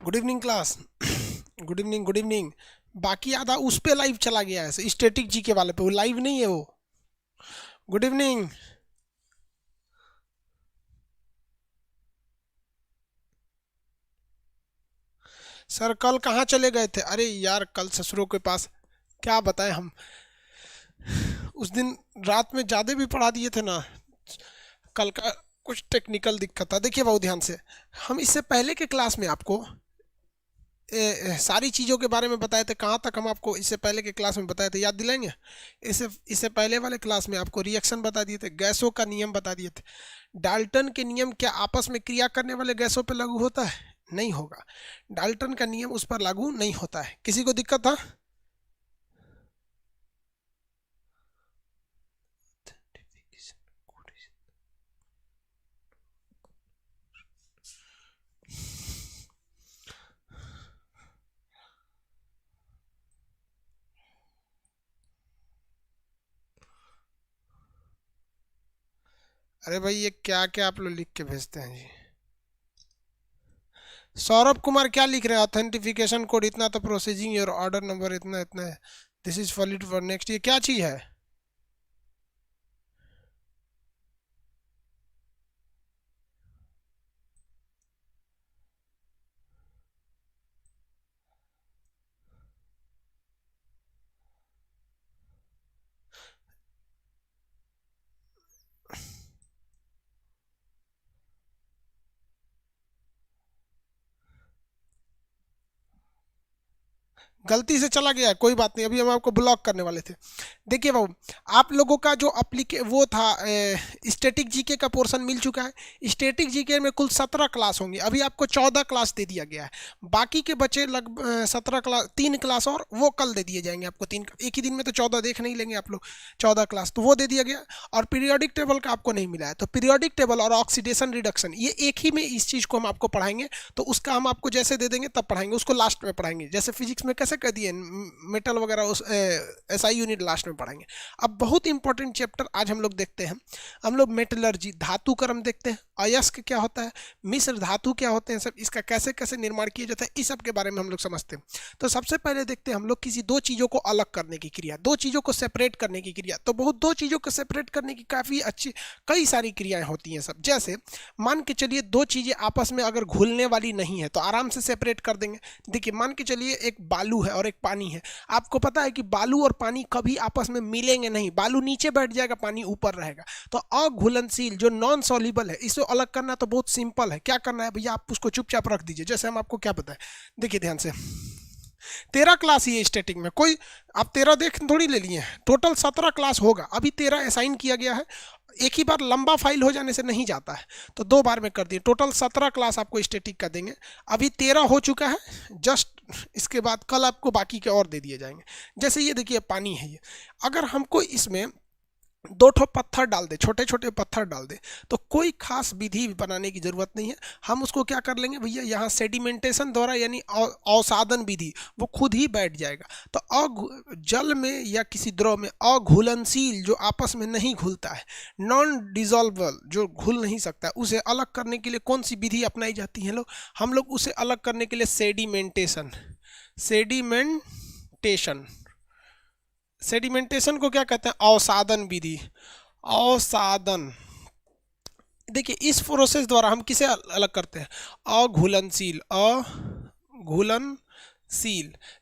Good evening class. Good evening good evening. बाकी आधा उस पे लाइव चला गया है, स्टैटिक जीके वाले पे, वो लाइव नहीं है वो। Good evening. सर कल कहाँ चले गए थे? अरे यार कल ससुरों के पास क्या बताएं हम। उस दिन रात में ज़्यादा भी पढ़ा दिए थे ना। कल का कुछ टेक्निकल दिक्कत था। देखिए बहुत ध्यान से, हम इससे पहले के क्लास में आपको सारी चीज़ों के बारे में बताए थे। कहाँ तक हम आपको इससे पहले के क्लास में बताए थे, याद दिलाएंगे? इससे इससे पहले वाले क्लास में आपको रिएक्शन बता दिए थे, गैसों का नियम बता दिए थे। डाल्टन के नियम क्या आपस में क्रिया करने वाले गैसों पर लागू होता है? नहीं होगा। डाल्टन का नियम उस पर लागू नहीं होता है। किसी को दिक्कत था? अरे भाई ये क्या क्या आप लोग लिख के भेजते हैं जी। सौरभ कुमार क्या लिख रहे हैं? ऑथेंटिफिकेशन कोड इतना, तो प्रोसीजिंग और ऑर्डर नंबर इतना इतना है, this is valid for next. ये क्या चीज़ है? गलती से चला गया, कोई बात नहीं, अभी हम आपको ब्लॉक करने वाले थे। देखिए बाबू, आप लोगों का जो अप्लीके वो था, स्टैटिक जीके का पोर्शन मिल चुका है। स्टैटिक जीके में कुल 17 क्लास होंगी, अभी आपको 14 क्लास दे दिया गया है। बाकी के बचे 17 क्लास, 3 क्लास और वो कल दे दिए जाएंगे आपको। एक ही दिन में तो 14 देख नहीं लेंगे आप लोग। 14 क्लास तो वो दे दिया गया। और पीरियोडिक टेबल का आपको नहीं मिला है, तो पीरियोडिक टेबल और ऑक्सीडेशन रिडक्शन ये एक ही में इस चीज़ को हम आपको पढ़ाएंगे। तो उसका हम आपको जैसे दे देंगे तब पढ़ाएंगे, उसको लास्ट में पढ़ाएंगे। जैसे फिजिक्स में कैसे कर दिए मेटल वगैरह, उस एसआई यूनिट लास्ट में पढ़ाएंगे। अब बहुत इंपॉर्टेंट चैप्टर आज हम लोग देखते हैं। हम लोग मेटलर्जी, धातु कर्म देखते हैं। अयस्क क्या होता है, मिश्र धातु क्या होते हैं, सब इसका कैसे कैसे निर्माण किया जाता है, इस सब के बारे में हम लोग समझते हैं। तो सबसे पहले देखते हैं हम लोग किसी दो चीज़ों को अलग करने की क्रिया, दो चीज़ों को सेपरेट करने की क्रिया। तो बहुत दो चीज़ों को सेपरेट करने की काफ़ी अच्छी कई सारी क्रियाएं होती हैं सब। जैसे मान के चलिए दो चीज़ें आपस में अगर घुलने वाली नहीं है तो आराम से सेपरेट कर देंगे। देखिए मान के चलिए एक बालू है और एक पानी है। आपको पता है कि बालू और पानी कभी आपस में मिलेंगे नहीं, बालू नीचे बैठ जाएगा, पानी ऊपर रहेगा। तो अघुलनशील जो नॉन सॉल्युबल है, इसको अलग करना तो बहुत सिंपल है। क्या करना है भैया, आप उसको चुपचाप रख दीजिए। जैसे हम आपको क्या बताएं, देखिए ध्यान से। 13 क्लास ही है स्टैटिक में, कोई आप 13 देख थोड़ी ले लिए हैं, टोटल 17 क्लास होगा। अभी 13 असाइन किया गया है। एक ही बार लंबा फाइल हो जाने से नहीं जाता है, तो 2 बार में कर दिए। टोटल 17 क्लास आपको स्टैटिक का देंगे। अभी 13 हो चुका है जस्ट। इसके बाद कल आपको बाकी के और दे दिए जाएंगे। जैसे ये देखिए पानी है ये, अगर हमको इसमें 2 ठो पत्थर डाल दे, छोटे छोटे पत्थर डाल दे, तो कोई खास विधि बनाने की जरूरत नहीं है। हम उसको क्या कर लेंगे भैया, यहाँ सेडिमेंटेशन द्वारा यानी अवसादन विधि, वो खुद ही बैठ जाएगा। तो जल में या किसी द्रव में अघुलनशील जो आपस में नहीं घुलता है, नॉन डिजॉल्वेबल जो घुल नहीं सकता, उसे अलग करने के लिए कौन सी विधि अपनाई जाती है? हम लोग उसे अलग करने के लिए सेडिमेंटेशन, सेडिमेंटेशन सेडिमेंटेशन को क्या कहते हैं? अवसादन विधि, अवसादन। देखिए इस प्रोसेस द्वारा हम किसे अलग करते हैं? अघुलनशील, अघुलनशील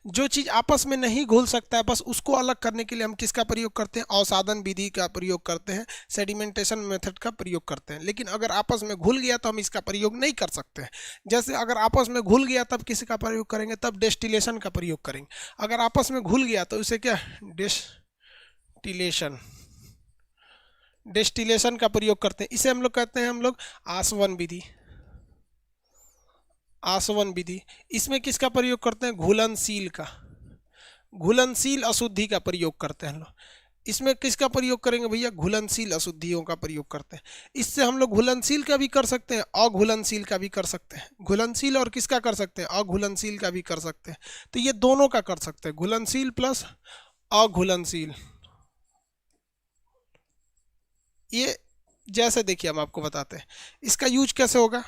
जो चीज़ आपस में नहीं घुल सकता है, बस उसको अलग करने के लिए हम किसका प्रयोग करते हैं? अवसादन विधि का प्रयोग करते हैं, सेडिमेंटेशन मेथड का प्रयोग करते हैं। लेकिन अगर आपस में घुल गया तो हम इसका प्रयोग नहीं कर सकते हैं। जैसे अगर आपस में घुल गया तब किसका प्रयोग करेंगे? तब डेस्टिलेशन का प्रयोग करेंगे। अगर आपस में घुल गया तो उसे क्या, डेस्टिलेशन, डेस्टिलेशन का प्रयोग करते हैं। इसे हम लोग कहते हैं हम लोग आसवन विधि, आसवन विधि। इसमें किसका प्रयोग करते हैं? घुलनशील का, घुलनशील अशुद्धि का प्रयोग करते हैं हम लोग। इसमें किसका प्रयोग करेंगे भैया? घुलनशील अशुद्धियों का प्रयोग करते हैं। इससे हम लोग घुलनशील का भी कर सकते हैं, अघुलनशील का भी कर सकते हैं। घुलनशील और किसका कर सकते हैं? अघुलनशील का भी कर सकते हैं। तो ये दोनों का कर सकते हैं, घुलनशील प्लस अघुलनशील। ये जैसे देखिए हम आपको बताते हैं इसका यूज कैसे होगा।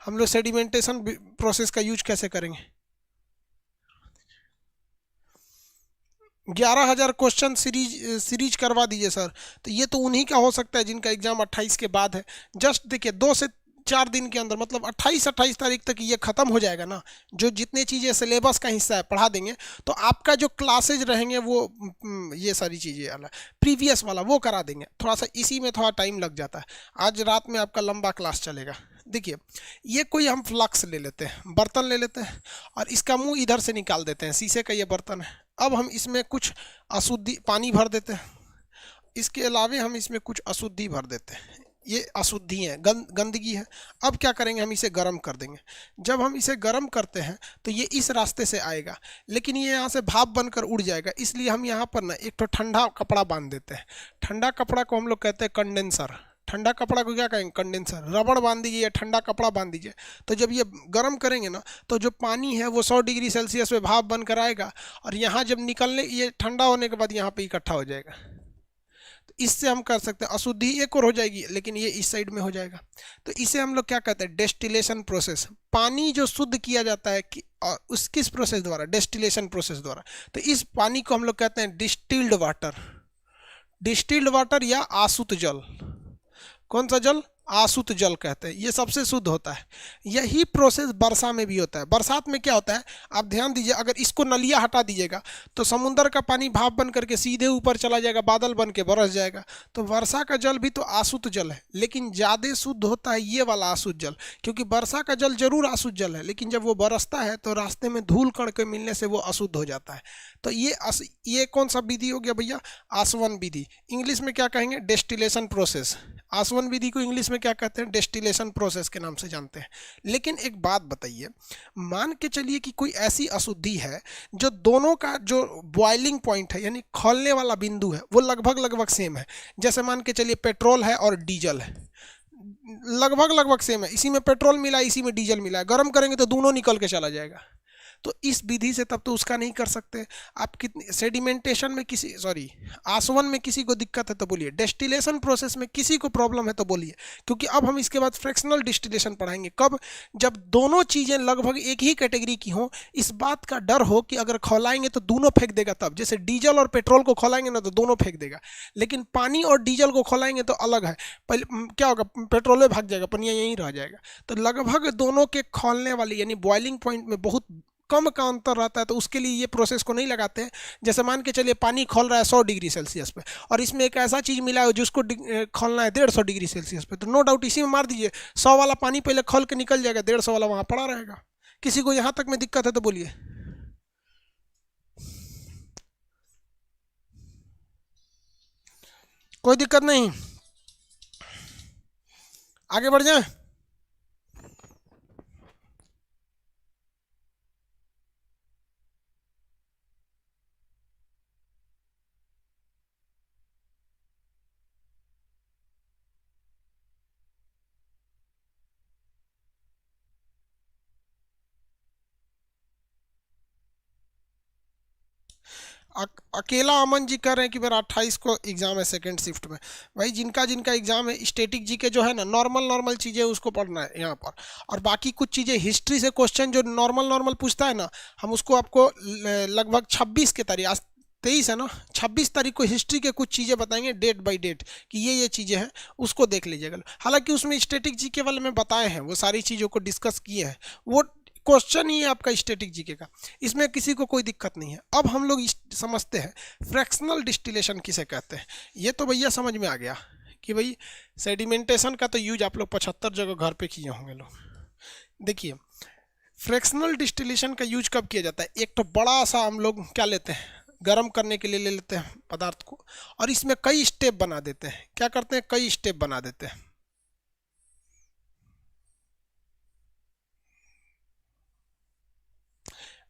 हम लोग सेडिमेंटेशन प्रोसेस का यूज कैसे करेंगे? 11,000 क्वेश्चन सीरीज करवा दीजिए सर। तो ये तो उन्हीं का हो सकता है जिनका एग्जाम 28 के बाद है। जस्ट देखिए 2 से 4 दिन के अंदर, मतलब 28 तारीख तक ये खत्म हो जाएगा ना। जो जितने चीज़ें सिलेबस का हिस्सा है पढ़ा देंगे, तो आपका जो क्लासेज रहेंगे वो ये सारी चीज़ें वाला प्रीवियस वाला वो करा देंगे। थोड़ा सा इसी में थोड़ा टाइम लग जाता है। आज रात में आपका लंबा क्लास चलेगा। देखिए ये कोई हम फ्लक्स ले लेते हैं, बर्तन ले लेते हैं और इसका मुंह इधर से निकाल देते हैं। शीशे का ये बर्तन है। अब हम इसमें कुछ अशुद्धि पानी भर देते हैं। इसके अलावे हम इसमें कुछ अशुद्धि भर देते हैं। ये अशुद्धि है, गंदगी है। अब क्या करेंगे, हम इसे गर्म कर देंगे। जब हम इसे गर्म करते हैं तो ये इस रास्ते से आएगा, लेकिन ये यहाँ से भाप बनकर उड़ जाएगा। इसलिए हम यहाँ पर ना एक तो ठंडा कपड़ा बांध देते हैं। ठंडा कपड़ा को हम लोग कहते हैं कंडेंसर। ठंडा कपड़ा को क्या कहेंगे? कंडेंसर। रबड़ बांध दीजिए या ठंडा कपड़ा बांध दीजिए। तो जब ये गर्म करेंगे ना, तो जो पानी है वो 100 डिग्री सेल्सियस पे भाप बनकर आएगा और यहाँ जब निकलने, ये ठंडा होने के बाद यहाँ पे इकट्ठा हो जाएगा। तो इससे हम कर सकते हैं, अशुद्धि एक और हो जाएगी, लेकिन ये इस साइड में हो जाएगा। तो इसे हम लोग क्या कहते हैं? Distillation process. पानी जो शुद्ध किया जाता है कि उस किस प्रोसेस द्वारा? डेस्टिलेशन प्रोसेस द्वारा। तो इस पानी को हम लोग कहते हैं डिस्टिल्ड वाटर। डिस्टिल्ड वाटर या आसुत जल। कौन सा जल? आसुत जल कहते हैं। ये सबसे शुद्ध होता है। यही प्रोसेस वर्षा में भी होता है। बरसात में क्या होता है, आप ध्यान दीजिए, अगर इसको नलिया हटा दीजिएगा तो समुद्र का पानी भाप बन करके सीधे ऊपर चला जाएगा, बादल बन के बरस जाएगा। तो वर्षा का जल भी तो आसुत जल है, लेकिन ज़्यादा शुद्ध होता है ये वाला आसुत जल। क्योंकि वर्षा का जल जरूर आसुत जल है, लेकिन जब वो बरसता है तो रास्ते में धूल कण के मिलने से वो अशुद्ध हो जाता है। तो ये कौन सा विधि हो गया भैया? आसवन विधि। इंग्लिश में क्या कहेंगे? Distillation process. आसवन विधि को इंग्लिश में क्या कहते हैं? डेस्टिलेशन प्रोसेस के नाम से जानते हैं। लेकिन एक बात बताइए, मान के चलिए कि कोई ऐसी अशुद्धि है जो दोनों का जो बॉइलिंग पॉइंट है, यानी खौलने वाला बिंदु है, वो लगभग सेम है। जैसे मान के चलिए पेट्रोल है और डीजल है, लगभग सेम है। इसी में पेट्रोल मिला है, इसी में डीजल मिला है। गर्म करेंगे तो दोनों निकल के चला जाएगा। तो इस विधि से तब तो उसका नहीं कर सकते आप। कितनी सेडिमेंटेशन में आसवन में किसी को दिक्कत है तो बोलिए, डेस्टिलेशन प्रोसेस में किसी को प्रॉब्लम है तो बोलिए। क्योंकि अब हम इसके बाद फ्रैक्शनल डिस्टिलेशन पढ़ाएंगे। कब? जब दोनों चीज़ें लगभग एक ही कैटेगरी की हों, इस बात का डर हो कि अगर खौलाएंगे तो दोनों फेंक देगा। तब जैसे डीजल और पेट्रोल को खौलाएंगे ना तो दोनों फेंक देगा, लेकिन पानी और डीजल को खौलाएंगे तो अलग है। पहले क्या होगा? पेट्रोल में भाग जाएगा, पनिया यहीं रह जाएगा। तो लगभग दोनों के खौलने वाली यानी बॉइलिंग पॉइंट में बहुत कम का अंतर रहता है। तो उसके लिए ये प्रोसेस को नहीं लगाते हैं। जैसे मान के चलिए पानी खोल रहा है 100 डिग्री सेल्सियस पे, और इसमें एक ऐसा चीज़ मिला है जिसको खोलना है 150 डिग्री सेल्सियस पे, तो नो डाउट इसी में मार दीजिए। 100 वाला पानी पहले खोल के निकल जाएगा, 150 वाला वहाँ पड़ा रहेगा। किसी को यहाँ तक में दिक्कत है तो बोलिए। कोई दिक्कत नहीं, आगे बढ़ जाए। अकेला अमन जी कह रहे हैं कि मेरा 28 को एग्जाम है सेकंड शिफ्ट में। भाई जिनका जिनका एग्जाम है, स्टैटिक जी के जो है ना, नॉर्मल चीज़ें उसको पढ़ना है यहाँ पर। और बाकी कुछ चीज़ें हिस्ट्री से क्वेश्चन जो नॉर्मल पूछता है ना, हम उसको आपको लगभग 26 के तारीख, आज 23 है ना, 26 तारीख को हिस्ट्री के कुछ चीज़ें बताएंगे डेट बाय डेट कि ये चीज़ें हैं, उसको देख लीजिएगा। हालांकि उसमें स्टैटिक जी के वाले में बताए हैं, वो सारी चीज़ों को डिस्कस किए हैं। वो क्वेश्चन ही है आपका स्टैटिक जीके का, इसमें किसी को कोई दिक्कत नहीं है। अब हम लोग समझते हैं फ्रैक्शनल डिस्टिलेशन किसे कहते हैं। ये तो भैया समझ में आ गया कि भाई सेडिमेंटेशन का तो यूज आप लोग 75 जगह घर पे किए होंगे लोग। देखिए फ्रैक्शनल डिस्टिलेशन का यूज कब किया जाता है? एक तो बड़ा सा हम लोग क्या लेते हैं, गर्म करने के लिए ले लेते हैं पदार्थ को, और इसमें कई स्टेप बना देते हैं। क्या करते हैं? कई स्टेप बना देते हैं।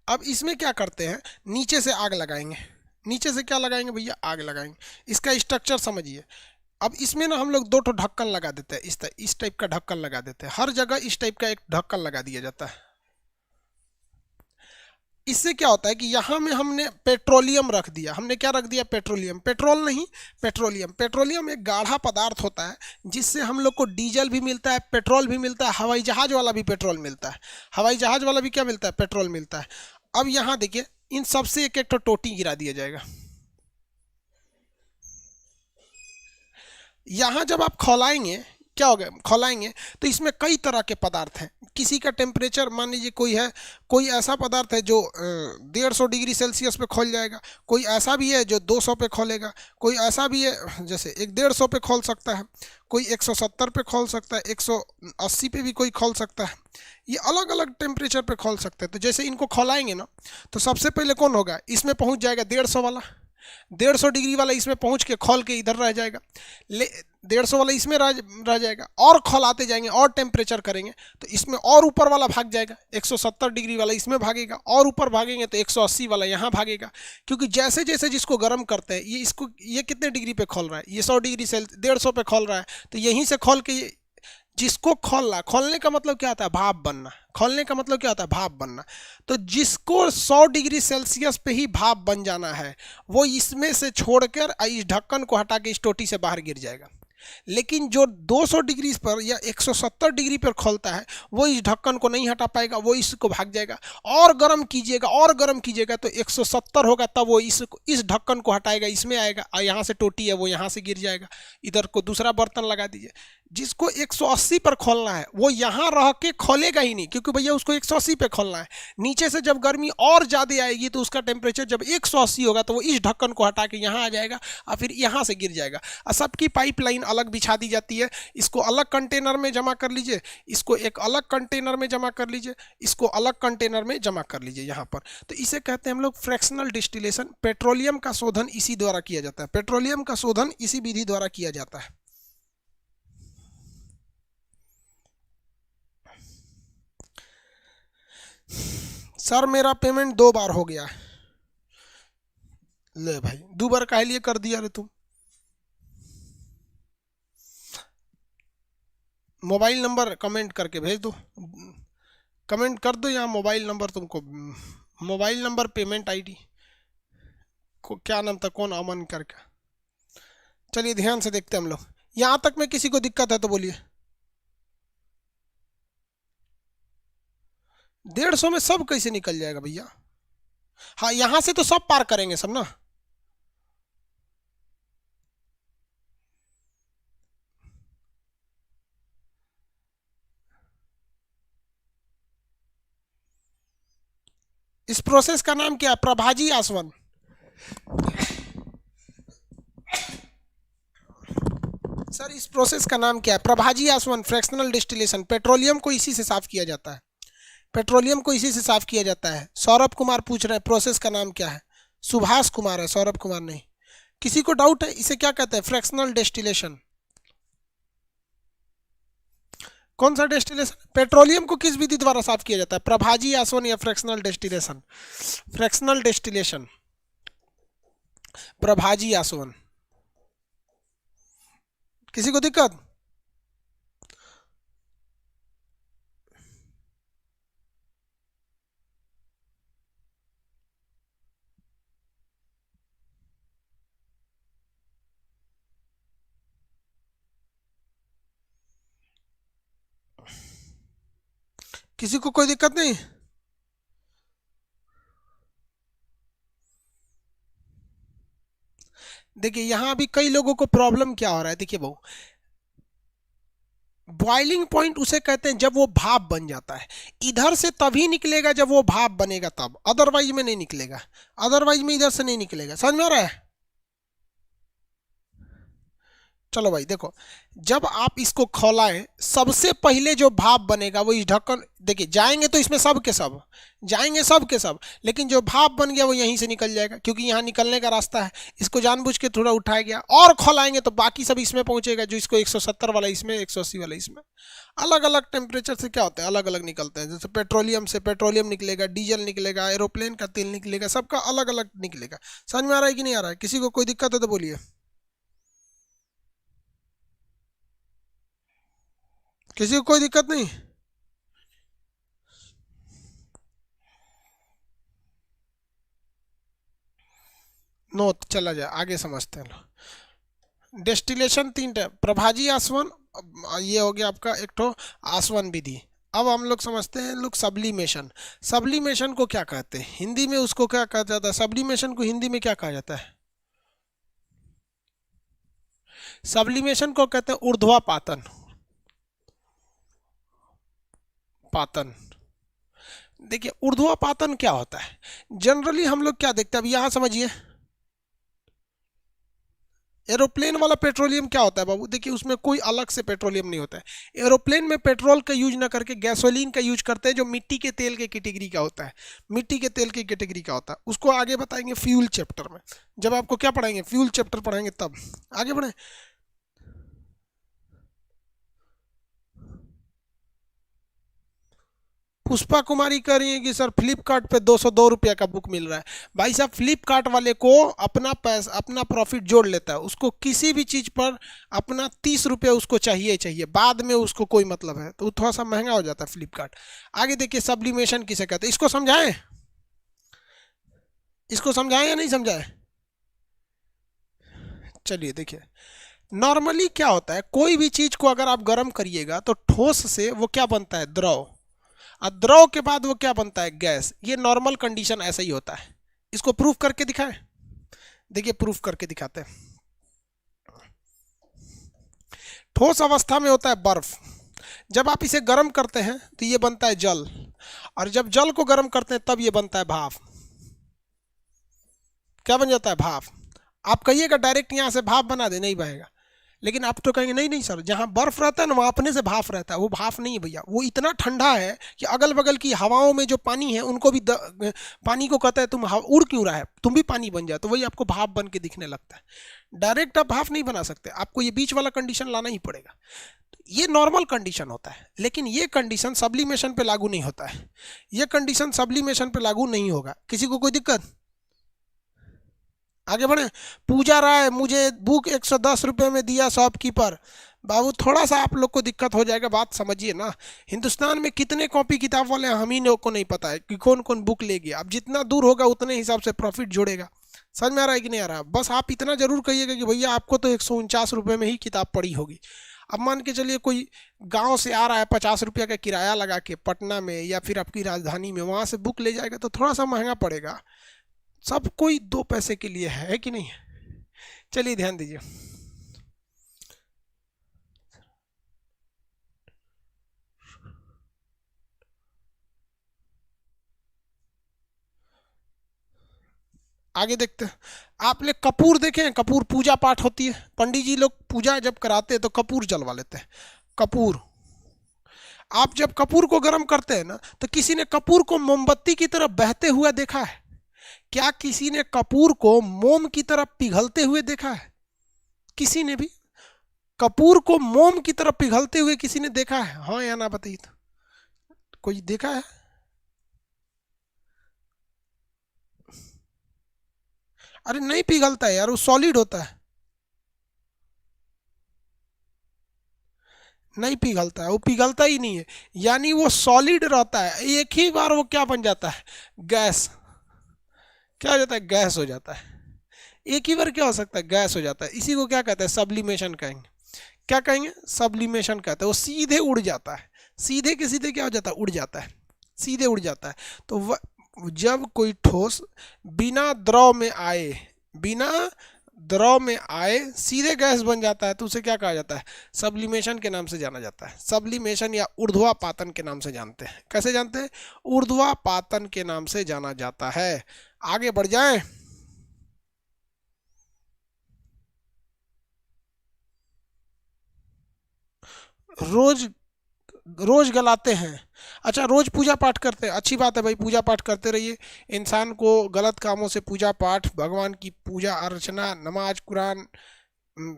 अब इसमें क्या करते हैं, नीचे से आग लगाएंगे। नीचे से क्या लगाएंगे भैया? आग लगाएंगे। इसका स्ट्रक्चर समझिए। अब इसमें ना हम लोग 2 ढक्कन लगा देते हैं, इस टाइप का ढक्कन लगा देते हैं। हर जगह इस टाइप का एक ढक्कन लगा दिया जाता है। इससे क्या होता है कि यहाँ में हमने पेट्रोलियम रख दिया, हमने क्या रख दिया, पेट्रोलियम, पेट्रोल नहीं पेट्रोलियम। पेट्रोलियम एक गाढ़ा पदार्थ होता है जिससे हम लोग को डीजल भी मिलता है, पेट्रोल भी मिलता है, हवाई जहाज वाला भी पेट्रोल मिलता है, हवाई जहाज वाला भी क्या मिलता है, पेट्रोल मिलता है। अब यहाँ देखिए इन सबसे एक एक तो टोटी गिरा दिया जाएगा। यहाँ जब आप खौलाएंगे क्या होगा, खौलाएंगे तो इसमें कई तरह के पदार्थ हैं। किसी का टेम्परेचर मान लीजिए कोई है, कोई ऐसा पदार्थ है जो 150 डिग्री सेल्सियस पे खोल जाएगा, कोई ऐसा भी है जो 200 पे खोलेगा, कोई ऐसा भी है जैसे 150 पे खोल सकता है, कोई 170 पे खोल सकता है, 180 पे भी कोई खोल सकता है। ये अलग अलग टेम्परेचर पे खोल सकते हैं। तो जैसे इनको खोलाएंगे ना तो सबसे पहले कौन होगा, इसमें पहुंच जाएगा 150 वाला, 150 डिग्री वाला इसमें पहुंच के खोल के इधर रह जाएगा, ले 150 वाला इसमें रह जाएगा, और खोलाते जाएंगे और टेम्परेचर करेंगे तो इसमें और ऊपर वाला भाग जाएगा, 170 डिग्री वाला इसमें भागेगा, और ऊपर भागेंगे तो 180 वाला यहाँ भागेगा। क्योंकि जैसे जैसे जिसको गर्म करते हैं ये इसको, ये कितने डिग्री पे खोल रहा है, ये 100 डिग्री 150 पे खोल रहा है, तो यहीं से खोल के जिसको खोलना, खोलने का मतलब क्या होता है, भाप बनना, खोलने का मतलब क्या होता है, भाप बनना। तो जिसको 100 डिग्री सेल्सियस पे ही भाप बन जाना है वो इसमें से छोड़कर इस ढक्कन को हटा के इस टोटी से बाहर गिर जाएगा। लेकिन जो 200 डिग्री पर या 170 डिग्री पर खोलता है वो इस ढक्कन को नहीं हटा पाएगा, वो इसको भाग जाएगा। और गर्म कीजिएगा और गर्म कीजिएगा तो 170 होगा तब वो इस ढक्कन को हटाएगा, इसमें आएगा, और यहाँ से टोटी है वो यहाँ से गिर जाएगा। इधर को दूसरा बर्तन लगा दीजिए। जिसको 180 पर खोलना है वो यहाँ रह के खोलेगा ही नहीं, क्योंकि भैया उसको 180 पे खोलना है। नीचे से जब गर्मी और ज़्यादा आएगी तो उसका टेम्परेचर जब 180 होगा तो वो इस ढक्कन को हटा के यहाँ आ जाएगा और फिर यहाँ से गिर जाएगा। और सबकी पाइपलाइन अलग बिछा दी जाती है। इसको अलग कंटेनर में जमा कर लीजिए, इसको एक अलग कंटेनर में जमा कर लीजिए, इसको अलग कंटेनर में जमा कर लीजिए यहाँ पर। तो इसे कहते हैं हम लोग फ्रैक्शनल डिस्टिलेशन। पेट्रोलियम का शोधन इसी द्वारा किया जाता है, पेट्रोलियम का शोधन इसी विधि द्वारा किया जाता है। सर मेरा पेमेंट 2 बार हो गया। ले भाई 2 बार काहे लिए कर दिया रे तुम? मोबाइल नंबर कमेंट करके भेज दो, कमेंट कर दो यहाँ मोबाइल नंबर तुमको, मोबाइल नंबर पेमेंट आईडी को क्या नाम था, कौन अमन करके। चलिए ध्यान से देखते हैं हम लोग। यहाँ तक में किसी को दिक्कत है तो बोलिए। 150 में सब कैसे निकल जाएगा भैया? हाँ यहाँ से तो सब पार करेंगे सब ना। इस प्रोसेस का नाम क्या है? प्रभाजी आसवन। सर इस प्रोसेस का नाम क्या है? प्रभाजी आसवन, फ्रैक्शनल डिस्टिलेशन। पेट्रोलियम को इसी से साफ किया जाता है, पेट्रोलियम को इसी से साफ किया जाता है। सौरभ कुमार पूछ रहे हैं प्रोसेस का नाम क्या है? सुभाष कुमार है, सौरभ कुमार नहीं। किसी को डाउट है इसे क्या कहते हैं? Fractional distillation. कौन सा डिस्टिलेशन? पेट्रोलियम को किस विधि द्वारा साफ किया जाता है? प्रभाजी आसवन या फ्रैक्शनल डिस्टिलेशन? फ्रैक्शनल डिस्टिलेशन, प्रभाजी आसवन। किसी को दिक्कत? किसी को कोई दिक्कत नहीं? देखिए यहाँ अभी कई लोगों को प्रॉब्लम क्या हो रहा है, देखिए भाऊ, बॉइलिंग पॉइंट उसे कहते हैं जब वो भाप बन जाता है। इधर से तभी निकलेगा जब वो भाप बनेगा तब, अदरवाइज में नहीं निकलेगा, अदरवाइज में इधर से नहीं निकलेगा। समझ में आ रहा है? चलो भाई देखो, जब आप इसको खौलाएं सबसे पहले जो भाप बनेगा वो इस ढक्कन, देखिए जाएंगे तो इसमें सब के सब जाएंगे, सब के सब, लेकिन जो भाप बन गया वो यहीं से निकल जाएगा क्योंकि यहाँ निकलने का रास्ता है। इसको जानबूझ के थोड़ा उठाया गया और खौलाएंगे तो बाकी सब इसमें पहुंचेगा, जो इसको 170 वाला इसमें, 180 वाला इसमें। अलग अलग टेम्परेचर से क्या होता है, अलग अलग निकलते हैं। जैसे पेट्रोलियम से पेट्रोलियम निकलेगा, डीजल निकलेगा, एरोप्लेन का तेल निकलेगा, सबका अलग अलग निकलेगा। समझ में आ रहा है कि नहीं आ रहा है? किसी को कोई दिक्कत है तो बोलिए। किसी को कोई दिक्कत नहीं? 100 नो चला जाए, आगे समझते हैं। डेस्टिलेशन 3 टाइप, प्रभाजी आसवन, ये हो गया आपका एक तो आसवन विधि। अब हम लोग समझते हैं लोग सब्लिमेशन। सब्लिमेशन को क्या कहते हैं हिंदी में, उसको क्या कहा जाता है, सब्लिमेशन को हिंदी में क्या कहा जाता है? सब्लिमेशन को कहते हैं ऊर्ध्वापातन। पातन, देखिए ऊर्ध्वापातन क्या होता है, जनरली हम लोग क्या देखते हैं, अब यहां समझिए एरोप्लेन वाला पेट्रोलियम क्या होता है बाबू, देखिए उसमें कोई अलग से पेट्रोलियम नहीं होता है। एरोप्लेन में पेट्रोल का यूज ना करके गैसोलीन का यूज करते हैं, जो मिट्टी के तेल के कैटेगरी का होता है, मिट्टी के तेल की कैटेगरी का होता है। उसको आगे बताएंगे फ्यूल चैप्टर में, जब आपको क्या पढ़ाएंगे, फ्यूल चैप्टर पढ़ाएंगे तब। आगे बढ़े, पुष्पा कुमारी कह रही है कि सर फ्लिपकार्ट पे 202 रुपया का बुक मिल रहा है। भाई साहब फ्लिपकार्ट वाले को अपना पैसा, अपना प्रॉफिट जोड़ लेता है, उसको किसी भी चीज़ पर अपना 30 रुपया उसको चाहिए चाहिए, बाद में उसको कोई मतलब है, तो थोड़ा सा महंगा हो जाता है फ्लिपकार्ट। आगे देखिए सब्लिमेशन किसे कहते हैं, इसको समझाएं, इसको समझाएं या नहीं समझाएं? चलिए देखिए, नॉर्मली क्या होता है, कोई भी चीज़ को अगर आप गर्म करिएगा तो ठोस से वो क्या बनता है, द्रव, और द्रव के बाद वो क्या बनता है, गैस। ये नॉर्मल कंडीशन ऐसा ही होता है। इसको प्रूफ करके दिखाएं, देखिए प्रूफ करके दिखाते हैं। ठोस अवस्था में होता है बर्फ, जब आप इसे गर्म करते हैं तो ये बनता है जल, और जब जल को गर्म करते हैं तब ये बनता है भाप। क्या बन जाता है, भाप। आप कहिएगा डायरेक्ट यहाँ से भाप बना दे, नहीं बनेगा, लेकिन आप तो कहेंगे नहीं नहीं सर, जहाँ बर्फ रहता है ना वहाँ अपने से भाप रहता है, वो भाप नहीं है भैया, वो इतना ठंडा है कि अगल बगल की हवाओं में जो पानी है उनको भी पानी को कहता है तुम उड़ क्यों रहा है, तुम भी पानी बन जाए, तो वही आपको भाप बन के दिखने लगता है। डायरेक्ट आप भाप नहीं बना सकते, आपको ये बीच वाला कंडीशन लाना ही पड़ेगा। ये नॉर्मल कंडीशन होता है, लेकिन ये कंडीशन सब्लिमेशन पे लागू नहीं होता है, ये कंडीशन सब्लिमेशन पे लागू नहीं होगा। किसी को कोई दिक्कत? आगे बढ़े। पूजा राय, मुझे बुक 110 रुपये में दिया शॉपकीपर। बाबू थोड़ा सा आप लोग को दिक्कत हो जाएगा, बात समझिए ना। हिंदुस्तान में कितने कॉपी किताब वाले हैं हम ही लोग को नहीं पता है कि कौन कौन बुक ले गया। अब जितना दूर होगा उतने हिसाब से प्रॉफिट जोड़ेगा। समझ में आ रहा है कि नहीं आ रहा? बस आप इतना जरूर कहिएगा कि भैया आपको तो 149 रुपये में ही किताब पड़ी होगी। अब मान के चलिए कोई गांव से आ रहा है, 50 रुपया का किराया लगा के पटना में या फिर आपकी राजधानी में, वहाँ से बुक ले जाएगा तो थोड़ा सा महंगा पड़ेगा। सब कोई 2 पैसे के लिए है कि नहीं है? चलिए ध्यान दीजिए, आगे देखते हैं। आपने कपूर देखे हैं? कपूर पूजा पाठ होती है, पंडित जी लोग पूजा जब कराते हैं तो कपूर जलवा लेते हैं। कपूर, आप जब कपूर को गर्म करते हैं ना, तो किसी ने कपूर को मोमबत्ती की तरफ बहते हुए देखा है? क्या किसी ने कपूर को मोम की तरफ पिघलते हुए देखा है? किसी ने भी कपूर को मोम की तरफ पिघलते हुए किसी ने देखा है? हाँ या ना बताइए तो, कोई देखा है? अरे नहीं पिघलता है यार, वो सॉलिड होता है, नहीं पिघलता है, वो पिघलता ही नहीं है, यानी वो सॉलिड रहता है। एक ही बार वो क्या बन जाता है, गैस। क्या हो जाता है, गैस हो जाता है। एक ही बार क्या हो सकता है, गैस हो जाता है। इसी को क्या कहते हैं, सब्लिमेशन कहेंगे। क्या कहेंगे, सब्लिमेशन कहते हैं। वो सीधे उड़ जाता है, सीधे के सीधे क्या हो जाता है, उड़ जाता है, सीधे उड़ जाता है। तो जब कोई ठोस बिना द्रव में आए, बिना द्रव में आए सीधे गैस बन जाता है, तो उसे क्या कहा जाता है, सब्लिमेशन के नाम से जाना जाता है। सब्लिमेशन या ऊर्ध्वापातन के नाम से जानते हैं। कैसे जानते हैं, ऊर्ध्वापातन के नाम से जाना जाता है। आगे बढ़ जाएं। रोज, रोज गलाते हैं। अच्छा, रोज पूजा पाठ करते हैं, अच्छी बात है भाई, पूजा पाठ करते रहिए। इंसान को गलत कामों से, पूजा पाठ, भगवान की पूजा अर्चना, नमाज, कुरान,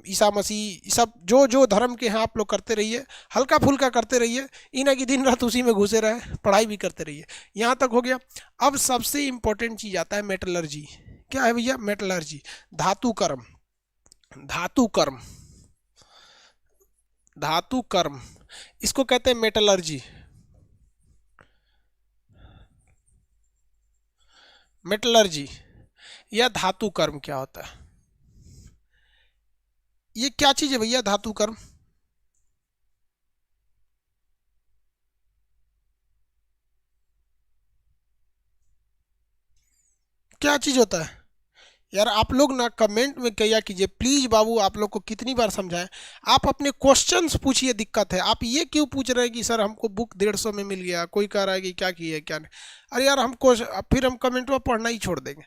ईसा मसीह, सब जो जो धर्म के हैं आप लोग करते रहिए, हल्का फुल्का करते रहिए। इन्हें कि दिन रात उसी में घुसे रहे, पढ़ाई भी करते रहिए। यहाँ तक हो गया। अब सबसे इंपॉर्टेंट चीज़ आता है मेटलर्जी। क्या है भैया, मेटलर्जी, धातु कर्म। धातु कर्म, धातु कर्म, इसको कहते हैं मेटलर्जी। मेटलर्जी या धातु कर्म क्या होता है? ये क्या चीज है भैया धातु कर्म? क्या चीज होता है यार? आप लोग ना कमेंट में किया कीजिए प्लीज बाबू, आप लोग को कितनी बार समझाएं। आप अपने क्वेश्चंस पूछिए, दिक्कत है आप ये क्यों पूछ रहे हैं कि सर हमको बुक 150 में मिल गया, कोई कह रहा है कि क्या किया क्या नहीं। अरे यार हमको फिर हम कमेंट में पढ़ना ही छोड़ देंगे।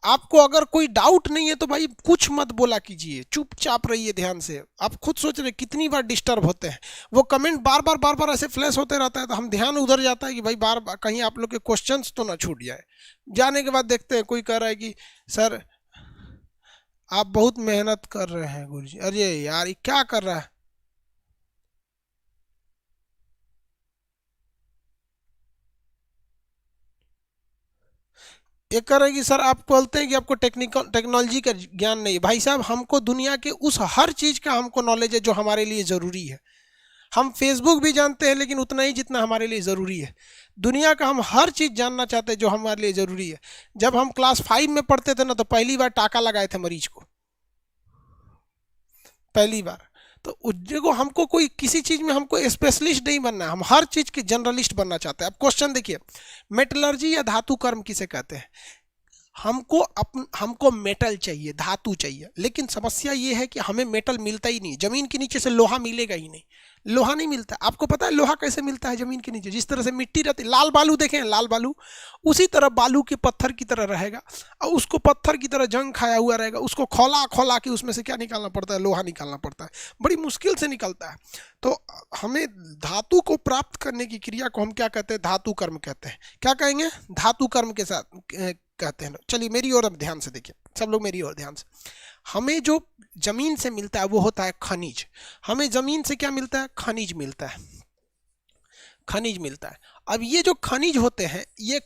आपको अगर कोई डाउट नहीं है तो भाई कुछ मत बोला कीजिए, चुपचाप रहिए ध्यान से। आप खुद सोच रहे कितनी बार डिस्टर्ब होते हैं, वो कमेंट बार बार ऐसे फ्लैश होते रहता है तो हम ध्यान उधर जाता है कि भाई बार बार कहीं आप लोग के क्वेश्चंस तो ना छूट जाए। जाने के बाद देखते हैं कोई कह रहा है कि सर आप बहुत मेहनत कर रहे हैं गुरुजी। अरे यार ये क्या कर रहा है? ये कह रहे हैं कि सर आप बोलते हैं कि आपको टेक्निकल टेक्नोलॉजी का ज्ञान नहीं है। भाई साहब हमको दुनिया के उस हर चीज का हमको नॉलेज है जो हमारे लिए जरूरी है। हम फेसबुक भी जानते हैं लेकिन उतना ही जितना हमारे लिए ज़रूरी है। दुनिया का हम हर चीज़ जानना चाहते हैं जो हमारे लिए ज़रूरी है। जब हम क्लास 5 में पढ़ते थे ना तो पहली बार टाका लगाए थे मरीज को, पहली बार। तो देखो हमको कोई किसी चीज़ में हमको स्पेशलिस्ट नहीं बनना है, हम हर चीज़ के जनरलिस्ट बनना चाहते हैं। अब क्वेश्चन देखिए, मेटलर्जी या धातु कर्म किसे कहते हैं? हमको मेटल चाहिए, धातु चाहिए, लेकिन समस्या ये है कि हमें मेटल मिलता ही नहीं। जमीन के नीचे से लोहा मिलेगा ही नहीं, लोहा नहीं मिलता। आपको पता है लोहा कैसे मिलता है? जमीन के नीचे जिस तरह से मिट्टी रहती है, लाल बालू देखें, लाल बालू उसी तरह बालू के पत्थर की तरह रहेगा और उसको पत्थर की तरह जंग खाया हुआ रहेगा। उसको खोला खोला के उसमें से क्या निकालना पड़ता है? लोहा निकालना पड़ता है, बड़ी मुश्किल से निकलता है। तो हमें धातु को प्राप्त करने की क्रिया को हम क्या कहते हैं? धातु कर्म कहते हैं। क्या कहेंगे? धातु कर्म के साथ कहते हैं। चलिए मेरी ओर अब ध्यान से देखिए, सब लोग मेरी ओर ध्यान से। हमें जो जमीन से मिलता है वो होता है खनिज। हमें जमीन से क्या मिलता है? खनिज मिलता है, खनिज मिलता है। अब ये जो खनिज होते हैं ये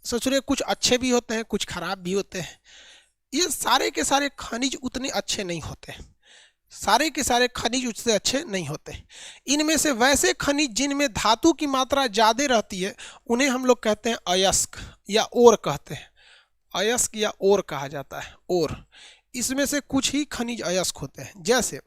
सोच रहे कुछ अच्छे भी होते हैं कुछ खराब भी होते हैं। ये सारे के सारे खनिज उतने अच्छे नहीं होते, सारे के सारे खनिज उससे अच्छे नहीं होते। इनमें से वैसे खनिज जिनमें धातु की मात्रा ज़्यादा रहती है उन्हें हम लोग कहते हैं अयस्क या ओर कहते हैं। अयस्क या ओर कहा जाता है, ओर। इसमें से कुछ ही खनिज अयस्क होते हैं। जैसे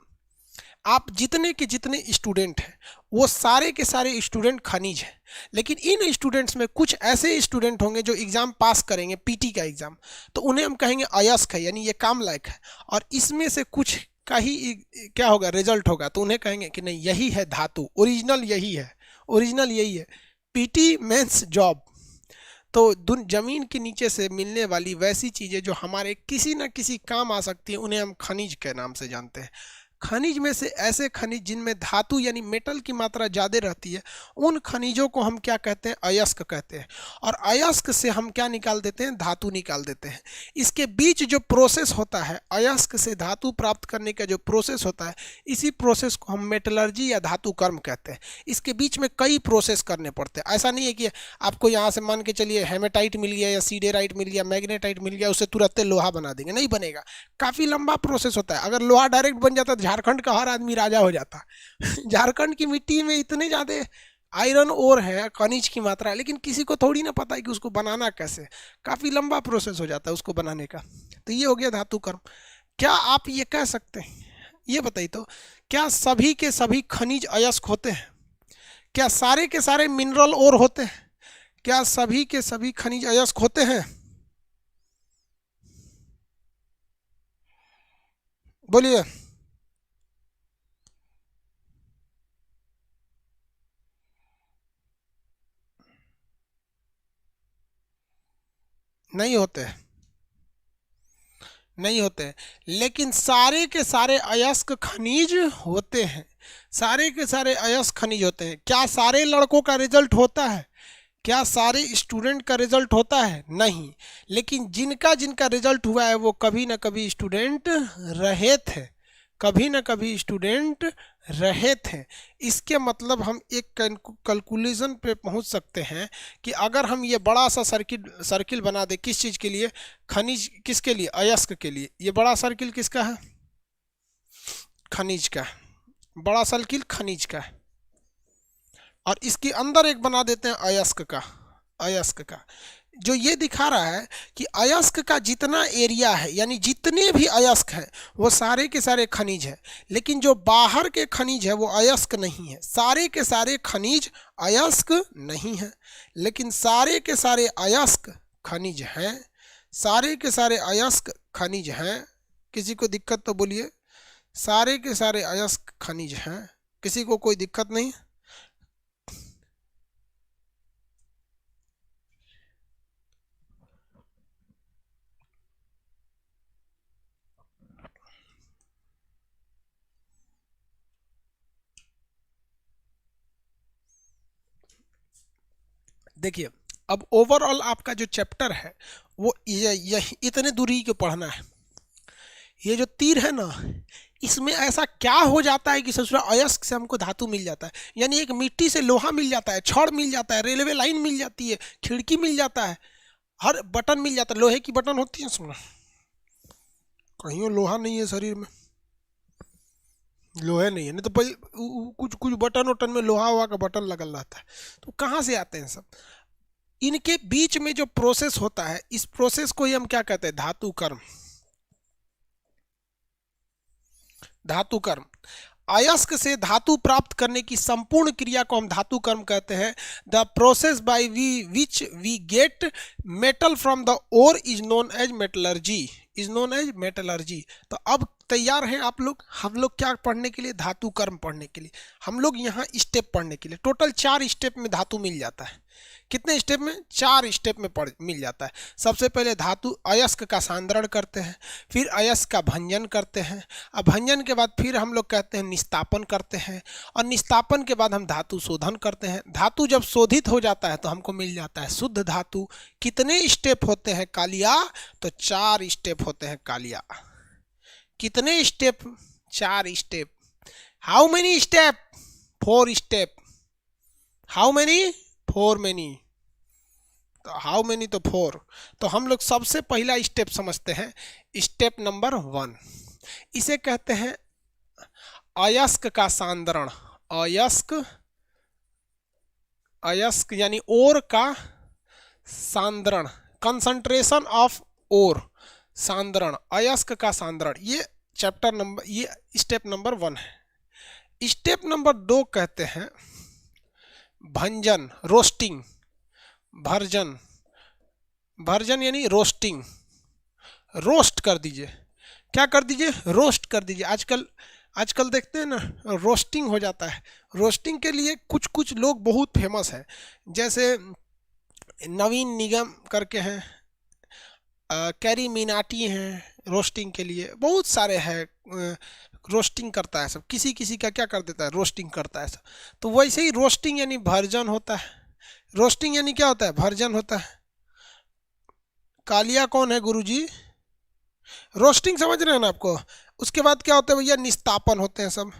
आप जितने के जितने स्टूडेंट हैं वो सारे के सारे स्टूडेंट खनिज हैं, लेकिन इन स्टूडेंट्स में कुछ ऐसे स्टूडेंट होंगे जो एग्ज़ाम पास करेंगे, पीटी का एग्ज़ाम, तो उन्हें हम कहेंगे अयस्क है, यानी ये काम लायक है। और इसमें से कुछ का ही क्या होगा? रिजल्ट होगा, तो उन्हें कहेंगे कि नहीं यही है धातु, ओरिजिनल यही है, ओरिजिनल यही है, पीटी मेंस जॉब। तो जमीन के नीचे से मिलने वाली वैसी चीज़ें जो हमारे किसी न किसी काम आ सकती हैं उन्हें हम खनिज के नाम से जानते हैं। खनिज में से ऐसे खनिज जिनमें धातु यानी मेटल की मात्रा ज़्यादा रहती है उन खनिजों को हम क्या कहते हैं? अयस्क कहते हैं। और अयस्क से हम क्या निकाल देते हैं? धातु निकाल देते हैं। इसके बीच जो प्रोसेस होता है, अयस्क से धातु प्राप्त करने का जो प्रोसेस होता है, इसी प्रोसेस को हम मेटलर्जी या धातु कर्म कहते हैं। इसके बीच में कई प्रोसेस करने पड़ते हैं। ऐसा नहीं है कि आपको यहाँ से मान के चलिए हेमेटाइट मिल गया या सीडेराइट मिल गया, मैग्नेटाइट मिल गया, उससे तुरंत लोहा बना देंगे, नहीं बनेगा। काफ़ी लंबा प्रोसेस होता है। अगर लोहा डायरेक्ट बन जाता तो झारखंड का हर आदमी राजा हो जाता। झारखंड की मिट्टी में इतने ज़्यादा आयरन ओर है, खनिज की मात्रा है, लेकिन किसी को थोड़ी ना पता है कि उसको बनाना कैसे। काफ़ी लंबा प्रोसेस हो जाता है उसको बनाने का। तो ये हो गया धातु कर्म। क्या आप ये कह सकते हैं, ये बताइए तो, क्या सभी के सभी खनिज अयस्क होते हैं? क्या सारे के सारे मिनरल ओर होते हैं? क्या सभी के सभी खनिज अयस्क होते हैं? बोलिए। नहीं होते, नहीं होते हैं। लेकिन सारे के सारे अयस्क खनिज होते हैं, सारे के सारे अयस्क खनिज होते हैं। क्या सारे लड़कों का रिजल्ट होता है? क्या सारे स्टूडेंट का रिजल्ट होता है? नहीं। लेकिन जिनका जिनका रिजल्ट हुआ है वो कभी ना कभी स्टूडेंट रहे थे, कभी ना कभी स्टूडेंट रहे थे। इसके मतलब हम एक कैलकुलेशन पे पहुंच सकते हैं कि अगर हम ये बड़ा सा सर्किल सर्किल बना दे, किस चीज़ के लिए? खनिज, किसके लिए? अयस्क के लिए। ये बड़ा सर्किल किसका है? खनिज का। बड़ा सर्किल खनिज का है। और इसके अंदर एक बना देते हैं अयस्क का, अयस्क का। जो ये दिखा रहा है कि अयस्क का जितना एरिया है, यानी जितने भी अयस्क हैं वो सारे के सारे खनिज है, लेकिन जो बाहर के खनिज है वो अयस्क नहीं है। सारे के सारे खनिज अयस्क नहीं है, लेकिन सारे के सारे अयस्क खनिज हैं। सारे के सारे अयस्क खनिज हैं। किसी को दिक्कत तो बोलिए। सारे के सारे अयस्क खनिज हैं। किसी को कोई दिक्कत नहीं? देखिए, अब ओवरऑल आपका जो चैप्टर है वो यही इतने दूरी के पढ़ना है। ये जो तीर है ना, इसमें ऐसा क्या हो जाता है कि ससुरा अयस्क से हमको धातु मिल जाता है, यानी एक मिट्टी से लोहा मिल जाता है, छड़ मिल जाता है, रेलवे लाइन मिल जाती है, खिड़की मिल जाता है, हर बटन मिल जाता है। लोहे की बटन होती है सुना, कहीं लोहा नहीं है शरीर में, लोहे नहीं है, नहीं तो कुछ कुछ बटन वटन में लोहा हुआ का बटन लगल रहता है। तो कहाँ से आते हैं सब? इनके बीच में जो प्रोसेस होता है, इस प्रोसेस को ही हम क्या कहते हैं? धातु कर्म। धातु कर्म। अयस्क से धातु प्राप्त करने की संपूर्ण क्रिया को हम धातु कर्म कहते हैं। The process by which we get metal from the ore is known as metallurgy. Is known as metallurgy. तो अब तैयार हैं आप लोग? हम लोग क्या पढ़ने के लिए? धातु कर्म पढ़ने के लिए। हम लोग यहाँ स्टेप पढ़ने के लिए, टोटल 4 स्टेप में धातु मिल जाता है। कितने स्टेप में? 4 स्टेप में मिल जाता है। सबसे पहले धातु अयस्क का सांद्रण करते हैं, फिर अयस्क का भंजन करते हैं, अब भंजन के बाद फिर हम लोग कहते हैं निस्तापन करते हैं, और निस्तापन के बाद हम धातु शोधन करते हैं। धातु जब शोधित हो जाता है तो हमको मिल जाता है शुद्ध धातु। कितने स्टेप होते हैं कालिया? तो 4 स्टेप होते हैं कालिया। कितने step? 4 step. How many step? 4 step. How many? 4 many. तो हाउ मेनी तो 4। तो हम लोग सबसे पहला स्टेप समझते हैं, स्टेप नंबर 1। इसे कहते हैं अयस्क का सांद्रण। अयस्क, अयस्क यानी ओर का सांद्रण, कंसंट्रेशन ऑफ ओर, सांद्रण, अयस्क का सांद्रण। ये चैप्टर नंबर, ये स्टेप नंबर 1 है। स्टेप नंबर 2 कहते हैं भंजन, रोस्टिंग। भर्जन, भर्जन यानी रोस्टिंग। रोस्ट कर दीजिए। क्या कर दीजिए? रोस्ट कर दीजिए। आजकल देखते हैं ना, रोस्टिंग हो जाता है। रोस्टिंग के लिए कुछ कुछ लोग बहुत फेमस हैं, जैसे नवीन निगम करके हैं, कैरी मिनाटी हैं, रोस्टिंग के लिए बहुत सारे हैं। रोस्टिंग करता है सब, किसी किसी का क्या कर देता है? रोस्टिंग करता है सब। तो वैसे ही रोस्टिंग यानी भर्जन होता है। रोस्टिंग यानी क्या होता है? भर्जन होता है। कालिया कौन है गुरुजी? रोस्टिंग समझ रहे हैं ना आपको? उसके बाद क्या होता है भैया? निस्तापन होते हैं सब।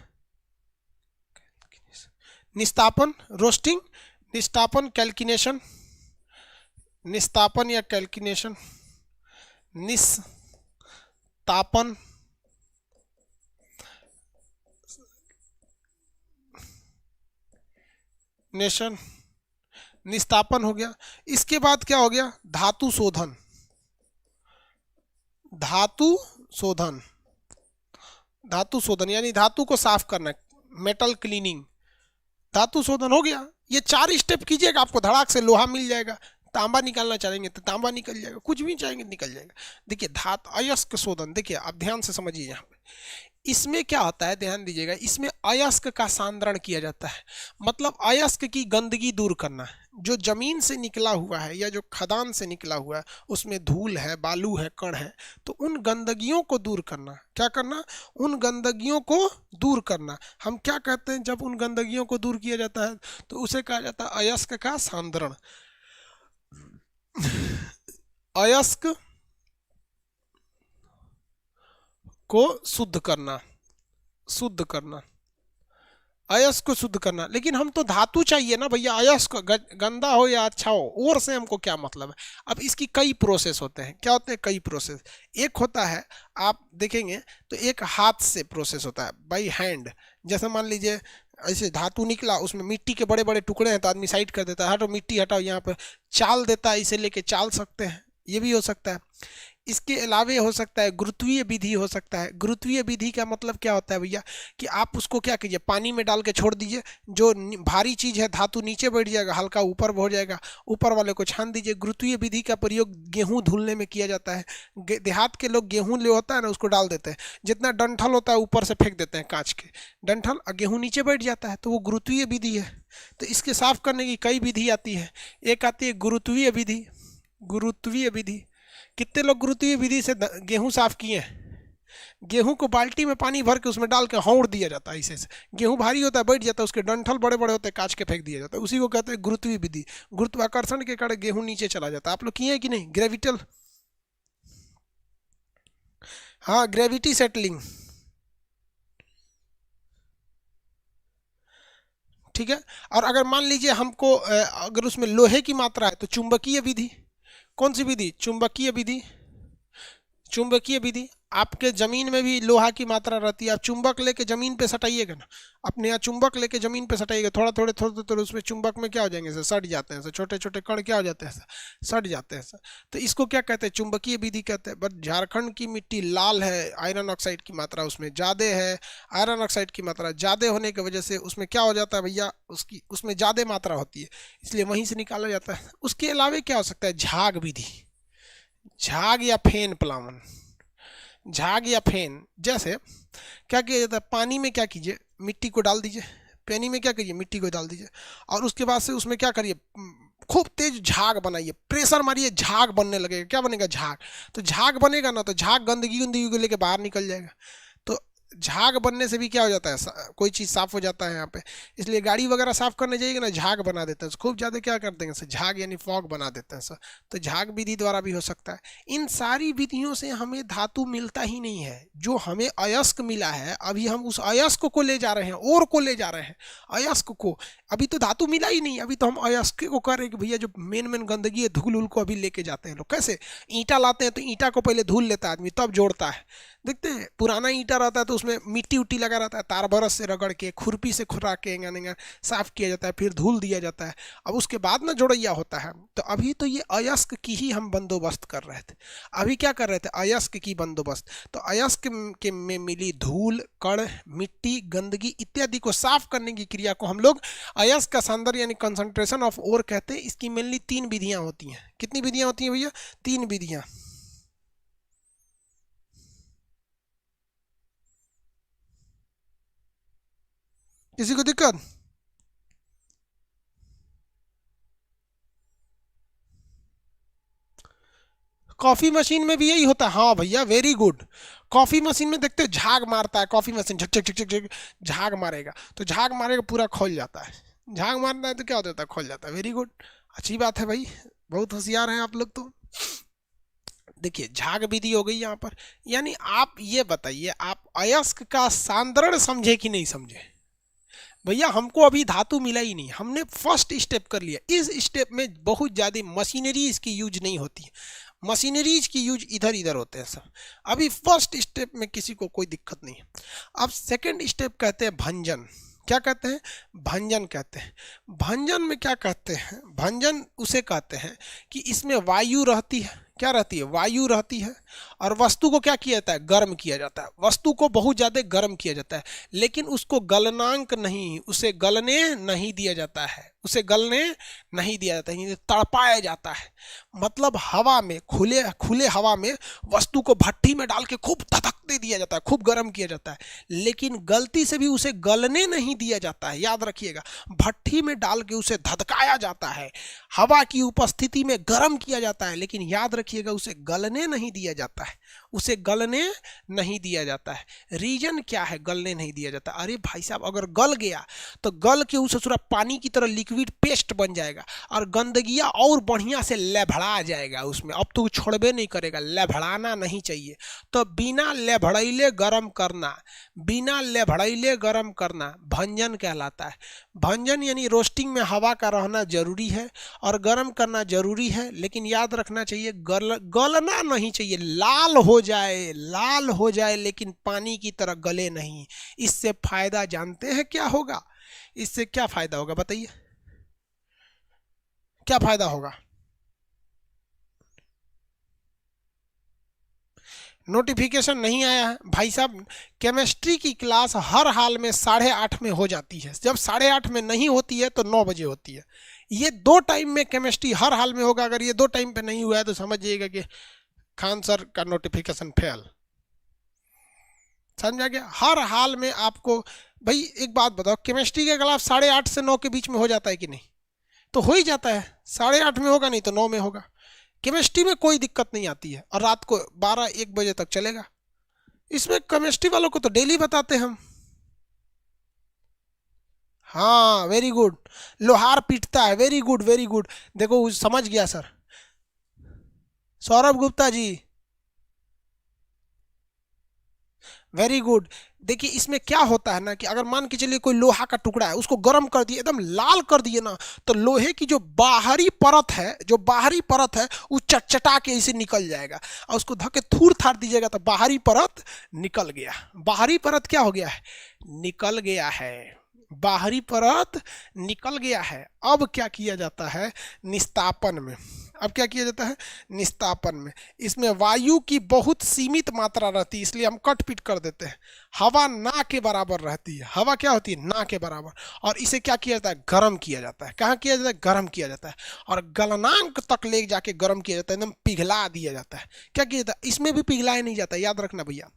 निस्तापन, रोस्टिंग, निस्तापन, कैल्किनेशन। निस्तापन या कैल्किनेशन, निस्तापन, नेशन, निस्तापन हो गया। इसके बाद क्या हो गया? धातु शोधन। धातु शोधन, धातु शोधन यानी धातु को साफ करना, मेटल क्लीनिंग। धातु शोधन हो गया। ये 4 स्टेप कीजिएगा, आपको धड़ाक से लोहा मिल जाएगा। तांबा निकालना चाहेंगे तो तांबा निकल जाएगा, कुछ भी चाहेंगे निकल जाएगा। देखिए धातु अयस्क शोधन, देखिए आप ध्यान से समझिए। यहाँ पे इसमें क्या होता है, ध्यान दीजिएगा। इसमें अयस्क का सांद्रण किया जाता है, मतलब अयस्क की गंदगी दूर करना। जो जमीन से निकला हुआ है या जो खदान से निकला हुआ है, उसमें धूल है, बालू है, कण है, तो उन गंदगियों को दूर करना। क्या करना? उन गंदगियों को दूर करना। हम क्या कहते हैं जब उन गंदगियों को दूर किया जाता है? तो उसे कहा जाता है अयस्क का सांद्रण। अयस्क को शुद्ध करना, शुद्ध करना, अयस्क को शुद्ध करना। लेकिन हम तो धातु चाहिए ना भैया, अयस्क गंदा हो या अच्छा हो, और से हमको क्या मतलब है? अब इसकी कई प्रोसेस होते हैं। क्या होते हैं? कई प्रोसेस। एक होता है, आप देखेंगे तो एक हाथ से प्रोसेस होता है, बाई हैंड। जैसे मान लीजिए ऐसे धातु निकला, उसमें मिट्टी के बड़े बड़े टुकड़े हैं तो आदमी साइड कर देता है, हटो मिट्टी हटाओ, यहाँ पर चाल देता है, इसे लेके चाल सकते हैं, ये भी हो सकता है। इसके अलावे हो सकता है गुरुत्वीय विधि हो सकता है। गुरुत्वीय विधि का मतलब क्या होता है भैया, कि आप उसको क्या कीजिए, पानी में डाल के छोड़ दीजिए, जो भारी चीज है धातु नीचे बैठ जाएगा, हल्का ऊपर हो जाएगा, ऊपर वाले को छान दीजिए। गुरुत्वीय विधि का प्रयोग गेहूं धुलने में किया जाता है। देहात के लोग गेहूं ले होता है ना, उसको डाल देते हैं, जितना डंठल होता है ऊपर से फेंक देते हैं, कांच के डंठल, गेहूं नीचे बैठ जाता है, तो वो गुरुत्वीय विधि है। तो इसके साफ करने की कई विधि आती है। एक आती है गुरुत्वीय विधि। गुरुत्वीय विधि, कितने लोग गुरुत्वीय विधि से गेहूं साफ किए हैं? गेहूं को बाल्टी में पानी भर के उसमें डाल के हौड़ दिया जाता है, इसे से गेहूं भारी होता है, बैठ जाता है, उसके डंठल बड़े बड़े होते हैं, काट के फेंक दिया जाता है, उसी को कहते हैं गुरुत्वीय विधि। गुरुत्वाकर्षण के कारण गेहूं नीचे चला जाता है। आप लोग किए हैं कि नहीं ग्रेविटल? हाँ, ग्रेविटी सेटलिंग, ठीक है। और अगर मान लीजिए हमको अगर उसमें लोहे की मात्रा है तो चुंबकीय विधि। कौन सी विधि? चुंबकीय विधि। चुंबकीय विधि, आपके जमीन में भी लोहा की मात्रा रहती है, आप चुंबक लेके जमीन पे सटाइएगा ना, अपने यहाँ चुंबक लेके जमीन पे सटाइएगा, थोड़ा थोड़े थोड़े थोड़े उसमें चुंबक में क्या हो जाएंगे सर, सट जाते हैं सर, छोटे छोटे कण क्या हो जाते हैं सर, सट जाते हैं सर। तो इसको क्या कहते हैं? चुंबकीय विधि कहते हैं। बट झारखंड की मिट्टी लाल है, आयरन ऑक्साइड की मात्रा उसमें ज़्यादा है। आयरन ऑक्साइड की मात्रा ज़्यादा होने की वजह से उसमें क्या हो जाता है भैया, उसकी उसमें ज़्यादा मात्रा होती है, इसलिए वहीं से निकाला जाता है। उसके अलावा क्या हो सकता है? झाग विधि, झाग या फेन प्लावन। झाग या फेन, जैसे क्या किया जाता है, पानी में क्या कीजिए, मिट्टी को डाल दीजिए, पानी में क्या करिए, मिट्टी को डाल दीजिए, और उसके बाद से उसमें क्या करिए, खूब तेज झाग बनाइए, प्रेशर मारिए, झाग बनने लगेगा। क्या बनेगा? झाग। तो झाग बनेगा ना, तो झाग गंदगी गंदगी को लेके बाहर निकल जाएगा। तो झाग बनने से भी क्या हो जाता है, कोई चीज़ साफ हो जाता है यहाँ पे। इसलिए गाड़ी वगैरह साफ करने जाइएगा ना, झाग बना देते हैं, खूब ज़्यादा क्या कर देंगे सर, झाग यानी फॉग बना देते हैं सर। तो झाग विधि द्वारा भी हो सकता है। इन सारी विधियों से हमें धातु मिलता ही नहीं है। जो हमें अयस्क मिला है, अभी हम उस अयस्क को ले जा रहे हैं, और को ले जा रहे हैं, अयस्क को। अभी तो धातु मिला ही नहीं, अभी तो हम अयस्क को कर रहे हैं कि भैया जो मेन मेन गंदगी है, धूल उल को अभी लेके जाते हैं लोग। कैसे? ईंटा लाते हैं तो ईंटा को पहले धूल लेता है आदमी, तब जोड़ता है। देखते हैं पुराना ईंटा रहता है तो उसमें मिट्टी उट्टी लगा रहता है, तार बरस से रगड़ के, खुरपी से खुरा के साफ किया जाता है, फिर धूल दिया जाता है, अब उसके बाद ना जोड़ैया होता है। तो अभी तो ये अयस्क की ही हम बंदोबस्त कर रहे थे। अभी क्या कर रहे थे? अयस्क की बंदोबस्त। तो अयस्क के में मिली धूल, कण, मिट्टी, गंदगी इत्यादि को साफ करने की क्रिया को हम लोग अयस्क का सौंदर्य यानी कंसंट्रेशन ऑफ ओर कहते हैं। इसकी मेनली 3 विधियां होती हैं। कितनी विधियां होती हैं भैया? 3 विधियां। किसी को दिक्कत? कॉफी मशीन में भी यही होता है। हाँ भैया, वेरी गुड। कॉफी मशीन में देखते हो झाग मारता है, कॉफी मशीन झक झक झक झक झाग मारेगा, तो झाग मारेगा पूरा खोल जाता है। झाग मारना है तो क्या होता है? खोल जाता है। वेरी गुड, अच्छी बात है भाई, बहुत होशियार हैं आप लोग तो। देखिए, झाग विधि हो गई यहाँ पर। यानी आप ये बताइए, आप अयस्क का सांद्रण समझे कि नहीं समझे? भैया हमको अभी धातु मिला ही नहीं, हमने फर्स्ट स्टेप कर लिया। इस स्टेप में बहुत ज़्यादा मशीनरीज की यूज नहीं होती है, मशीनरीज की यूज इधर इधर होते हैं सब। अभी फर्स्ट स्टेप में किसी को कोई दिक्कत नहीं है। अब सेकंड स्टेप कहते हैं भंजन। क्या कहते हैं? भंजन कहते हैं। भंजन में क्या कहते हैं? भंजन उसे कहते हैं कि इसमें वायु रहती है। क्या रहती है? वायु रहती है। और वस्तु को क्या किया जाता है? गर्म किया जाता है। वस्तु को बहुत ज़्यादा गर्म किया जाता है, लेकिन उसको गलनांक नहीं, उसे गलने नहीं दिया जाता है, उसे गलने नहीं दिया जाता है, तड़पाया जाता है। मतलब हवा में, खुले खुले हवा में वस्तु को भट्टी में डाल के खूब धधकते दिया जाता है, खूब गर्म किया जाता है, लेकिन गलती से भी उसे गलने नहीं दिया जाता है। याद रखिएगा, भट्टी में डाल के उसे धधकाया जाता है, हवा की उपस्थिति में गर्म किया जाता है, लेकिन याद रखिएगा उसे गलने नहीं दिया जाता है, उसे गलने नहीं दिया जाता है। रीजन क्या है गलने नहीं दिया जाता? अरे भाई साहब, अगर गल गया तो गल के उसे पूरा पानी की तरह लिक्विड पेस्ट बन जाएगा, और गंदगियाँ और बढ़िया से लेभड़ा जाएगा उसमें, अब तो छोड़बे नहीं करेगा। लेभड़ाना नहीं चाहिए। तो बिना लेभड़ैले गर्म करना, बिना लेभड़ैले गर्म करना भंजन कहलाता है। भंजन यानी रोस्टिंग में हवा का रहना जरूरी है और गर्म करना जरूरी है, लेकिन याद रखना चाहिए गलना नहीं चाहिए। लाल हो जाए, लाल हो जाए, लेकिन पानी की तरह गले नहीं। इससे फायदा जानते हैं क्या होगा? इससे क्या फायदा होगा बताइए, क्या फायदा होगा? नोटिफिकेशन नहीं आया है भाई साहब। केमिस्ट्री की क्लास हर हाल में 8:30 में हो जाती है, जब 8:30 में नहीं होती है तो 9 बजे होती है। ये 2 टाइम में केमिस्ट्री हर हाल में होगा, अगर ये 2 टाइम पे नहीं हुआ है तो समझिएगा कि खान सर का नोटिफिकेशन फेल। समझ आ गया? हर हाल में आपको भाई एक बात बताओ, केमिस्ट्री का क्लास 8:30 से 9 के बीच में हो जाता है कि नहीं? तो हो ही जाता है, 8:30 में होगा नहीं तो 9 में होगा। केमिस्ट्री में कोई दिक्कत नहीं आती है, और रात को 12-1 बजे तक चलेगा। इसमें केमिस्ट्री वालों को तो डेली बताते हैं हम। हाँ वेरी गुड, लोहार पीटता है, वेरी गुड वेरी गुड। देखो समझ गया sir. Saurabh Gupta ji very good. देखिए इसमें क्या होता है ना कि अगर मान के चलिए कोई लोहा का टुकड़ा है, उसको गर्म कर दिए, एकदम लाल कर दिए ना, तो लोहे की जो बाहरी परत है, वो चटचटा के इसे निकल जाएगा। और उसको धके थूर थार दीजिएगा तो बाहरी परत निकल गया। बाहरी परत क्या हो गया है? निकल गया है। बाहरी परत निकल गया है। अब क्या किया जाता है? निस्तापन में। अब क्या किया जाता है? निस्तापन में। इसमें वायु की बहुत सीमित मात्रा रहती है, इसलिए हम कट पीट कर देते हैं। हवा ना के बराबर रहती है। हवा क्या होती है? ना के बराबर। और इसे क्या किया जाता है? गर्म किया जाता है। कहाँ किया जाता है? गर्म किया जाता है। और गलनांक तक ले जाके गर्म किया जाता है, एकदम पिघला दिया जाता है। क्या किया जाता है? इसमें भी पिघलाया नहीं जाता, याद रखना भैया,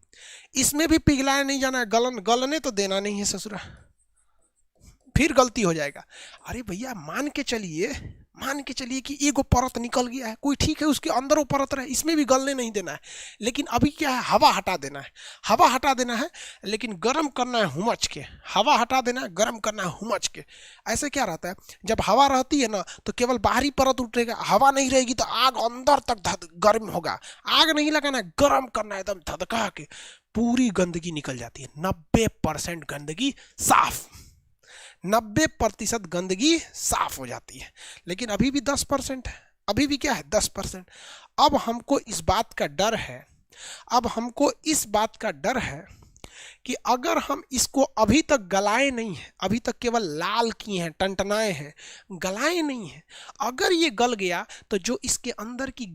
इसमें भी पिघलाया नहीं जाना है। गलने तो देना नहीं है ससुरा, फिर गलती हो जाएगा। अरे भैया मान के चलिए कि एगो परत निकल गया है, कोई ठीक है, उसके अंदर वो परत रहे, इसमें भी गलने नहीं देना है। लेकिन अभी क्या है? हवा हटा देना है। हवा हटा देना है, लेकिन गर्म करना है हुमच के। हवा हटा देना है, गर्म करना है हुमच के। ऐसे क्या रहता है, जब हवा रहती है ना तो केवल बाहरी परत उठेगा, हवा नहीं रहेगी तो आग अंदर तक गर्म होगा। आग नहीं लगाना है, गर्म करना है एकदम धधका के, पूरी गंदगी निकल जाती है। 90% गंदगी साफ, 90% गंदगी साफ हो जाती है। लेकिन अभी भी 10% है, अभी भी क्या है? 10%। अब हमको इस बात का डर है कि अगर हम इसको अभी तक गलाए नहीं है, अभी तक केवल लाल किए हैं, टंटनाए हैं, गलाए नहीं है, अगर ये गल गया तो जो इसके अंदर की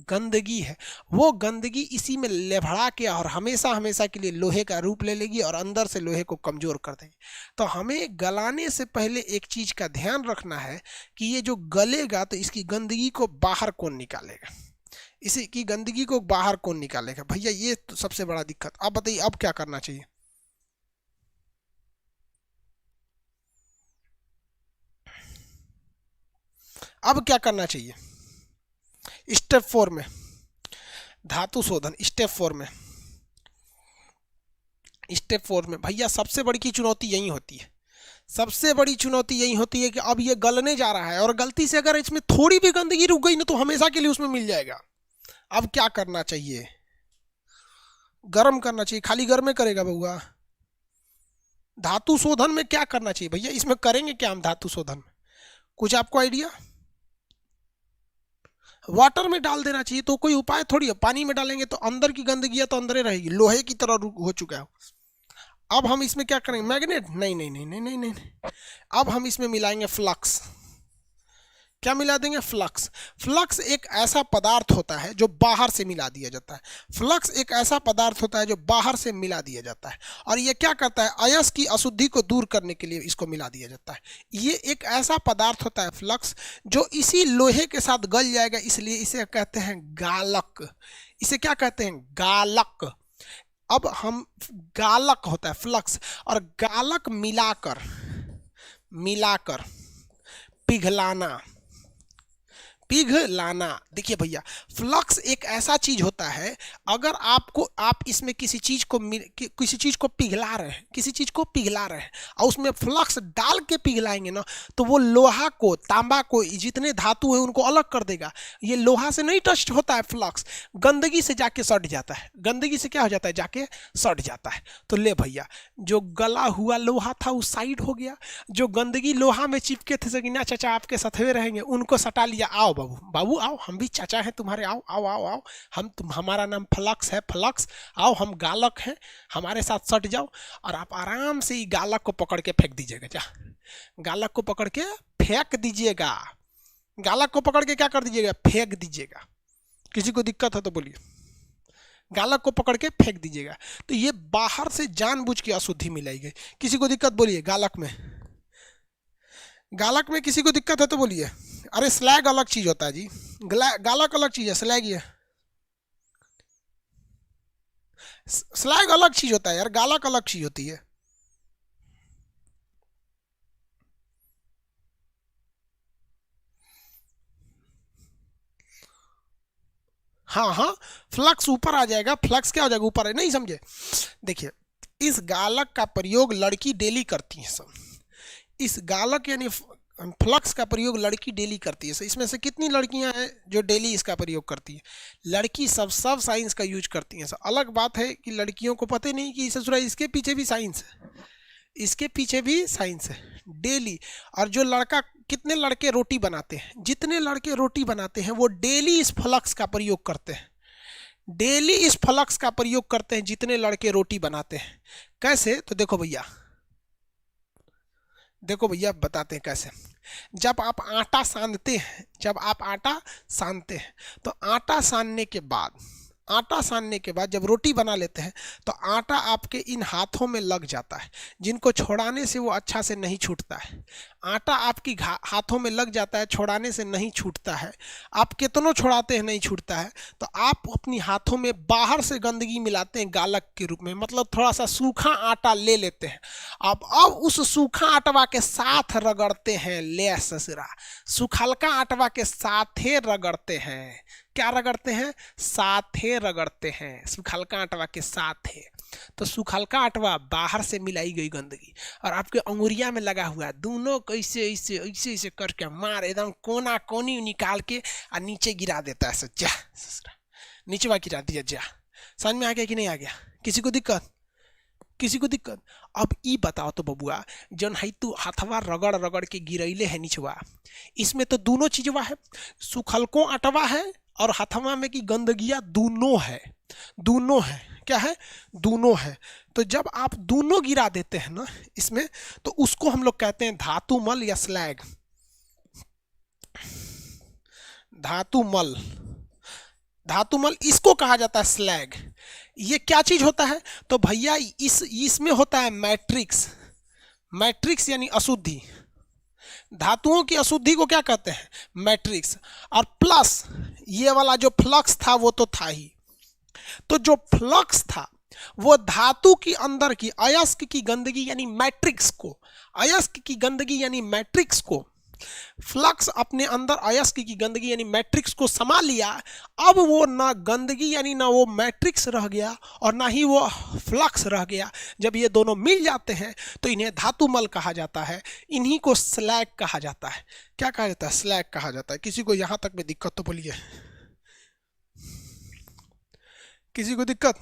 गंदगी है, वो गंदगी इसी में लेभड़ा के और हमेशा के लिए लोहे का रूप ले लेगी और अंदर से लोहे को कमजोर कर देगी। तो हमें गलाने से पहले एक चीज का ध्यान रखना है कि ये जो गलेगा तो इसकी गंदगी को बाहर कौन निकालेगा, इसी की गंदगी को बाहर कौन निकालेगा? भैया ये तो सबसे बड़ा दिक्कत। अब बताइए अब क्या करना चाहिए? अब क्या करना चाहिए? स्टेप 4 में धातु शोधन, स्टेप 4 में भैया सबसे बड़ी की चुनौती यही होती है। सबसे बड़ी चुनौती यही होती है कि अब ये गलने जा रहा है और गलती से अगर इसमें थोड़ी भी गंदगी रुक गई ना तो हमेशा के लिए उसमें मिल जाएगा। अब क्या करना चाहिए? गर्म करना चाहिए। खाली गर्म करेगा बउआ? धातु शोधन में क्या करना चाहिए भैया? इसमें करेंगे क्या हम धातु शोधन में? कुछ आपको आइडिया? वाटर में डाल देना चाहिए, तो कोई उपाय थोड़ी है। पानी में डालेंगे तो अंदर की गंदगी तो अंदर ही रहेगी, लोहे की तरह हो चुका है। अब हम इसमें क्या करेंगे? मैग्नेट? नहीं नहीं नहीं नहीं नहीं नहीं। अब हम इसमें मिलाएंगे फ्लक्स। क्या मिला देंगे? फ्लक्स। फ्लक्स एक ऐसा पदार्थ होता है जो बाहर से मिला दिया जाता है। फ्लक्स एक ऐसा पदार्थ होता है जो बाहर से मिला दिया जाता है, और ये क्या करता है? अयस्क की अशुद्धि को दूर करने के लिए इसको मिला दिया जाता है। ये एक ऐसा पदार्थ होता है फ्लक्स जो इसी लोहे के साथ गल जाएगा, इसलिए इसे कहते हैं गालक। इसे क्या कहते हैं? गालक। अब हम गालक होता है फ्लक्स, और गालक मिलाकर पिघलाना। देखिए भैया फ्लक्स एक ऐसा चीज होता है, अगर आप इसमें किसी चीज को पिघला रहे हैं और उसमें फ्लक्स डाल के पिघलाएंगे ना, तो वो लोहा को, तांबा को, जितने धातु है उनको अलग कर देगा। ये लोहा से नहीं टच होता है फ्लक्स, गंदगी से जाके सट जाता है। गंदगी से क्या हो जाता है? जाके सट जाता है। तो ले भैया, जो गला हुआ लोहा था वो साइड हो गया, जो गंदगी लोहा में चिपके थे सकीना चाचा आपके साथ हुए रहेंगे, उनको सटा लिया। आओ बाबू, बाबू आओ, हम भी चाचा हैं तुम्हारे, आओ आओ आओ आओ, हमारा नाम फ्लक्स है, फ्लक्स आओ, हम गालक हैं, हमारे साथ सट जाओ। और आप आराम से ही गालक को पकड़ के फेंक दीजिएगा। जा, गालक को पकड़ के फेंक दीजिएगा, गालक को पकड़ के क्या कर दीजिएगा, फेंक दीजिएगा। किसी को दिक्कत है तो बोलिए, गालक को पकड़ के फेंक दीजिएगा। तो ये बाहर से जानबूझ के अशुद्धि मिलाई गई। किसी को दिक्कत बोलिए गालक में, गालक में किसी को दिक्कत है तो बोलिए। अरे स्लैग अलग चीज होता है जी, गालक अलग चीज है, स्लैग ये स्लैग अलग चीज होता है यार, गालक अलग चीज होती है। हाँ हाँ, फ्लक्स ऊपर आ जाएगा, फ्लक्स क्या हो जाएगा, ऊपर है, नहीं समझे। देखिए, इस गालक का प्रयोग लड़की डेली करती है सब। इस गालक यानी फ्लक्स का प्रयोग लड़की डेली करती है। इसमें से कितनी लड़कियां हैं जो डेली इसका प्रयोग करती है? लड़की सब साइंस का यूज करती हैं। अलग बात है कि लड़कियों को पता नहीं कि ससुरा इसके पीछे भी साइंस है, इसके पीछे भी साइंस है डेली। और जो लड़का, कितने लड़के रोटी बनाते हैं, जितने लड़के रोटी बनाते हैं वो डेली इस फ्लक्स का प्रयोग करते हैं, डेली इस फ्लक्स का प्रयोग करते हैं जितने लड़के रोटी बनाते हैं। कैसे? तो देखो भैया, देखो भैया बताते हैं कैसे। जब आप आटा सानते हैं, जब आप आटा सानते हैं तो आटा सानने के बाद, आटा सानने के बाद जब रोटी बना लेते हैं तो आटा आपके इन हाथों में लग जाता है, जिनको छोड़ाने से वो अच्छा से नहीं छूटता है। आटा आपकी हाथों में लग जाता है, छोड़ाने से नहीं छूटता है। आप कितनों छोड़ाते हैं नहीं छूटता है। तो आप अपनी हाथों में बाहर से गंदगी मिलाते हैं गालक के रूप में, मतलब थोड़ा सा सूखा आटा ले लेते हैं। अब उस सूखा आटवा के साथ रगड़ते हैं, ले ससुरा, सुखलका आटवा के साथे रगड़ते हैं। क्या रगड़ते हैं? साथे रगड़ते हैं, सुखलका आटवा के साथे। तो सुखलका आटवा बाहर से मिलाई गई गंदगी और आपके अंगुरिया में लगा हुआ है, दोनों कैसे ऐसे ऐसे ऐसे करके मार एकदम कोना कोनी निकाल के और नीचे गिरा देता है। जा नीचे गिरा दिया। जा, समझ में आ गया कि नहीं आ गया? किसी को दिक्कत? किसी को दिक्कत? अब ई बताओ तो बबुआ, जन है तू हथवा रगड़ रगड़ के गिरैले है नीचवा, इसमें तो दोनों चीजवा है, सुखलको आटवा है और हथवा में की गंदगिया दोनों है, दोनों है। क्या है? दोनों है। तो जब आप दोनों गिरा देते हैं ना इसमें, तो उसको हम लोग कहते हैं धातुमल या स्लैग। धातुमल, धातुमल इसको कहा जाता है स्लैग। ये क्या चीज होता है? तो भैया इसमें होता है मैट्रिक्स। मैट्रिक्स यानी अशुद्धि, धातुओं की अशुद्धि को क्या कहते हैं? मैट्रिक्स। और प्लस ये वाला जो फ्लक्स था वो तो था ही। तो जो फ्लक्स था वो धातु की अंदर की अयस्क की गंदगी यानी मैट्रिक्स को, अयस्क की गंदगी यानी मैट्रिक्स को, फ्लक्स अपने अंदर अयस्क की गंदगी यानी मैट्रिक्स को समा लिया। अब वो ना गंदगी यानी ना वो मैट्रिक्स रह गया और ना ही वो फ्लक्स रह गया। जब ये दोनों मिल जाते हैं तो इन्हें धातुमल कहा जाता है, इन्हीं को स्लैग कहा जाता है। क्या कहा जाता है? स्लैग कहा जाता है। किसी को यहां तक में दिक्कत तो बोलिए। किसी को दिक्कत?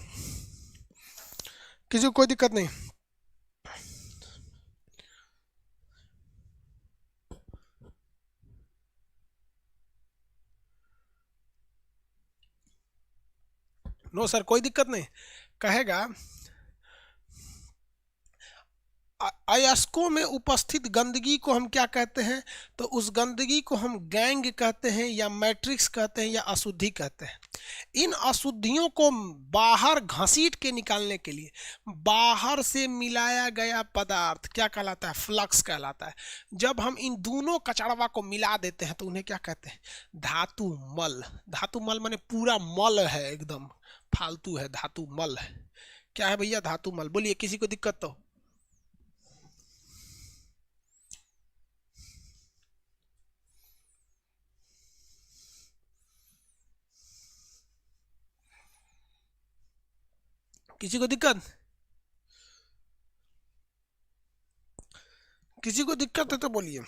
किसी को कोई दिक्कत नहीं? नो सर, कोई दिक्कत नहीं। कहेगा अयस्कों में उपस्थित गंदगी को हम क्या कहते हैं? तो उस गंदगी को हम गैंग कहते हैं या मैट्रिक्स कहते हैं या अशुद्धि कहते हैं। इन अशुद्धियों को बाहर घसीट के निकालने के लिए बाहर से मिलाया गया पदार्थ क्या कहलाता है? फ्लक्स कहलाता है। जब हम इन दोनों कचड़वा को मिला देते हैं तो उन्हें क्या कहते हैं? धातुमल। धातुमल माने पूरा मल है, एकदम फालतू है, धातुमल है। क्या है भैया? धातुमल। बोलिए, किसी को दिक्कत तो? किसी को दिक्कत? किसी को दिक्कत है तो बोलिए।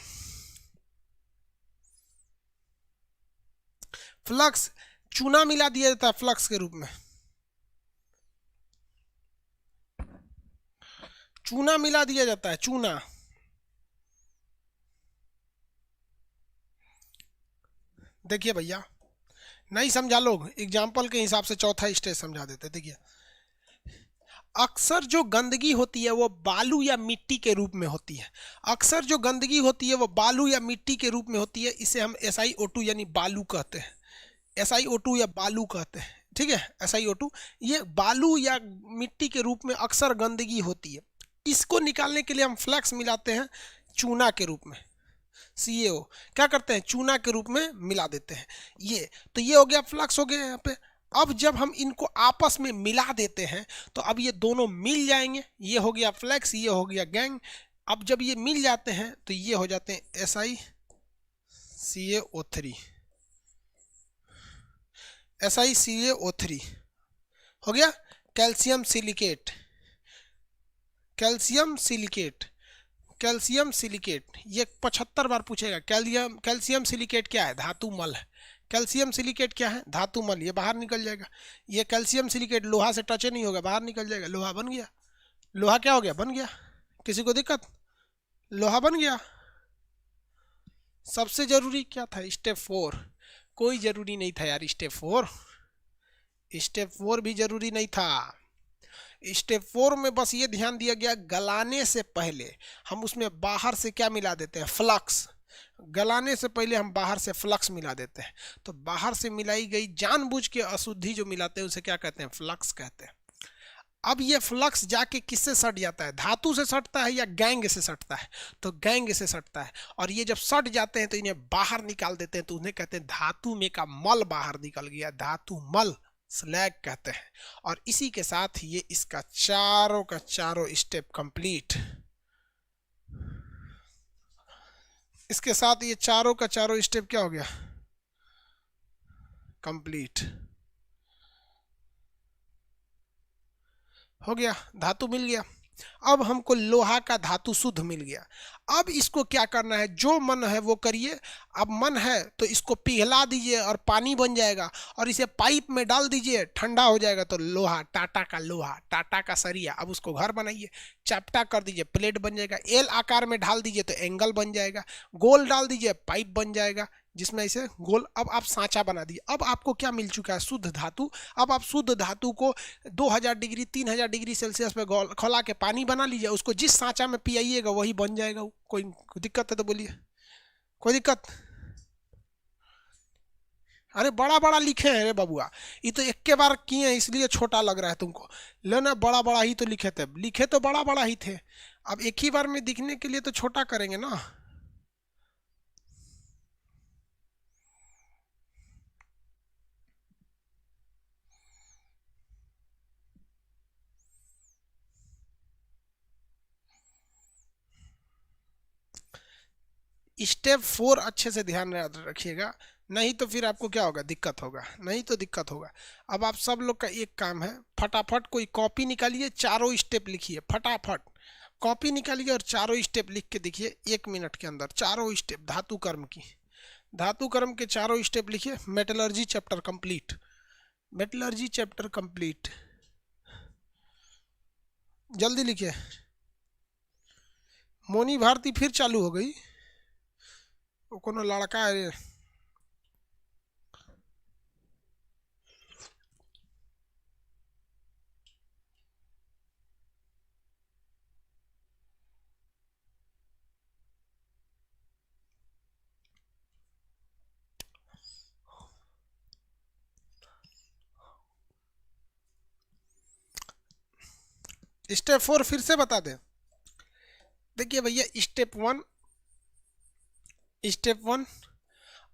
फ्लक्स, चूना मिला दिया जाता है फ्लक्स के रूप में, चूना मिला दिया जाता है, चूना। देखिए भैया, नहीं समझा लोग, एग्जाम्पल के हिसाब से चौथा स्टेज समझा देते। देखिए, अक्सर जो गंदगी होती है वो बालू या मिट्टी के रूप में होती है। अक्सर जो गंदगी होती है वो बालू या मिट्टी के रूप में होती है। इसे हम SiO2 यानी बालू कहते हैं। SiO2 या बालू कहते हैं, ठीक है। SiO2 ये बालू या मिट्टी के रूप में अक्सर गंदगी होती है। इसको निकालने के लिए हम फ्लक्स मिलाते हैं चूना के रूप में। CaO क्या करते हैं, चूना के रूप में मिला देते हैं। ये तो ये हो गया फ्लक्स हो गया यहाँ पे। अब जब हम इनको आपस में मिला देते हैं तो अब ये दोनों मिल जाएंगे। ये हो गया फ्लक्स, ये हो गया गैंग। अब जब ये मिल जाते हैं तो ये हो जाते हैं SiCaO3। SiCaO3 हो गया calcium silicate. Calcium silicate, calcium silicate ये 75 बार पूछेगा। कैल्शियम सिलिकेट क्या है, धातु मल है। कैल्शियम सिलिकेट क्या है, धातु मल, ये बाहर निकल जाएगा। ये कैल्शियम सिलिकेट लोहा से टच नहीं होगा, बाहर निकल जाएगा। लोहा बन गया। लोहा क्या हो गया, बन गया। किसी को दिक्कत, लोहा बन गया। सबसे जरूरी क्या था, स्टेप 4। कोई जरूरी नहीं था यार स्टेप 4, स्टेप 4 भी जरूरी नहीं था। स्टेप 4 में बस ये ध्यान दिया गया, गलाने से पहले हम उसमें बाहर से क्या मिला देते हैं, फ्लक्स। गलाने से पहले हम बाहर से फ्लक्स मिला देते हैं। तो बाहर से मिलाई गई जानबूझ के अशुद्धि जो मिलाते हैं उसे क्या कहते हैं, फ्लक्स कहते हैं। अब ये फ्लक्स जाके किससे सट जाता है, धातु से सटता है या गैंग से सटता है, तो गैंग से सटता है। और ये जब सट जाते हैं तो इन्हें बाहर निकाल देते हैं, तो उन्हें कहते हैं धातु में का मल बाहर निकल गया, धातु मल, स्लैग कहते हैं। और इसी के साथ ये इसका चारों का चारों स्टेप कंप्लीट। इसके साथ ये चारों का चारों स्टेप क्या हो गया, कंप्लीट हो गया। धातु मिल गया। अब हमको लोहा का धातु शुद्ध मिल गया। अब इसको क्या करना है, जो मन है वो करिए। अब मन है तो इसको पिघला दीजिए और पानी बन जाएगा, और इसे पाइप में डाल दीजिए, ठंडा हो जाएगा तो लोहा, टाटा का लोहा, टाटा का सरिया। अब उसको घर बनाइए, चपटा कर दीजिए, प्लेट बन जाएगा। एल आकार में ढाल दीजिए तो एंगल बन जाएगा। गोल डाल दीजिए, पाइप बन जाएगा जिसमें इसे गोल। अब आप सांचा बना दिए। अब आपको क्या मिल चुका है, शुद्ध धातु। अब आप शुद्ध धातु को 2000 डिग्री 3000 डिग्री सेल्सियस पे खौला के पानी बना लीजिए। उसको जिस सांचा में पियाइएगा वही बन जाएगा। कोई दिक्कत है तो बोलिए, कोई दिक्कत। अरे बड़ा बड़ा लिखे हैं रे बबुआ, ये तो एक के बार किए हैं इसलिए छोटा लग रहा है तुमको। लेना बड़ा बड़ा ही तो लिखे थे, लिखे तो बड़ा बड़ा ही थे। अब एक ही बार में दिखने के लिए तो छोटा करेंगे ना। स्टेप 4 अच्छे से ध्यान रखिएगा, नहीं तो फिर आपको क्या होगा, दिक्कत होगा, नहीं तो दिक्कत होगा। अब आप सब लोग का एक काम है, फटाफट कोई कॉपी निकालिए, चारों स्टेप लिखिए फटाफट। कॉपी निकालिए और चारों स्टेप लिख के देखिए 1 मिनट के अंदर। चारों स्टेप धातु कर्म की, धातु कर्म के चारों स्टेप लिखिए। Metallurgy chapter complete, metallurgy chapter complete, जल्दी लिखिए। मोनी भारती फिर चालू हो गई, वो कोनो लड़का है। स्टेप 4 फिर से बता दें। देखिए भैया, स्टेप 1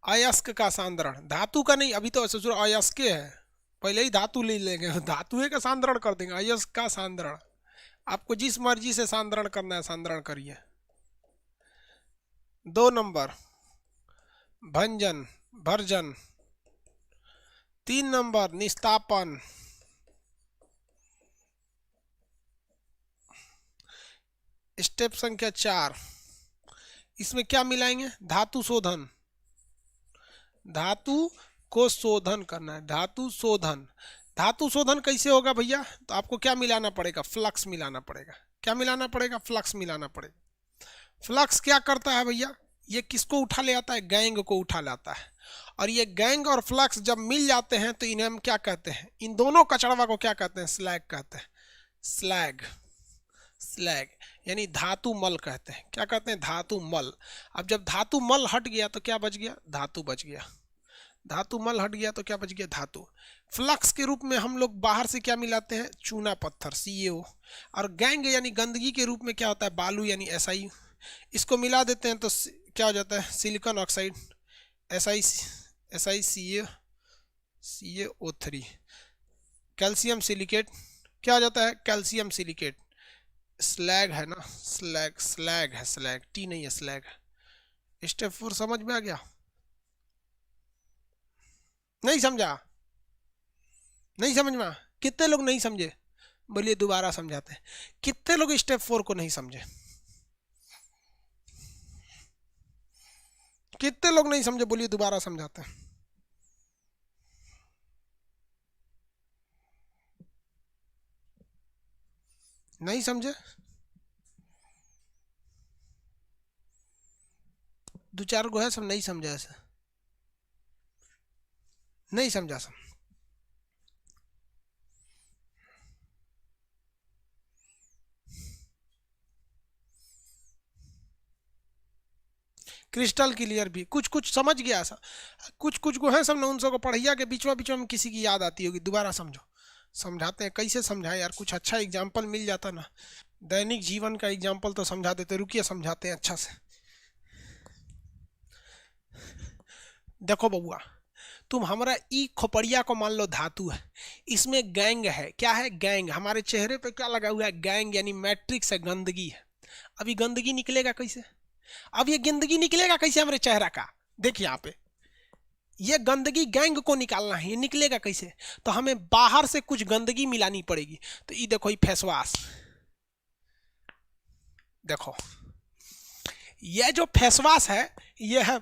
अयस्क का सांद्रण, धातु का नहीं, अभी तो सोचो अयस्क है, पहले ही धातु ले लेंगे, धातु का सांद्रण कर देंगे। अयस्क का सांद्रण, आपको जिस मर्जी से सांद्रण करना है सांद्रण करिए। 2 नंबर भंजन भर्जन, 3 नंबर निस्तापन, स्टेप संख्या 4 इसमें क्या मिलाएंगे, धातु शोधन। धातु को शोधन करना है, धातु शोधन। धातु शोधन कैसे होगा भैया, तो आपको क्या मिलाना पड़ेगा, फ्लक्स मिलाना पड़ेगा। क्या मिलाना पड़ेगा, फ्लक्स मिलाना पड़ेगा। फ्लक्स क्या करता है भैया, ये किसको उठा ले आता है, गैंग को उठा लाता है। और ये गैंग और फ्लक्स जब मिल जाते हैं तो इन्हें हम क्या कहते हैं, इन दोनों कचड़वा को क्या कहते हैं, स्लैग कहते हैं। स्लैग, स्लैग यानी धातु मल कहते हैं। क्या कहते हैं, धातु मल। अब जब धातु मल हट गया तो क्या बच गया, धातु बच गया। धातु मल हट गया तो क्या बच गया, धातु। फ्लक्स के रूप में हम लोग बाहर से क्या मिलाते हैं, चूना पत्थर CaO। और गैंग यानी गंदगी के रूप में क्या होता है, बालू यानी SI। इसको मिला देते हैं तो क्या हो जाता है, silicon oxide SiCaO3। Calcium silicate क्या हो जाता है, कैल्शियम सिलिकेट। स्लैग है ना, स्लैग, स्लैग है, स्लैग टी नहीं है, स्लैग है। स्टेप 4 समझ में आ गया, नहीं समझा, नहीं समझ में? कितने लोग नहीं समझे, बोलिए दोबारा समझाते हैं। कितने लोग स्टेप 4 को नहीं समझे, कितने लोग नहीं समझे, बोलिए दोबारा समझाते हैं। नहीं समझे, दो चार गो है सब नहीं समझा, ऐसे नहीं समझा सब। क्रिस्टल क्लियर भी कुछ कुछ समझ गया सा, कुछ कुछ को है सब ना, उन सबको पढ़िया के बीचवा बीचवा में किसी की याद आती होगी, दोबारा समझो। समझाते हैं, कैसे समझाएं यार, कुछ अच्छा एग्जाम्पल मिल जाता ना, दैनिक जीवन का एग्जाम्पल तो समझा देते। रुकिए समझाते हैं अच्छा से। देखो बबुआ, तुम हमारा ई खोपड़िया को मान लो धातु है, इसमें गैंग है। क्या है, गैंग। हमारे चेहरे पे क्या लगा हुआ है, गैंग यानी मैट्रिक्स है, गंदगी है। अभी गंदगी निकलेगा कैसे, अब ये गंदगी निकलेगा कैसे हमारे चेहरा का, देखिए यहाँ पे ये गंदगी गैंग को निकालना है, ये निकलेगा कैसे, तो हमें बाहर से कुछ गंदगी मिलानी पड़ेगी। तो ये देखो, ये फेस वॉश, देखो ये जो फेस वॉश है ये है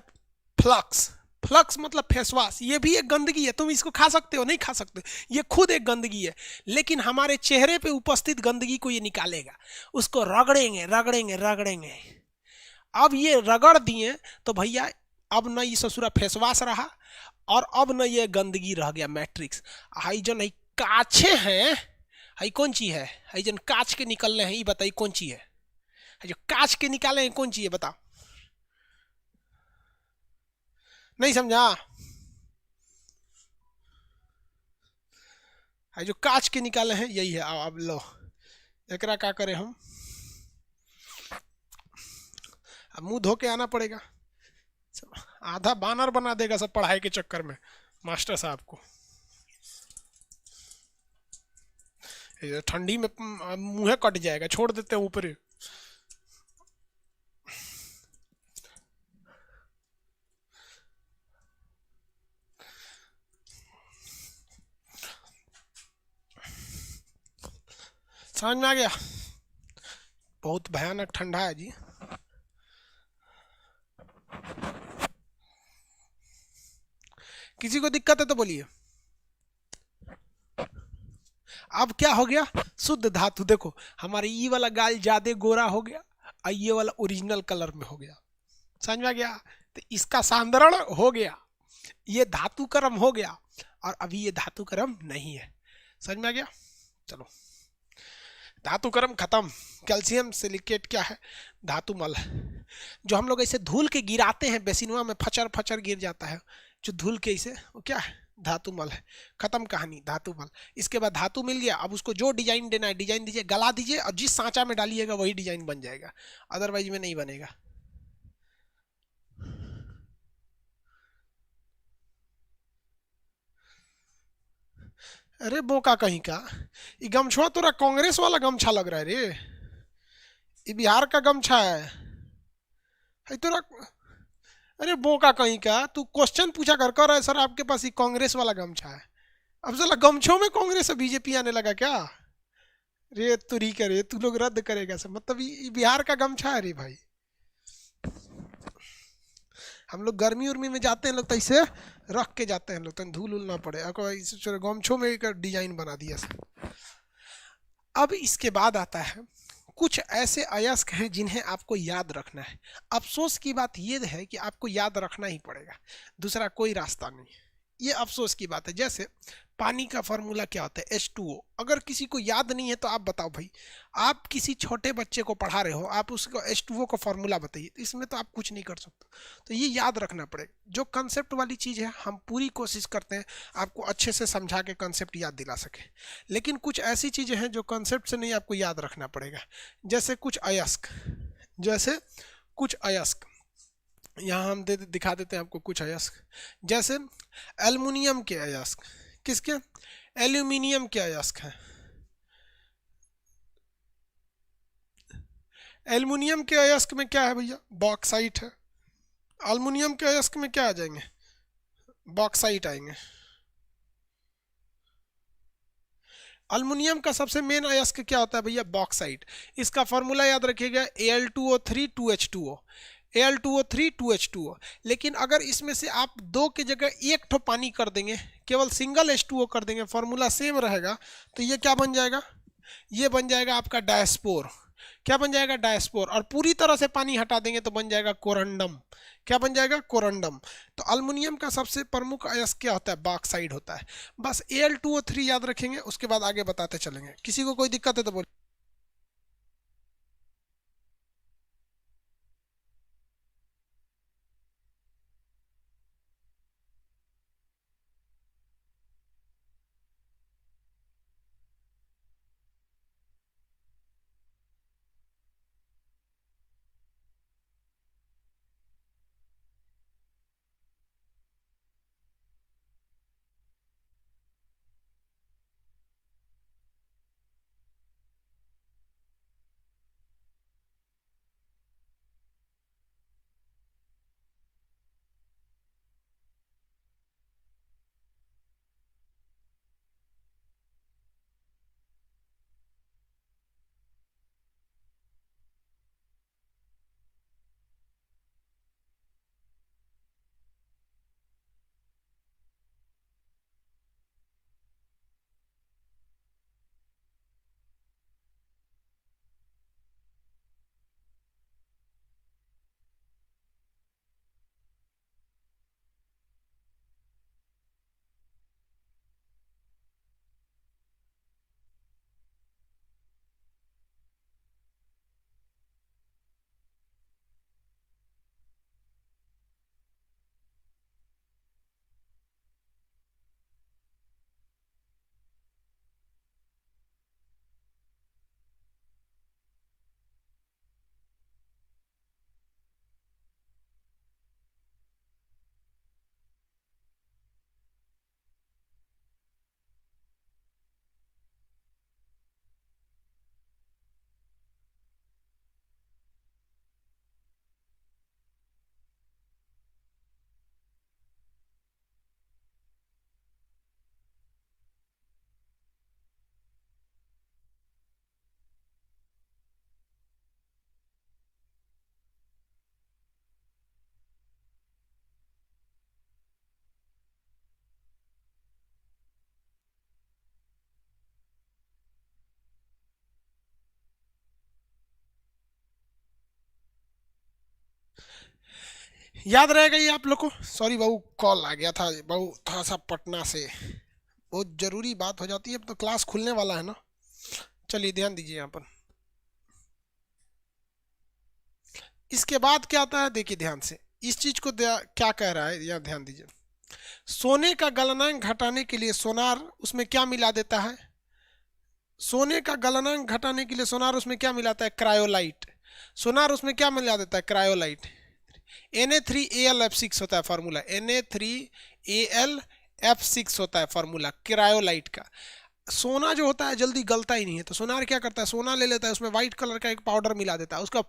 फ्लक्स। फ्लक्स मतलब फेस वॉश, ये भी एक गंदगी है। तुम इसको खा सकते हो, नहीं खा सकते, ये खुद एक गंदगी है। लेकिन हमारे चेहरे पे उपस्थित गंदगी को ये निकालेगा, उसको रगड़ेंगे रगड़ेंगे रगड़ेंगे। अब ये रगड़ दिए तो भैया अब न ये ससुरा फेस वॉश रहा, और अब न ये गंदगी रह गया मैट्रिक्स। हाई जो नहीं काछे हैं, हाई कौन चीज है, हाई जन कांच के निकलने हैं, ये बताइए कौन चीज है, जो कांच के निकाले हैं कौन चीज है, बताओ। नहीं समझा, जो कांच के निकाले हैं यही है। अब लो एकरा क्या करें हम, अब मुंह धो के आना पड़ेगा। आधा बानर बना देगा सब पढ़ाई के चक्कर में मास्टर साहब को। ठंडी में मुंह कट जाएगा, छोड़ देते हैं ऊपर। समझ में आ गया, बहुत भयानक ठंडा है जी। किसी को दिक्कत है तो बोलिए। अब क्या हो गया, शुद्ध धातु। देखो हमारे ये वाला गाल ज्यादा गोरा हो गया और ये वाला ओरिजिनल कलर में हो गया, समझ में आ गया। तो इसका सांद्रण हो गया, ये धातु कर्म हो गया, और अभी ये धातु कर्म नहीं है, समझ में आ गया। चलो धातु कर्म खत्म। कैल्शियम सिलिकेट क्या है, धातु मल है, जो हम लोग ऐसे धूल के गिराते हैं बेसिनवा में, फचर फचर गिर जाता है जो धूल के, इसे वो क्या है, धातु मल है। खत्म कहानी, धातु मल। इसके बाद धातु मिल गया, अब उसको जो डिजाइन देना है डिजाइन दीजिए, गला दीजिए, और जिस सांचा में डालिएगा वही डिजाइन बन जाएगा, अदरवाइज में नहीं बनेगा। अरे बोका कहीं का, ये गमछा तोरा कांग्रेस वाला गमछा लग रहा है रे, ये बिहार का गमछा है तोरा। अरे बोका कहीं का, तू क्वेश्चन पूछा कर रहा है सर आपके पास ये कांग्रेस वाला गमछा है, अब साला गमछों में कांग्रेस और बीजेपी आने लगा क्या रे, तुरी करे तू लोग रद्द करेगा सब, मतलब ये बिहार का गमछा है रे भाई। हम लोग गर्मी उर्मी में जाते हैं लोग तो ऐसे रख के जाते हैं लोग, तो धूल उल ना पड़े, गमछों में एक डिजाइन बना दिया सब। अब इसके बाद आता है कुछ ऐसे अयस्क हैं जिन्हें आपको याद रखना है। अफसोस की बात यह है कि आपको याद रखना ही पड़ेगा, दूसरा कोई रास्ता नहीं। ये अफसोस की बात है। जैसे पानी का फॉर्मूला क्या होता है, H2O। अगर किसी को याद नहीं है तो आप बताओ भाई, आप किसी छोटे बच्चे को पढ़ा रहे हो, आप उसको H2O का फॉर्मूला बताइए, तो इसमें तो आप कुछ नहीं कर सकते। तो ये याद रखना पड़ेगा। जो कंसेप्ट वाली चीज़ है हम पूरी कोशिश करते हैं आपको अच्छे से समझा के कंसेप्ट याद दिला सके, लेकिन कुछ ऐसी चीज़ें हैं जो कंसेप्ट से नहीं आपको याद रखना पड़ेगा। जैसे कुछ अयस्क यहाँ हम दिखा देते हैं आपको कुछ अयस्क। जैसे एल्युमिनियम के अयस्क, किसके, एल्यूमिनियम के अयस्क हैं। एल्युमिनियम के अयस्क में क्या है भैया, बॉक्साइट है। एल्युमिनियम के अयस्क में क्या आ जाएंगे, बॉक्साइट आएंगे। एल्युमिनियम का सबसे मेन अयस्क क्या होता है भैया, बॉक्साइट। इसका फॉर्मूला याद रखिएगा, Al2O3 2H2O, Al2O3 2H2O। लेकिन अगर इसमें से आप दो की जगह एक ठो पानी कर देंगे, केवल सिंगल H2O कर देंगे, फॉर्मूला सेम रहेगा, तो ये क्या बन जाएगा, ये बन जाएगा आपका डायस्पोर। क्या बन जाएगा, डायस्पोर। और पूरी तरह से पानी हटा देंगे तो बन जाएगा कोरंडम। क्या बन जाएगा, कोरंडम। तो अल्मुनियम का सबसे प्रमुख अयस्क क्या होता है, बॉक्साइट होता है। बस Al2O3 याद रखेंगे, उसके बाद आगे बताते चलेंगे। किसी को कोई दिक्कत है तो बोलिए। याद रहेगा ये आप लोग को। सॉरी बाबू, कॉल आ गया था बाबू, थोड़ा सा पटना से, बहुत जरूरी बात हो जाती है। अब तो क्लास खुलने वाला है ना। चलिए ध्यान दीजिए यहाँ पर। इसके बाद क्या आता है, देखिए ध्यान से इस चीज को क्या कह रहा है, यहाँ ध्यान दीजिए। सोने का गलनांक घटाने के लिए सोनार उसमें क्या मिला देता है, सोने का गलनांक घटाने के लिए सोनार उसमें क्या मिलाता है, क्रायोलाइट। सोनार उसमें क्या मिला देता है, क्रायोलाइट। Na3AlF6 होता है फार्मूला, Na3AlF6 होता है फार्मूला क्रायोलाइट का। सोना जो होता है जल्दी गलता ही नहीं है, तो सोनार क्या करता है, सोना ले लेता है, उसमें व्हाइट कलर का एक पाउडर मिला देता है, उसका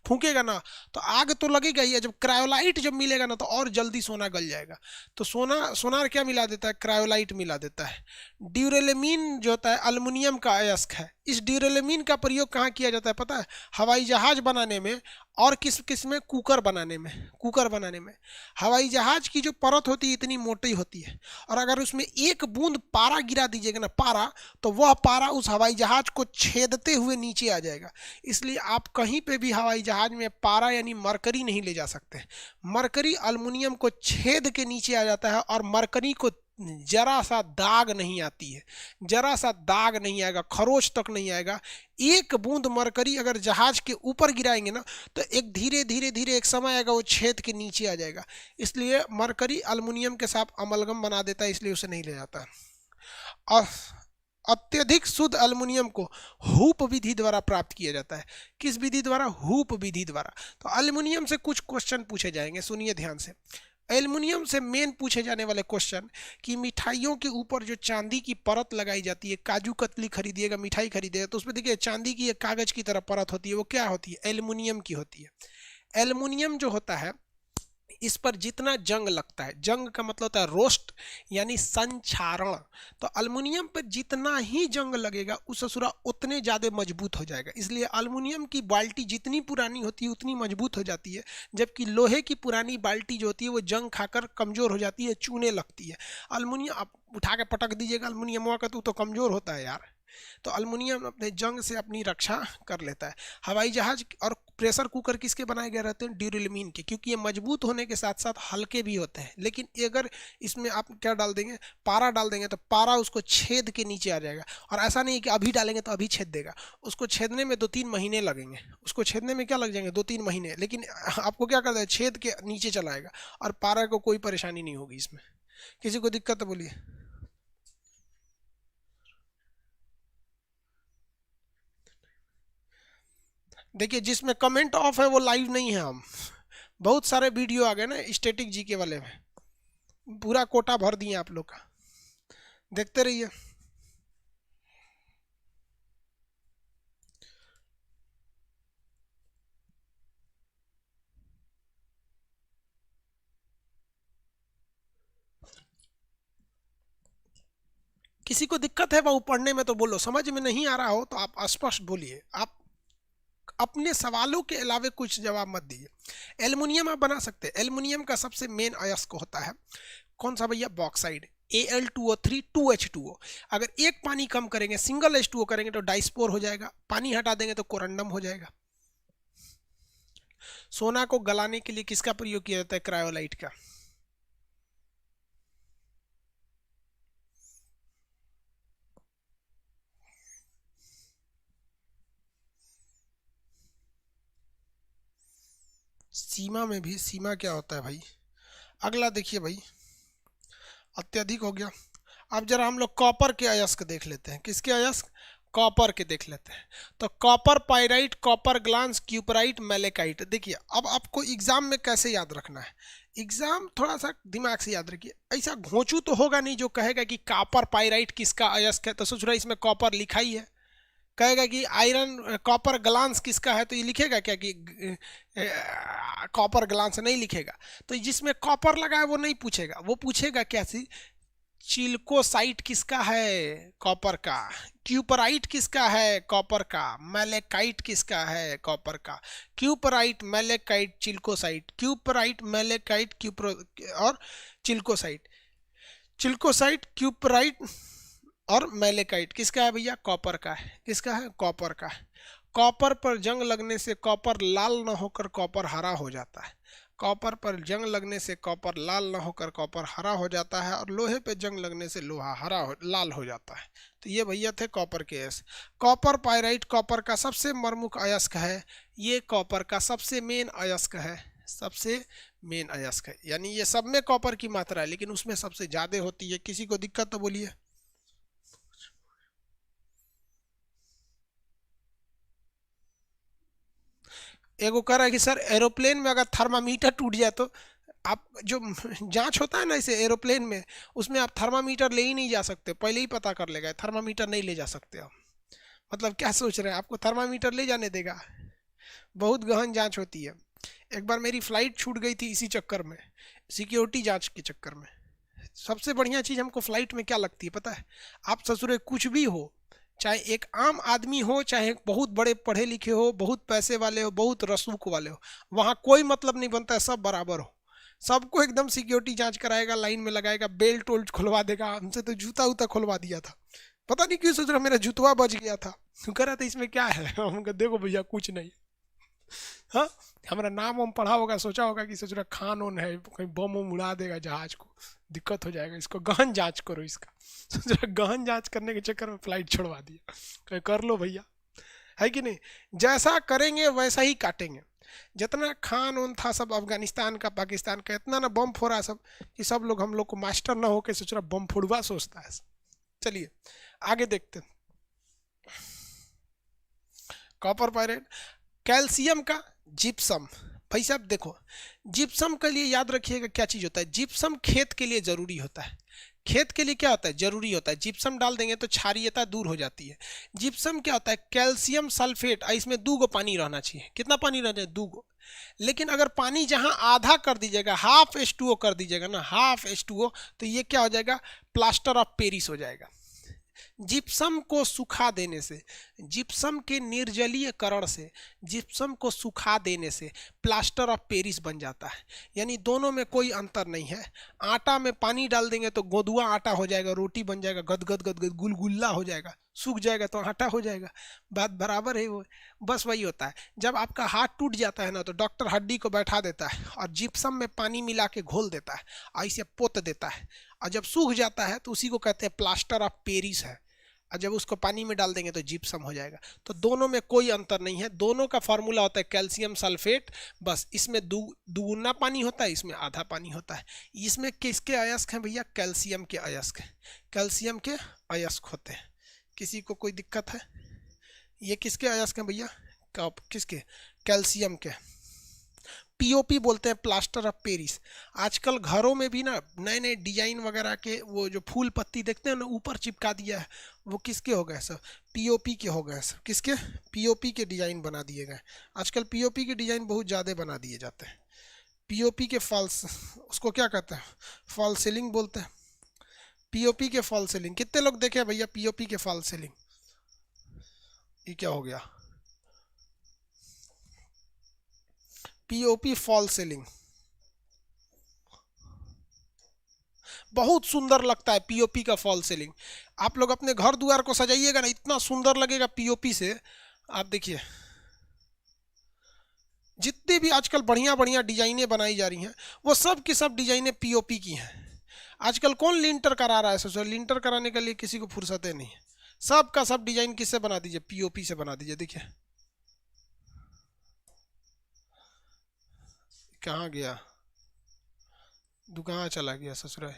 फूकेगा ना तो आग तो लगेगा ही, जब क्रायोलाइट जब मिलेगा ना तो और जल्दी सोना गल जाएगा। तो सोनार क्या मिला देता है, क्रायोलाइट मिला देता है। ड्यूरेलेमीन जो होता है अल्युमिनियम का अयस्क है। इस ड्यूरेलेमीन का प्रयोग कहाँ किया जाता है पता है, हवाई जहाज बनाने में और किस किस में, कुकर बनाने में, कुकर बनाने में। हवाई जहाज की जो परत होती है इतनी मोटी होती है, और अगर उसमें एक बूंद पारा गिरा दीजिएगा ना, पारा, तो वह पारा उस हवाई जहाज को छेदते हुए नीचे आ जाएगा। इसलिए आप कहीं पे भी हवाई जहाज में पारा यानी मरकरी नहीं ले जा सकते। मरकरी अल्मुनियम को छेद के नीचे आ जाता है, और मरकरी को जरा सा दाग नहीं आती है, जरा सा दाग नहीं आएगा, खरोच तक नहीं आएगा। एक बूंद मरकरी अगर जहाज के ऊपर गिराएंगे ना, तो एक धीरे धीरे धीरे एक समय आएगा वो छेद के नीचे आ जाएगा। इसलिए मरकरी अल्मुनियम के साथ अमलगम बना देता है, इसलिए उसे नहीं ले जाता। और अत्यधिक शुद्ध अल्मुनियम को हूप विधि द्वारा प्राप्त किया जाता है। किस विधि द्वारा? हूप विधि द्वारा। तो अल्मुनियम से कुछ क्वेश्चन पूछे जाएंगे, सुनिए ध्यान से। एल्युमिनियम से मेन पूछे जाने वाले क्वेश्चन कि मिठाइयों के ऊपर जो चांदी की परत लगाई जाती है, काजू कतली खरीदिएगा, मिठाई खरीदिएगा, तो उसमें देखिए चांदी की एक कागज की तरह परत होती है, वो क्या होती है? एल्युमिनियम की होती है। एल्युमिनियम जो होता है, इस पर जितना जंग लगता है, जंग का मतलब होता है रोस्ट यानी संक्षारण, तो अल्युमिनियम पर जितना ही जंग लगेगा उस ससुरा उतने ज़्यादा मजबूत हो जाएगा। इसलिए अल्युमिनियम की बाल्टी जितनी पुरानी होती है उतनी मजबूत हो जाती है, जबकि लोहे की पुरानी बाल्टी जो होती है वो जंग खाकर कमज़ोर हो जाती है, चूने लगती है। अल्युमिनियम आप उठा के पटक दीजिएगा अल्युमिनियम का, तो कमज़ोर होता है यार। तो अल्युमिनियम अपने जंग से अपनी रक्षा कर लेता है। हवाई जहाज और प्रेशर कुकर किसके बनाए गए रहते हैं? ड्यूरेलिमीन के, क्योंकि ये मजबूत होने के साथ साथ हल्के भी होते हैं। लेकिन अगर इसमें आप क्या डाल देंगे? पारा डाल देंगे, तो पारा उसको छेद के नीचे आ जाएगा। और ऐसा नहीं कि अभी डालेंगे तो अभी छेद देगा, उसको छेदने में 2-3 महीने लगेंगे। उसको छेदने में क्या लग जाएंगे? 2-3 महीने। लेकिन आपको क्या करना है? छेद के नीचे चलाएगा, और पारा को कोई परेशानी नहीं होगी इसमें। किसी को दिक्कत है बोलिए। देखिए, जिसमें कमेंट ऑफ है वो लाइव नहीं है। हम बहुत सारे वीडियो आ गए ना स्टैटिक जीके वाले में, पूरा कोटा भर दिए आप लोग का, देखते रहिए। किसी को दिक्कत है वो पढ़ने में तो बोलो, समझ में नहीं आ रहा हो तो आप स्पष्ट बोलिए। आप अपने सवालों के अलावे कुछ जवाब मत दीजिए। एल्युमिनियम आप बना सकते हैं। एल्युमिनियम का सबसे मेन अयस्क होता है कौन सा भैया? Bauxite, Al2O3 2H2O। अगर एक पानी कम करेंगे, सिंगल H2O करेंगे तो डाइस्पोर हो जाएगा, पानी हटा देंगे तो कोरंडम हो जाएगा। सोना को गलाने के लिए किसका प्रयोग किया जाता है? क्रायोलाइट का। सीमा में भी, सीमा क्या होता है भाई? अगला देखिए भाई, अत्यधिक हो गया। अब जरा हम लोग कॉपर के अयस्क देख लेते हैं। किसके अयस्क? कॉपर के देख लेते हैं। तो copper pyrite, copper glance, cuprite, malachite. देखिए अब आपको एग्जाम में कैसे याद रखना है, एग्जाम थोड़ा सा दिमाग से याद रखिए। ऐसा घोंचू तो होगा नहीं जो कहेगा कि कॉपर पाइराइट किसका अयस्क है, तो सोच रहा इसमें कॉपर लिखा ही है। कहेगा कि आयरन कॉपर ग्लांस किसका है, तो ये लिखेगा क्या कि कॉपर ग्लांस? नहीं लिखेगा। तो जिसमें कॉपर लगा है वो नहीं पूछेगा, वो पूछेगा कैसी? चिल्कोसाइट किसका है? कॉपर का। क्यूपराइट किसका है? कॉपर का। मैलेकाइट किसका है? कॉपर का। क्यूपराइट, मैलेकाइट, चिल्कोसाइट, क्यूपराइट, मैलेकाइट, और चिल्कोसाइट। चिल्कोसाइट, क्यूपराइट और मैलेकाइट किसका है भैया? कॉपर का है। किसका है? कॉपर का है। कॉपर पर जंग लगने से कॉपर लाल न होकर कॉपर हरा हो जाता है। कॉपर पर जंग लगने से कॉपर लाल न होकर कॉपर हरा हो जाता है, और लोहे पे जंग लगने से लोहा लाल हो जाता है। तो ये भैया थे कॉपर के अयस्क। कॉपर पाइराइट कॉपर का सबसे प्रमुख अयस्क है। ये कॉपर का सबसे मेन अयस्क है, सबसे मेन अयस्क है। यानी ये सब में कॉपर की मात्रा है, लेकिन उसमें सबसे ज्यादा होती है। किसी को दिक्कत तो बोलिए। एगो कह रहा है कि सर एरोप्लेन में अगर थर्मामीटर टूट जाए तो आप जो जांच होता है ना इसे एरोप्लेन में, उसमें आप थर्मामीटर ले ही नहीं जा सकते, पहले ही पता कर लेगा। थर्मामीटर नहीं ले जा सकते आप। मतलब क्या सोच रहे हैं, आपको थर्मामीटर ले जाने देगा? बहुत गहन जांच होती है। एक बार मेरी फ्लाइट छूट गई थी इसी चक्कर में, सिक्योरिटी जांच के चक्कर में। सबसे बढ़िया चीज़ हमको फ्लाइट में क्या लगती है पता है? आप ससुरे कुछ भी हो, चाहे एक आम आदमी हो, चाहे बहुत बड़े पढ़े लिखे हो, बहुत पैसे वाले हो, बहुत रसूख वाले हो, वहाँ कोई मतलब नहीं बनता है, सब बराबर हो। सबको एकदम सिक्योरिटी जांच कराएगा, लाइन में लगाएगा, बेल्ट वोल्ट खुलवा देगा। हमसे तो जूता उता खुलवा दिया था, पता नहीं क्यों सोच रहा मेरा जूतवा बच गया था। कह रहा था इसमें क्या है, हम कहा देखो भैया कुछ नहीं। हाँ, हमारा नाम हम पढ़ा होगा, सोचा होगा कि सोच रहा खान ओन है, कहीं बम वम उड़ा देगा जहाज को, दिक्कत हो जाएगा, इसको गहन जांच करो इसका। सोच रहा गहन जांच करने के चक्कर में फ्लाइट छोड़वा दिया। कहे कर लो भैया, है कि नहीं, जैसा करेंगे वैसा ही काटेंगे। जितना खान ओन था सब अफगानिस्तान का, पाकिस्तान का, इतना ना बम फोड़ा सब कि सब लोग हम लोग को मास्टर ना होके सोच रहा बम फोड़वा सोचता है। चलिए आगे देखते हैं। कॉपर पायरेट, कैल्शियम का जिप्सम। भाई साहब देखो, जिप्सम के लिए याद रखिएगा क्या चीज होता है, जिप्सम खेत के लिए जरूरी होता है। खेत के लिए क्या होता है, जरूरी होता है। जिप्सम डाल देंगे तो क्षारीयता दूर हो जाती है। जिप्सम क्या होता है, कैल्शियम सल्फेट, इसमें 2 गो पानी रहना चाहिए। कितना पानी रहना चाहिए, 2 गो। लेकिन अगर पानी जहां आधा कर दीजिएगा, हाफ H2O कर दीजिएगा ना, हाफ H2O, तो ये क्या हो जाएगा, प्लास्टर ऑफ पेरिस हो जाएगा। जिप्सम को सुखा देने से, जिप्सम के निर्जलीयकरण से, जिप्सम को सुखा देने से प्लास्टर ऑफ पेरिस बन जाता है। यानी दोनों में कोई अंतर नहीं है। आटा में पानी डाल देंगे तो गोदुआ आटा हो जाएगा, रोटी बन जाएगा, गदगद गदगद गुलगुल्ला हो जाएगा। सूख जाएगा तो आटा हो जाएगा, बात बराबर है वो। बस वही होता है, जब आपका हाथ टूट जाता है ना, तो डॉक्टर हड्डी को बैठा देता है और जिप्सम में पानी मिला के घोल देता है और इसे पोत देता है। और जब सूख जाता है तो उसी को कहते हैं प्लास्टर ऑफ पेरिस है। और जब उसको पानी में डाल देंगे तो जिप्सम हो जाएगा। तो दोनों में कोई अंतर नहीं है, दोनों का फॉर्मूला होता है कैल्शियम सल्फेट। बस इसमें दुगुना पानी होता है, इसमें आधा पानी होता है। इसमें किसके अयस्क हैं भैया, कैल्शियम के अयस्क हैं, कैल्शियम के अयस्क होते हैं। किसी को कोई दिक्कत है, ये किसके अयस्क हैं भैया, किसके, कैल्शियम के। पीओपी बोलते हैं, प्लास्टर ऑफ पेरिस। आजकल घरों में भी ना नए नए डिजाइन वगैरह के वो जो फूल पत्ती देखते हैं ना ऊपर चिपका दिया है, वो किसके हो गए सब, पीओपी के हो गए सब। किसके, पीओपी के डिजाइन बना दिए गए। आजकल पीओपी के डिजाइन बहुत ज़्यादा बना दिए जाते हैं। पीओपी के फॉल्स, उसको क्या कहते हैं, फॉल सीलिंग बोलते हैं। पीओपी के फॉल सीलिंग कितने लोग देखे भैया, पीओपी के फॉल सीलिंग, ये क्या हो गया, पीओपी फॉल सीलिंग बहुत सुंदर लगता है। पीओपी का फॉल सीलिंग आप लोग अपने घर द्वार को सजाइएगा ना, इतना सुंदर लगेगा पीओपी से। आप देखिए जितनी भी आजकल बढ़िया बढ़िया डिजाइनें बनाई जा रही हैं, वो सब की सब डिजाइनें पीओपी की हैं। आजकल कौन लिंटर करा रहा है, सोचो लिंटर कराने के लिए किसी को फुर्सत नहीं है। सब का सब डिजाइन किससे बना दीजिए, पीओपी से बना दीजिए। देखिए कहाँ गया, दुकान चला गया ससुराल।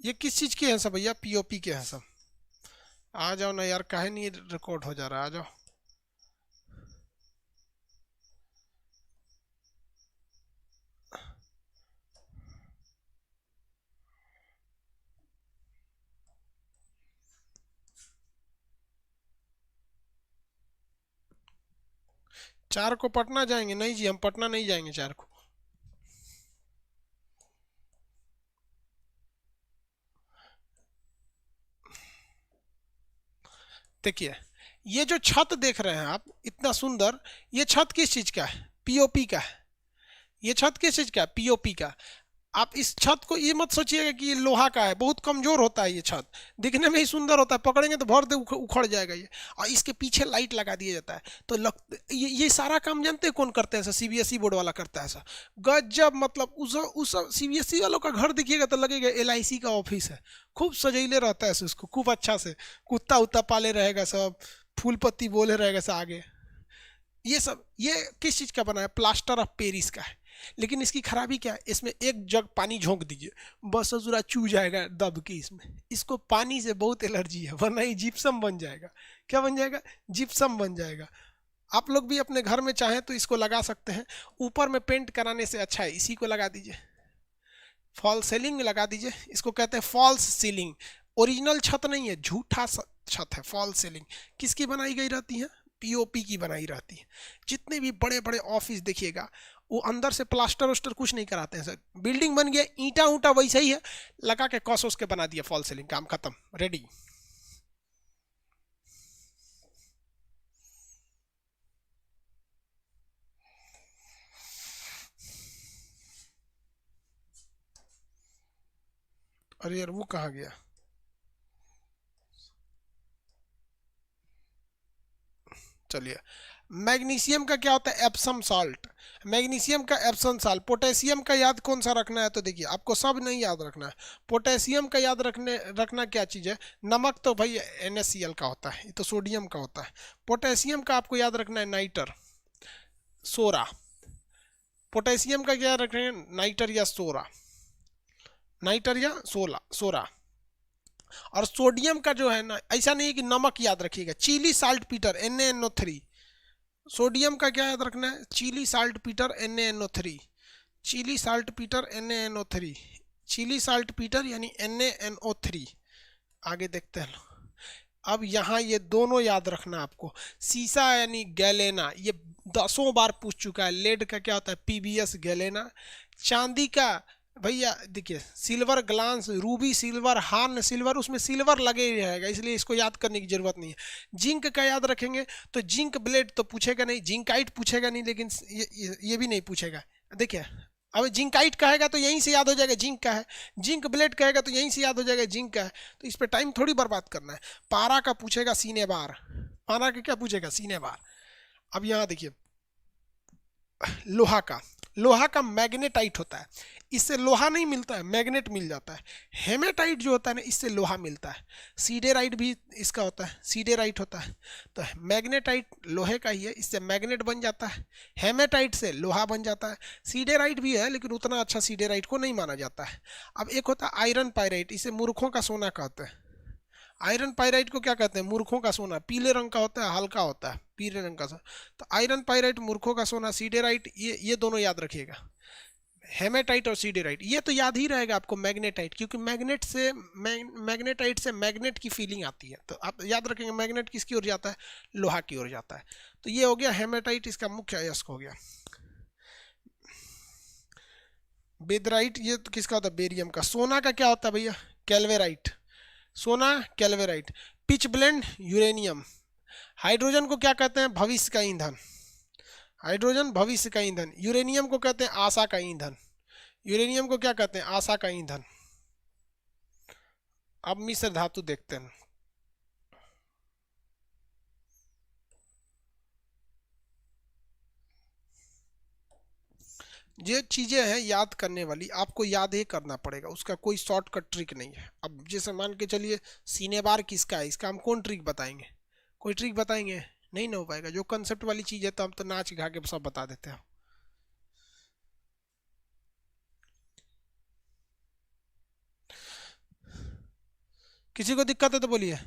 ये किस चीज के हैं सब भैया, पीओपी के हैं सब। आ जाओ ना यार, काहे नहीं रिकॉर्ड हो जा रहा, आ जाओ। चार को पटना जाएंगे, नहीं जी हम पटना नहीं जाएंगे चार को। देखिए ये जो छत देख रहे हैं आप इतना सुंदर, ये छत किस चीज का है, पीओपी का है। ये छत किस चीज का है, पीओपी का। आप इस छत को ये मत सोचिएगा कि ये लोहा का है, बहुत कमजोर होता है ये छत, दिखने में ही सुंदर होता है, पकड़ेंगे तो भर दे उखड़ जाएगा ये। और इसके पीछे लाइट लगा दिया जाता है तो ये सारा काम जानते हैं कौन करते हैं, सीबीएसई बोर्ड वाला करता है ऐसा। गजब, मतलब उस सीबीएसई वालों का घर दिखिएगा तो लगेगा एलआईसी का ऑफिस है। खूब सजैले रहता है उसको, खूब अच्छा से कुत्ता उत्ता पाले रहेगा सब, फूल पत्ती बोले रहेगा सब आगे। ये सब ये किस चीज का बना है, प्लास्टर ऑफ पेरिस का है। लेकिन इसकी खराबी क्या है, इसमें एक जग पानी झोंक दीजिए बस ससुरा चू जाएगा दब के इसमें। इसको पानी से बहुत एलर्जी है, वरना ही जिप्सम बन जाएगा। क्या बन जाएगा, जिप्सम बन जाएगा। आप लोग भी अपने घर में चाहें तो इसको लगा सकते हैं, ऊपर में पेंट कराने से अच्छा है इसी को लगा दीजिए, फॉल सीलिंग में लगा दीजिए। इसको कहते हैं फॉल्स सीलिंग, ओरिजिनल छत नहीं है, झूठा छत है। फॉल सीलिंग किसकी बनाई गई रहती है, पीओपी की बनाई रहती है। जितने भी बड़े बड़े ऑफिस देखिएगा वो अंदर से प्लास्टर वस्टर कुछ नहीं कराते हैं सर, बिल्डिंग बन गया, ईंटा ऊंटा वैसा ही है, लगा के कॉस उसके बना दिया, फॉल सीलिंग, काम खत्म, रेडी। अरे यार वो कहाँ गया, चलिए। मैग्नीशियम का क्या होता है, एप्सम सॉल्ट, मैग्नीशियम का एप्सम सॉल्ट। पोटेशियम का याद कौन सा रखना है, तो देखिए आपको सब नहीं याद रखना है, पोटेशियम का याद रखना क्या चीज़ है, नमक तो भाई NaCl का होता है, ये तो सोडियम का होता है। पोटेशियम का आपको याद रखना है नाइटर, सोरा। पोटेशियम का क्या रखेंगे, नाइटर या सोरा, नाइटर या सोरा। और सोडियम का जो है ना, ऐसा नहीं है कि नमक याद रखिएगा, chilli saltpetre NaNO3। Sodium का क्या याद रखना है, Chile saltpetre NaNO3, Chile saltpetre NaNO3, Chile saltpetre यानी NaNO3। आगे देखते हैं, अब यहाँ ये दोनों याद रखना आपको। सीसा यानी गैलेना, ये 10 बार पूछ चुका है। लेड का क्या होता है, PBS गैलेना। चांदी का भैया देखिए, silver glance, ruby silver, horn silver, उसमें सिल्वर लगे ही रहेगा, इसलिए इसको याद करने की जरूरत नहीं है। जिंक का याद रखेंगे तो जिंक ब्लेड तो पूछेगा नहीं, जिंकाइट पूछेगा नहीं, लेकिन ये भी नहीं पूछेगा। देखिए अब जिंकाइट कहेगा तो यहीं से याद हो जाएगा जिंक का है, जिंक ब्लेड कहेगा तो यहीं से याद हो जाएगा जिंक का है, तो इस पर टाइम थोड़ी बर्बाद करना है। पारा का पूछेगा सीने बार, पारा का क्या पूछेगा, सीने बार। अब यहाँ देखिए लोहा का मैग्नेटाइट होता है, इससे लोहा नहीं मिलता है, मैग्नेट मिल जाता है। हेमेटाइट जो होता है ना, इससे लोहा मिलता है। सीडेराइट भी इसका होता है, सीडेराइट होता है। तो मैग्नेटाइट लोहे का ही है, इससे मैग्नेट बन जाता है। हेमेटाइट से लोहा बन जाता है। सीडेराइट भी है लेकिन उतना अच्छा सीडेराइट को नहीं माना जाता है। अब एक होता है आयरन पायराइट, इसे मूर्खों का सोना कहते हैं। आयरन पायराइट को क्या कहते हैं, मूर्खों का सोना। पीले रंग का होता है, हल्का होता है, पीले रंग का सोना। तो आयरन पायराइट मूर्खों का सोना, सीडेराइट, ये दोनों याद रखिएगा। हेमेटाइट और सीडेराइट ये तो याद ही रहेगा आपको। मैग्नेटाइट, क्योंकि मैग्नेटाइट से मैग्नेट की फीलिंग आती है, तो आप याद रखेंगे मैग्नेट किसकी ओर जाता है, लोहा की ओर जाता है। तो ये हो गया हेमेटाइट, इसका मुख्य अयस्क हो गया। बेदराइट ये तो किसका होता है, बेरियम का। सोना का क्या होता है भैया, कैल्वेराइट, सोना calaverite. Pitchblende uranium. Hydrogen को क्या कहते हैं, भविष्य का ईंधन, हाइड्रोजन भविष्य का ईंधन। यूरेनियम को कहते हैं आशा का ईंधन, यूरेनियम को क्या कहते हैं, आशा का ईंधन। अब मिश्र धातु देखते हैं। ये चीजें हैं याद करने वाली, आपको याद ही करना पड़ेगा, उसका कोई शॉर्टकट ट्रिक नहीं है। अब जैसे मान के चलिए सीने बार किसका है, इसका हम कौन ट्रिक बताएंगे, कोई ट्रिक बताएंगे नहीं ना हो पाएगा। जो कंसेप्ट वाली चीज है तो हम तो नाच गा के सब बता देते हैं। किसी को दिक्कत है तो बोलिए।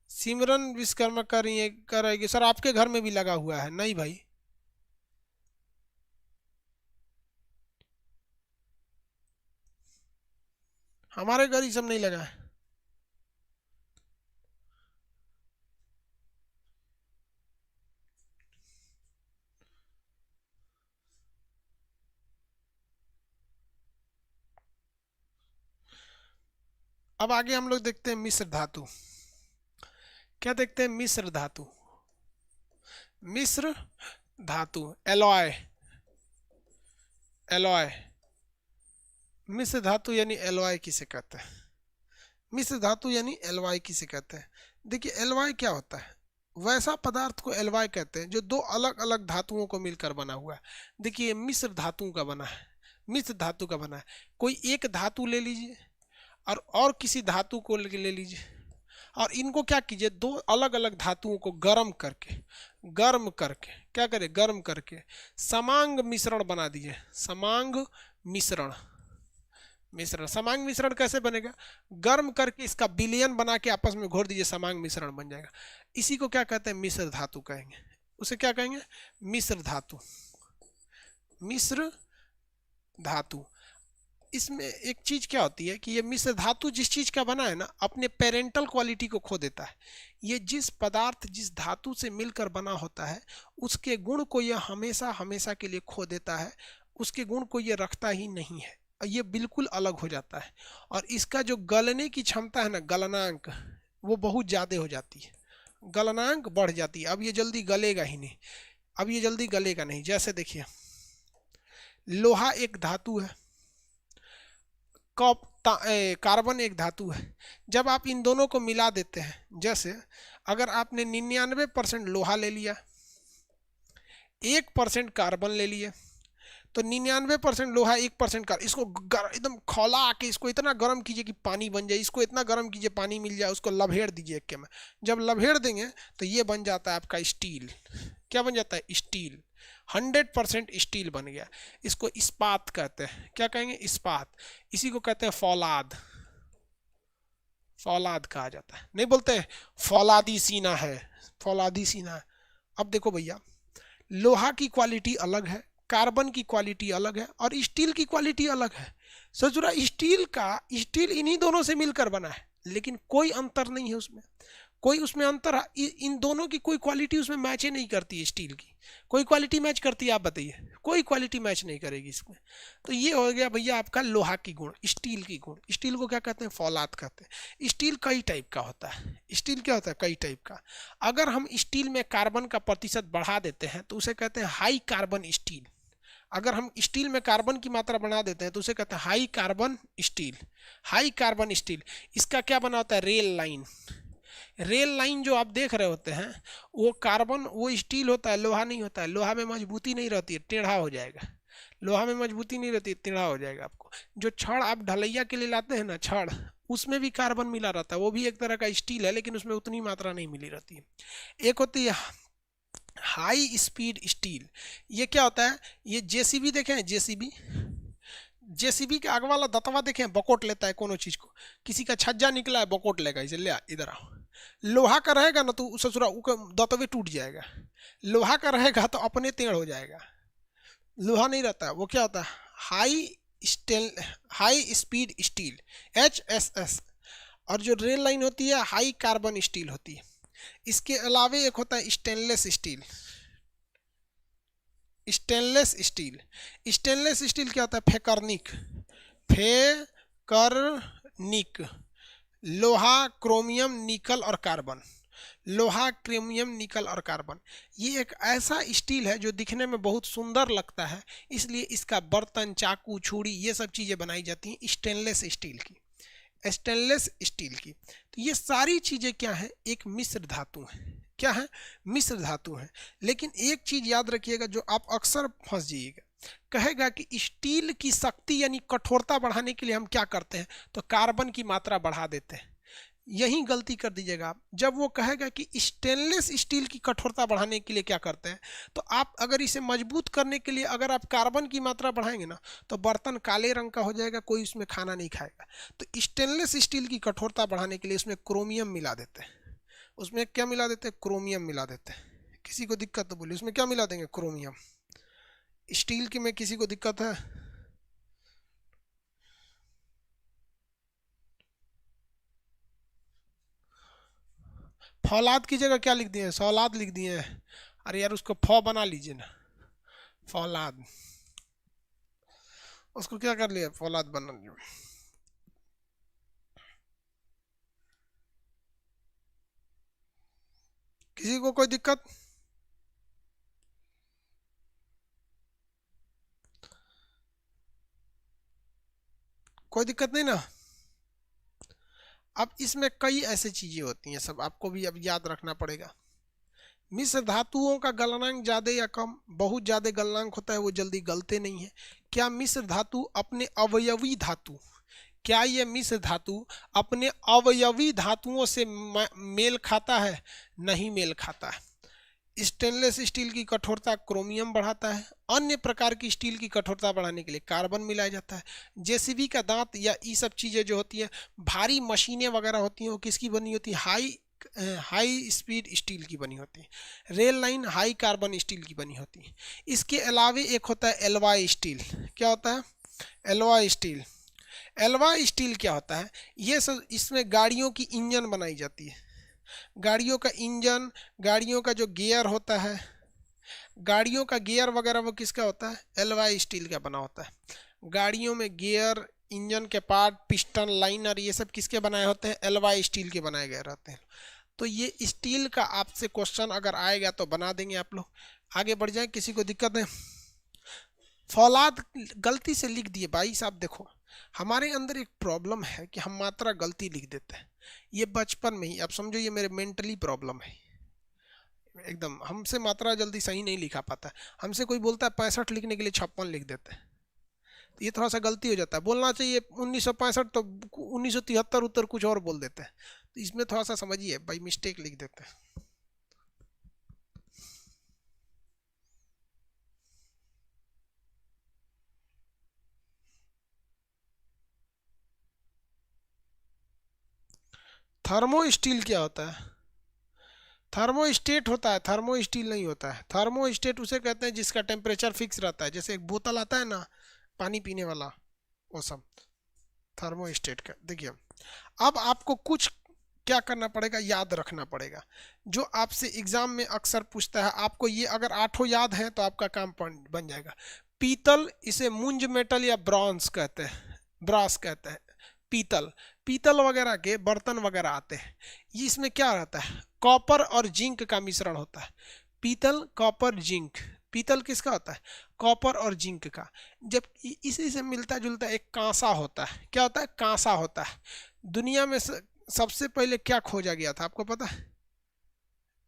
सिमरन विश्वकर्मा कर रही है, कर रही है सर, आपके घर में भी लगा हुआ है, नहीं भाई। हमारे घर ही सब नहीं लगा है। अब आगे हम लोग देखते हैं मिश्र धातु। क्या देखते हैं, मिश्र धातु, मिश्र धातु, एलॉय, एलॉय। मिश्र धातु यानी एलॉय किसे कहते हैं, मिश्र धातु यानी एलॉय किसे कहते हैं। देखिए एलॉय क्या होता है, वैसा पदार्थ को एलॉय कहते हैं जो दो अलग अलग धातुओं को मिलकर बना हुआ है। देखिए मिश्र धातु का बना है, मिश्र धातु का बना है। कोई एक धातु ले लीजिए और किसी धातु को ले लीजिए, और इनको क्या कीजिए, दो अलग अलग धातुओं को गर्म करके क्या करें, गर्म करके समांग मिश्रण बना दिए। समांग मिश्रण, समांग मिश्रण कैसे बनेगा, गर्म करके इसका विलयन बना के आपस में घोर दीजिए, समांग मिश्रण बन जाएगा। इसी को क्या कहते हैं, मिश्र धातु कहेंगे। उसे क्या कहेंगे, मिश्र धातु, मिश्र धातु। इसमें एक चीज क्या होती है कि ये मिश्र धातु जिस चीज का बना है ना, अपने पेरेंटल क्वालिटी को खो देता है। ये जिस पदार्थ जिस धातु से मिलकर बना होता है उसके गुण को यह हमेशा हमेशा के लिए खो देता है, उसके गुण को ये रखता ही नहीं है, ये बिल्कुल अलग हो जाता है। और इसका जो गलने की क्षमता है ना, गलनांक, वो बहुत ज़्यादा हो जाती है, गलनांक बढ़ जाती है। अब ये जल्दी गलेगा ही नहीं, अब ये जल्दी गलेगा नहीं। जैसे देखिए, लोहा एक धातु है, कार्बन एक धातु है। जब आप इन दोनों को मिला देते हैं, जैसे अगर आपने 99% लोहा ले लिया, 1% कार्बन ले लिए, तो 99% लोहा 1% कार्बन, इसको एकदम खौला आके इसको इतना गर्म कीजिए कि पानी बन जाए, इसको इतना गर्म कीजिए पानी मिल जाए, उसको लभेड़ दीजिए एक के में। जब लभेड़ देंगे तो ये बन जाता है आपका स्टील। क्या बन जाता है? स्टील। 100% स्टील बन गया। इसको इस्पात कहते हैं। क्या कहेंगे? इस्पात। इसी को कहते हैं फौलाद। फौलाद कहा जाता है, नहीं बोलते फौलादी सीना है, फौलादी सीना है। अब देखो भैया, लोहा की क्वालिटी अलग है, कार्बन की क्वालिटी अलग है और स्टील की क्वालिटी अलग है। सोच रहा, स्टील इन्हीं दोनों से मिलकर बना है, लेकिन कोई अंतर नहीं है उसमें, कोई उसमें अंतर, इन दोनों की कोई क्वालिटी उसमें मैच ही नहीं करती है। स्टील की कोई क्वालिटी मैच करती है? आप बताइए, कोई क्वालिटी मैच नहीं करेगी इसमें। तो ये हो गया भैया आपका लोहा की गुण, स्टील की गुण। स्टील को क्या कहते हैं? फौलाद कहते हैं। स्टील कई टाइप का होता है। स्टील क्या होता है? कई टाइप का। अगर हम स्टील में कार्बन का प्रतिशत बढ़ा देते हैं तो उसे कहते हैं हाई कार्बन स्टील। अगर हम स्टील में कार्बन की मात्रा बढ़ा देते हैं तो उसे कहते हैं high carbon steel. High carbon steel. इसका क्या बना होता है? Rail line. रेल लाइन जो आप देख रहे होते हैं वो कार्बन, वो स्टील होता है, लोहा नहीं होता है। लोहा में मजबूती नहीं रहती है, टेढ़ा हो जाएगा। लोहा में मजबूती नहीं रहती है, टेढ़ा हो जाएगा आपको। जो छड़ आप ढलैया के लिए लाते हैं ना, छड़, उसमें भी कार्बन मिला रहता है, वो भी एक तरह का स्टील है, लेकिन उसमें उतनी मात्रा नहीं मिली रहती है। एक होती है हाई स्पीड स्टील। ये क्या होता है? ये जेसीबी देखें, जेसीबी के आगे वाला दतवा देखें, बकोट लेता है कोनो चीज को। किसी का छज्जा निकला है, बकोट लेगा, इसे ले इधर आओ। लोहा का रहेगा ना तो ससुरा दतवे टूट जाएगा। लोहा का रहेगा तो अपने टेढ़ हो जाएगा। लोहा नहीं रहता है, वो क्या होता है? High speed steel, HSS। और जो रेल लाइन होती है हाई कार्बन स्टील होती है। इसके अलावे एक होता है stainless steel. Stainless steel, stainless steel क्या होता है? फेकर्निक। लोहा, क्रोमियम, निकल और कार्बन। लोहा, क्रोमियम, निकल और कार्बन। ये एक ऐसा स्टील है जो दिखने में बहुत सुंदर लगता है, इसलिए इसका बर्तन, चाकू, छुरी, ये सब चीज़ें बनाई जाती हैं स्टेनलेस स्टील की, स्टेनलेस स्टील की। तो ये सारी चीज़ें क्या है? एक मिश्र धातु है। क्या है? मिश्र धातु है। लेकिन एक चीज़ याद रखिएगा जो आप अक्सर फंस जाइएगा, कहेगा कि स्टील की शक्ति यानी कठोरता बढ़ाने के लिए हम क्या करते हैं? तो कार्बन की मात्रा बढ़ा देते हैं। यही गलती कर दीजिएगा आप। जब वो कहेगा कि स्टेनलेस स्टील की कठोरता बढ़ाने के लिए क्या करते हैं, तो आप अगर इसे मजबूत करने के लिए अगर आप कार्बन की मात्रा बढ़ाएंगे ना, तो बर्तन काले रंग का हो जाएगा, कोई उसमें खाना नहीं खाएगा। तो स्टेनलेस स्टील की कठोरता बढ़ाने के लिए उसमें क्रोमियम मिला देते हैं। उसमें क्या मिला देते हैं? क्रोमियम मिला देते हैं। किसी को दिक्कत तो बोलिए, उसमें क्या मिला देंगे? क्रोमियम। स्टील की में किसी को दिक्कत है? फौलाद की जगह क्या लिख दिए? सौलाद लिख दिए। अरे यार, उसको फौ बना लीजिए ना, फौलाद। उसको क्या कर लिया? फौलाद बना लिया। किसी को कोई दिक्कत? कोई दिक्कत नहीं ना? अब इसमें कई ऐसी चीजें होती हैं, सब आपको भी अब याद रखना पड़ेगा। मिश्र धातुओं का गलनांक ज़्यादा या कम, बहुत ज़्यादा गलनांक होता है, वो जल्दी गलते नहीं है। क्या मिश्र धातु अपने अवयवी धातु, क्या ये मिश्र धातु अपने अवयवी धातुओं से मेल खाता है? नहीं मेल खाता है। स्टेनलेस स्टील की कठोरता क्रोमियम बढ़ाता है। अन्य प्रकार की स्टील की कठोरता बढ़ाने के लिए कार्बन मिलाया जाता है। जेसीबी का दांत या ये सब चीज़ें जो होती हैं, भारी मशीनें वगैरह होती हैं, वो किसकी बनी होती है? हाई स्पीड स्टील की बनी होती है। Rail line high carbon steel की बनी होती है। इसके अलावे एक होता है एलवाई स्टील। क्या होता है? एलवाई स्टील। एलॉय स्टील क्या होता है, ये सब इसमें गाड़ियों की इंजन बनाई जाती है। गाड़ियों का इंजन, गाड़ियों का जो गियर होता है, गाड़ियों का गियर वगैरह वो किसका होता है, एलॉय स्टील का बना होता है। गाड़ियों में गियर, इंजन के पार्ट, पिस्टन, लाइनर, ये सब किसके बनाए होते हैं, एलॉय स्टील के बनाए गए रहते हैं। तो ये स्टील का आपसे क्वेश्चन अगर आएगा तो बना देंगे आप लोग। आगे बढ़ जाए, किसी को दिक्कत है? फौलाद गलती से लिख दिए भाई साहब। देखो हमारे अंदर एक प्रॉब्लम है कि हम मात्रा गलती लिख देते हैं। ये बचपन में ही, अब समझो ये मेरे मेंटली प्रॉब्लम है एकदम। हमसे मात्रा जल्दी सही नहीं लिखा पाता। हमसे कोई बोलता है 65 लिखने के लिए 56 लिख देते हैं। तो ये थोड़ा सा गलती हो जाता है। बोलना चाहिए 1965 तो 1973 उत्तर कुछ और बोल देते हैं। तो इसमें थोड़ा सा समझिए भाई, मिस्टेक लिख देते हैं। थर्मो स्टील क्या होता है? थर्मो स्टेट होता है, थर्मो स्टील नहीं होता है। थर्मो स्टेट उसे कहते हैं जिसका टेम्परेचर फिक्स रहता है, जैसे एक बोतल आता है ना पानी पीने वाला, वो सब थर्मो स्टेट का। देखिए अब आपको कुछ क्या करना पड़ेगा, याद रखना पड़ेगा जो आपसे एग्जाम में अक्सर पूछता है। आपको ये अगर आठों याद है तो आपका काम बन जाएगा। पीतल, इसे मुंज मेटल या ब्रॉन्ज कहते हैं, ब्रास कहते हैं। पीतल, पीतल वगैरह के बर्तन वगैरह आते हैं, ये इसमें क्या रहता है, कॉपर और जिंक का मिश्रण होता है। पीतल, कॉपर, जिंक। पीतल किसका होता है, कॉपर और जिंक का। जब इसी से मिलता जुलता एक कांसा होता है। क्या होता है, कांसा होता है। दुनिया में सबसे पहले क्या खोजा गया था आपको पता है?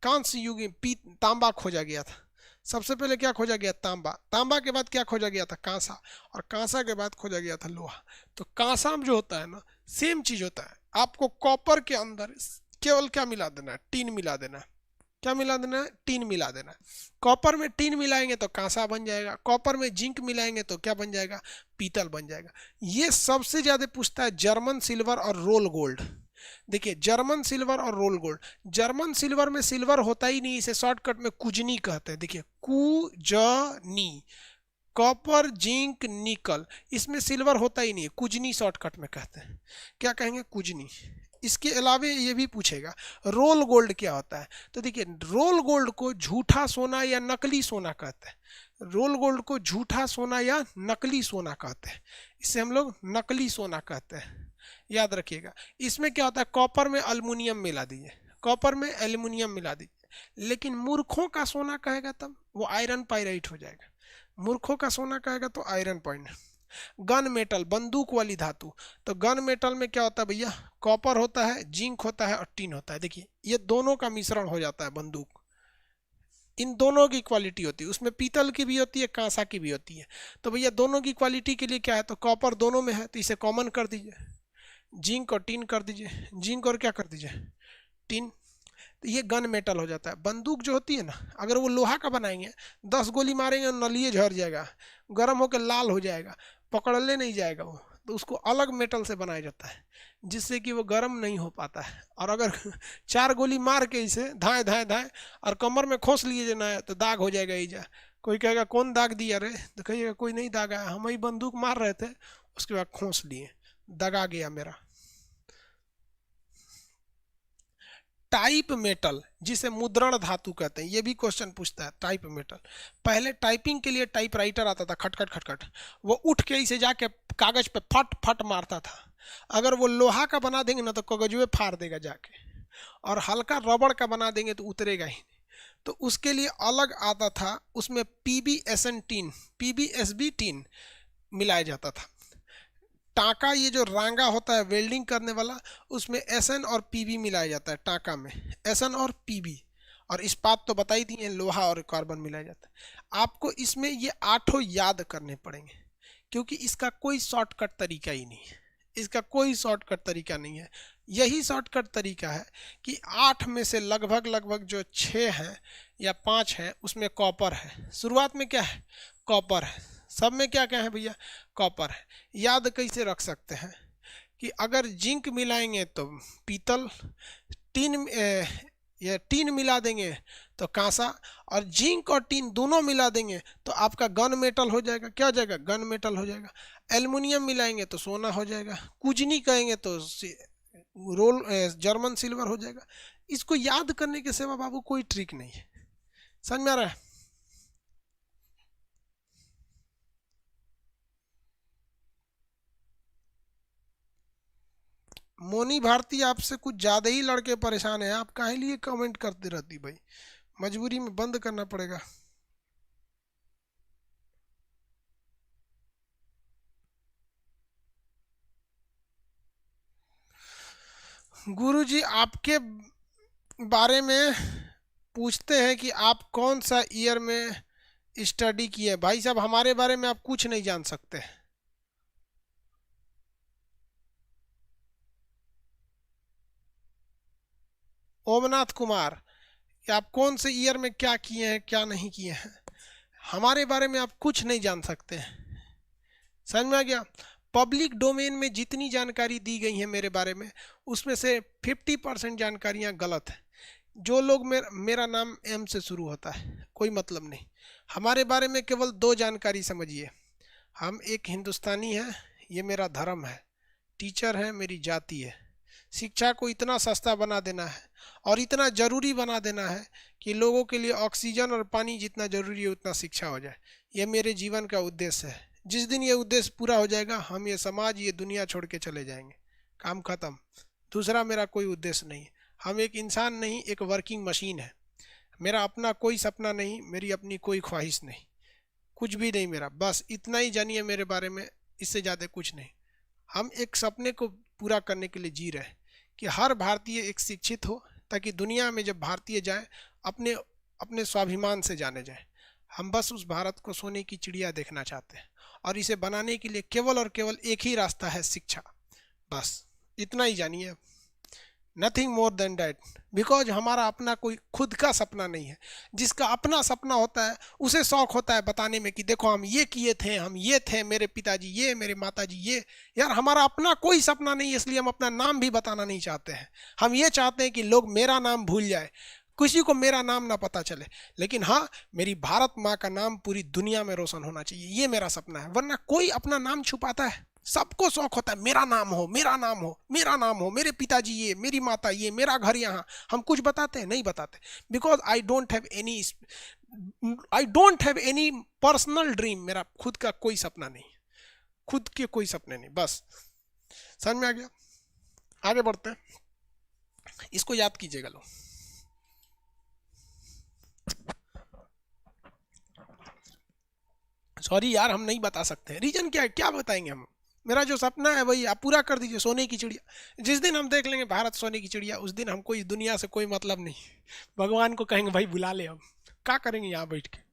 कांस्य युग में तांबा खोजा गया था। सबसे पहले क्या खोजा गया, तांबा। तांबा के बाद क्या खोजा गया था, कांसा। और कांसा के बाद खोजा गया था लोहा। तो कांसा में जो होता है ना, सेम चीज होता है। आपको कॉपर के अंदर केवल क्या मिला देना है, टीन मिला देना है। क्या मिला देना है, टीन मिला देना है। कॉपर में टीन मिलाएंगे तो कांसा बन जाएगा, कॉपर में जिंक मिलाएंगे तो क्या बन जाएगा, पीतल बन जाएगा। ये सबसे ज्यादा पूछता है जर्मन सिल्वर और रोल गोल्ड। देखिए जर्मन सिल्वर और रोल गोल्ड। जर्मन सिल्वर में सिल्वर होता ही नहीं, इसे शॉर्टकट में कुजनी कहते हैं। देखिए कुजनी। कॉपर, जिंक, निकल, इसमें सिल्वर होता ही नहीं है, कुजनी शॉर्टकट में कहते हैं। क्या कहेंगे, कुजनी। इसके अलावे ये भी पूछेगा रोल गोल्ड क्या होता है। तो देखिए रोल गोल्ड को झूठा सोना या नकली सोना कहते हैं। रोल गोल्ड को झूठा सोना या नकली सोना कहते हैं। इसे हम लोग नकली सोना कहते हैं, याद रखिएगा। इसमें क्या होता है, कॉपर में अल्युमिनियम मिला दीजिए, कॉपर में एल्यूमिनियम मिला दीजिए। लेकिन मूर्खों का सोना कहेगा तब वो आयरन पाइराइट हो जाएगा। मूर्खों का सोना कहेगा तो आयरन पॉइंट। गन मेटल, बंदूक वाली धातु। तो गन मेटल में क्या होता है भैया, कॉपर होता है, जिंक होता है और टीन होता है। देखिए ये दोनों का मिश्रण हो जाता है बंदूक। इन दोनों की क्वालिटी होती है, उसमें पीतल की भी होती है, कांसा की भी होती है। तो भैया दोनों की क्वालिटी के लिए क्या है, तो कॉपर दोनों में है तो इसे कॉमन कर दीजिए, जिंक और टीन कर दीजिए। जिंक और क्या कर दीजिए, टीन। तो ये गन मेटल हो जाता है। बंदूक जो होती है ना, अगर वो लोहा का बनाएंगे, 10 गोली मारेंगे नलिए झड़ जाएगा, गर्म होकर लाल हो जाएगा, पकड़ ले नहीं जाएगा वो। तो उसको अलग मेटल से बनाया जाता है जिससे कि वो गर्म नहीं हो पाता है। और अगर 4 गोली मार के इसे धाए धाए धाए और कमर में खोस लिए जाना है तो दाग हो जाएगा ईजा। कोई कहेगा कौन दाग दिया रे, तो कहिएगा कोई नहीं दागा, हम ही बंदूक मार रहे थे, उसके बाद खोस लिए, दगा गया मेरा। टाइप मेटल, जिसे मुद्रण धातु कहते हैं, ये भी क्वेश्चन पूछता है। टाइप मेटल, पहले टाइपिंग के लिए टाइपराइटर आता था, खटखट खटखट, वो उठ के इसे जाके कागज पे फट फट मारता था। अगर वो लोहा का बना देंगे ना तो कागज फाड़ देगा जाके, और हल्का रबड़ का बना देंगे तो उतरेगा ही नहीं। तो उसके लिए अलग आता था, उसमें PbSn टीन, PbSb टीन मिलाया जाता था। टाका, ये जो रांगा होता है वेल्डिंग करने वाला, उसमें SN और PB मिलाया जाता है। टाका में SN और PB। और इस्पात तो बता ही दिए, लोहा और कार्बन मिलाया जाता है। आपको इसमें ये 8 याद करने पड़ेंगे, क्योंकि इसका कोई शॉर्टकट तरीका ही नहीं है। इसका कोई शॉर्टकट तरीका नहीं है। यही शॉर्टकट तरीका है कि 8 में से लगभग लगभग जो 6 हैं या 5 हैं उसमें कॉपर है। शुरुआत में क्या है, कॉपर है। सब में क्या क्या है भैया, कॉपर है। याद कैसे रख सकते हैं कि अगर जिंक मिलाएंगे तो पीतल, टीन ये टीन मिला देंगे तो कांसा, और जिंक और टीन दोनों मिला देंगे तो आपका गन मेटल हो जाएगा। क्या हो जाएगा? गन मेटल हो जाएगा। एल्युमिनियम मिलाएंगे तो सोना हो जाएगा। कुजनी कहेंगे तो रोल जर्मन सिल्वर हो जाएगा। इसको याद करने के सिवा बाबू कोई ट्रिक नहीं है। समझ में आ रहा है? मोनी भारती आपसे कुछ ज्यादा ही लड़के परेशान है। आप काहे लिए कमेंट करते रहती भाई? मजबूरी में बंद करना पड़ेगा। गुरुजी आपके बारे में पूछते हैं कि आप कौन सा ईयर में स्टडी किए। भाई साहब हमारे बारे में आप कुछ नहीं जान सकते। ओमनाथ कुमार, कि आप कौन से ईयर में क्या किए हैं क्या नहीं किए हैं, हमारे बारे में आप कुछ नहीं जान सकते हैं। समझ में आ गया? पब्लिक डोमेन में जितनी जानकारी दी गई है मेरे बारे में, उसमें से 50% जानकारियां गलत है। जो लोग मेरा नाम एम से शुरू होता है, कोई मतलब नहीं। हमारे बारे में केवल दो जानकारी समझिए। हम एक हिंदुस्तानी हैं, ये मेरा धर्म है। टीचर है, मेरी जाति है। शिक्षा को इतना सस्ता बना देना है और इतना ज़रूरी बना देना है कि लोगों के लिए ऑक्सीजन और पानी जितना ज़रूरी है उतना शिक्षा हो जाए। ये मेरे जीवन का उद्देश्य है। जिस दिन ये उद्देश्य पूरा हो जाएगा, हम ये समाज, ये दुनिया छोड़ के चले जाएंगे। काम खत्म। दूसरा मेरा कोई उद्देश्य नहीं। हम एक इंसान नहीं, एक वर्किंग मशीन है। मेरा अपना कोई सपना नहीं, मेरी अपनी कोई ख्वाहिश नहीं, कुछ भी नहीं मेरा। बस इतना ही जानिए मेरे बारे में, इससे ज़्यादा कुछ नहीं। हम एक सपने को पूरा करने के लिए जी रहे हैं कि हर भारतीय एक शिक्षित हो, ताकि दुनिया में जब भारतीय जाए अपने अपने स्वाभिमान से जाने जाए। हम बस उस भारत को सोने की चिड़िया देखना चाहते हैं, और इसे बनाने के लिए केवल और केवल एक ही रास्ता है, शिक्षा। बस इतना ही जानिए, nothing more than that. Because हमारा अपना कोई खुद का सपना नहीं है। जिसका अपना सपना होता है उसे शौक होता है बताने में कि देखो हम ये किए थे, हम ये थे, मेरे पिताजी ये, मेरे माताजी ये। यार हमारा अपना कोई सपना नहीं है, इसलिए हम अपना नाम भी बताना नहीं चाहते हैं। हम ये चाहते हैं कि लोग मेरा नाम भूल जाए, किसी को मेरा नाम ना पता चले, लेकिन हाँ, मेरी भारत माँ का नाम पूरी दुनिया में रोशन होना चाहिए। ये मेरा सपना है। वरना कोई अपना नाम छुपाता है? सबको शौक होता है मेरा नाम हो, मेरा नाम हो, मेरा नाम हो, मेरे पिताजी ये, मेरी माता ये, मेरा घर यहाँ। हम कुछ बताते हैं? नहीं बताते। Because I don't have any personal dream. मेरा खुद का कोई सपना नहीं, खुद के कोई सपने नहीं। बस समझ में आ गया? आगे बढ़ते हैं, इसको याद कीजिएगा लोग। सॉरी यार, हम नहीं बता सकते। रीजन क्या है, क्या बताएंगे हम? मेरा जो सपना है वही आप पूरा कर दीजिए, सोने की चिड़िया। जिस दिन हम देख लेंगे भारत सोने की चिड़िया, उस दिन हमको इस दुनिया से कोई मतलब नहीं। भगवान को कहेंगे भाई बुला ले, हम क्या करेंगे यहाँ बैठ के।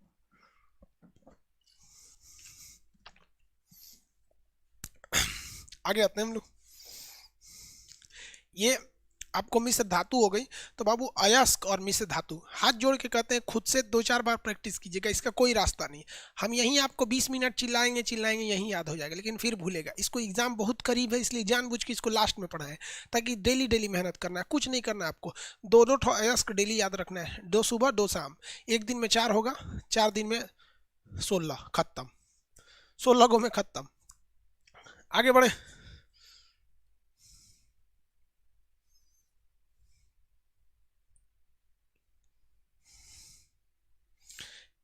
आगे आते हैं हम लोग। ये आपको मिश्र धातु हो गई। तो बाबू अयस्क और मिश्र धातु हाथ जोड़ के कहते हैं खुद से 2-4 बार प्रैक्टिस कीजिएगा, इसका कोई रास्ता नहीं। हम यहीं आपको 20 मिनट चिल्लाएंगे चिल्लाएंगे, यहीं याद हो जाएगा, लेकिन फिर भूलेगा। इसको एग्जाम बहुत करीब है, इसलिए जानबूझ के इसको लास्ट में पढ़ाएं, ताकि डेली डेली मेहनत करना है। कुछ नहीं करना है आपको। 2-2 अयस्क डेली याद रखना है, 2 सुबह 2 शाम। एक दिन में 4 होगा, 4 दिन में 16 खत्म, 16 गो में खत्म। आगे बढ़े।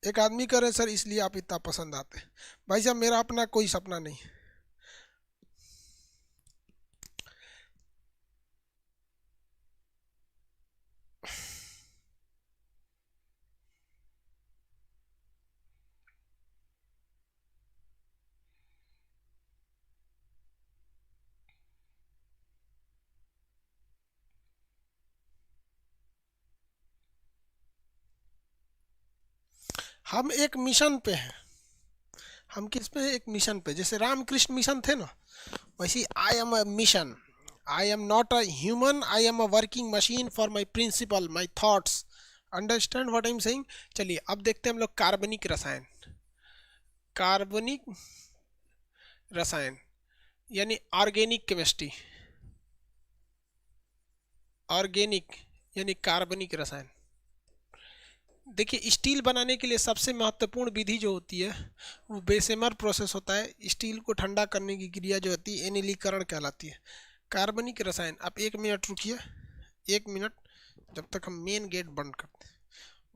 एक आदमी करे सर इसलिए आप इतना पसंद आते हैं। भाई साहब मेरा अपना कोई सपना नहीं। हम एक मिशन पे हैं। हम किस पे हैं? एक मिशन पे। जैसे रामकृष्ण मिशन थे ना, वैसे I am a mission. I am not a human, I am a working machine for my principal, my thoughts. Understand what I am saying? चलिए अब देखते हैं हम लोग कार्बनिक रसायन। कार्बनिक रसायन यानी ऑर्गेनिक केमिस्ट्री। ऑर्गेनिक यानी कार्बनिक रसायन। देखिए, स्टील बनाने के लिए सबसे महत्वपूर्ण विधि जो होती है वो बेसेमर प्रोसेस होता है। स्टील को ठंडा करने की क्रिया जो होती है एनिलीकरण कहलाती है। कार्बनिक रसायन, आप 1 मिनट रुकिए, 1 मिनट, जब तक हम मेन गेट बंद करते हैं,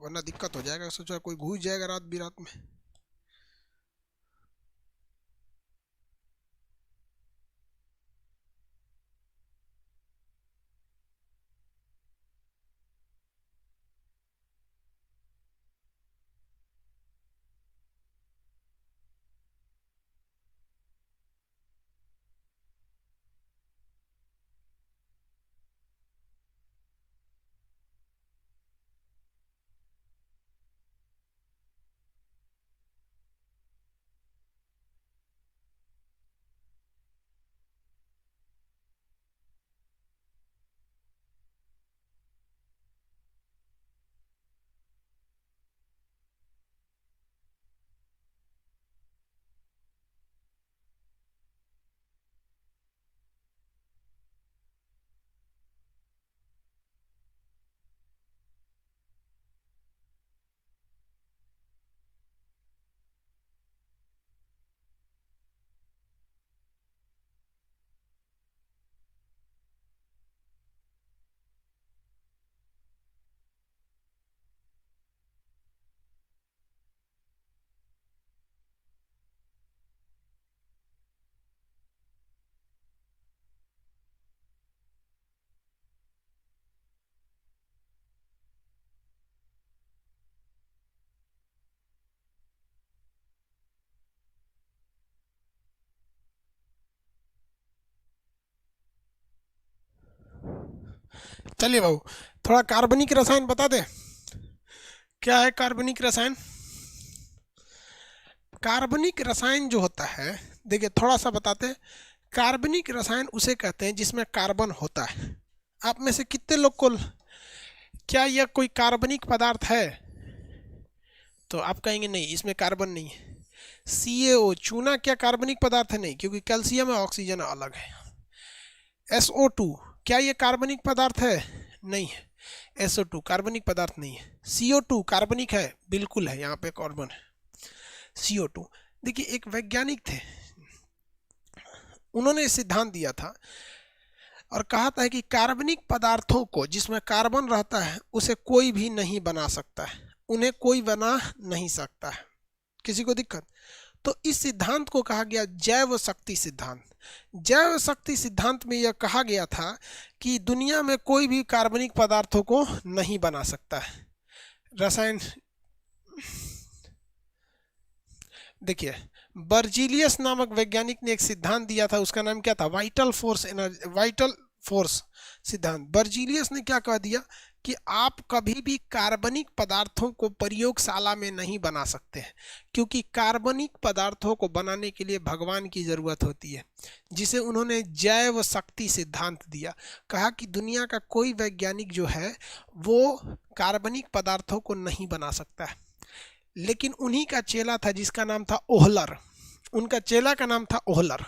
वरना दिक्कत हो जाएगा। सोचा कोई घुस जाएगा रात बिरात में। चलिए बाबू, थोड़ा कार्बनिक रसायन बता दे, क्या है कार्बनिक रसायन। कार्बनिक रसायन जो होता है, देखिए थोड़ा सा बताते हैं। कार्बनिक रसायन उसे कहते हैं जिसमें कार्बन होता है। आप में से कितने लोग को, क्या यह कोई कार्बनिक पदार्थ है? तो आप कहेंगे नहीं, इसमें कार्बन नहीं है। CaO, चूना क्या कार्बनिक पदार्थ है? नहीं, क्योंकि कैल्शियम और ऑक्सीजन अलग है। SO2, क्या ये कार्बनिक पदार्थ है? नहीं है। SO2 कार्बनिक पदार्थ नहीं है। CO2 कार्बनिक है? बिल्कुल है, यहाँ पे कार्बन है। CO2, देखिए एक वैज्ञानिक थे, उन्होंने सिद्धांत दिया था और कहा था कि कार्बनिक पदार्थों को जिसमें कार्बन रहता है उसे कोई भी नहीं बना सकता है, उन्हें कोई बना नहीं सकता है। किसी को दिक्कत? तो इस सिद्धांत को कहा गया जैव शक्ति सिद्धांत। जैव शक्ति सिद्धांत में यह कहा गया था कि दुनिया में कोई भी कार्बनिक पदार्थों को नहीं बना सकता है। रसायन, देखिए बर्जीलियस नामक वैज्ञानिक ने एक सिद्धांत दिया था, उसका नाम क्या था? Vital force energy, vital force सिद्धांत। बर्जीलियस ने क्या कह दिया कि आप कभी भी कार्बनिक पदार्थों को प्रयोगशाला में नहीं बना सकते हैं, क्योंकि कार्बनिक पदार्थों को बनाने के लिए भगवान की ज़रूरत होती है, जिसे उन्होंने जैव शक्ति सिद्धांत दिया। कहा कि दुनिया का कोई वैज्ञानिक जो है वो कार्बनिक पदार्थों को नहीं बना सकता है। लेकिन उन्हीं का चेला था जिसका नाम था ओहलर, उनका चेला का नाम था ओहलर।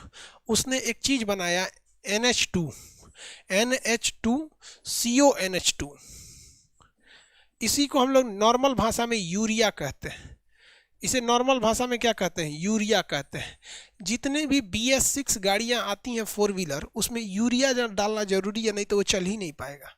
उसने एक चीज़ बनाया NH2, CONH2। इसी को हम लोग नॉर्मल भाषा में यूरिया कहते हैं। इसे नॉर्मल भाषा में क्या कहते हैं? यूरिया कहते हैं। जितने भी BS6 गाड़ियाँ आती हैं 4 व्हीलर, उसमें यूरिया डालना जरूरी है, नहीं तो वो चल ही नहीं पाएगा।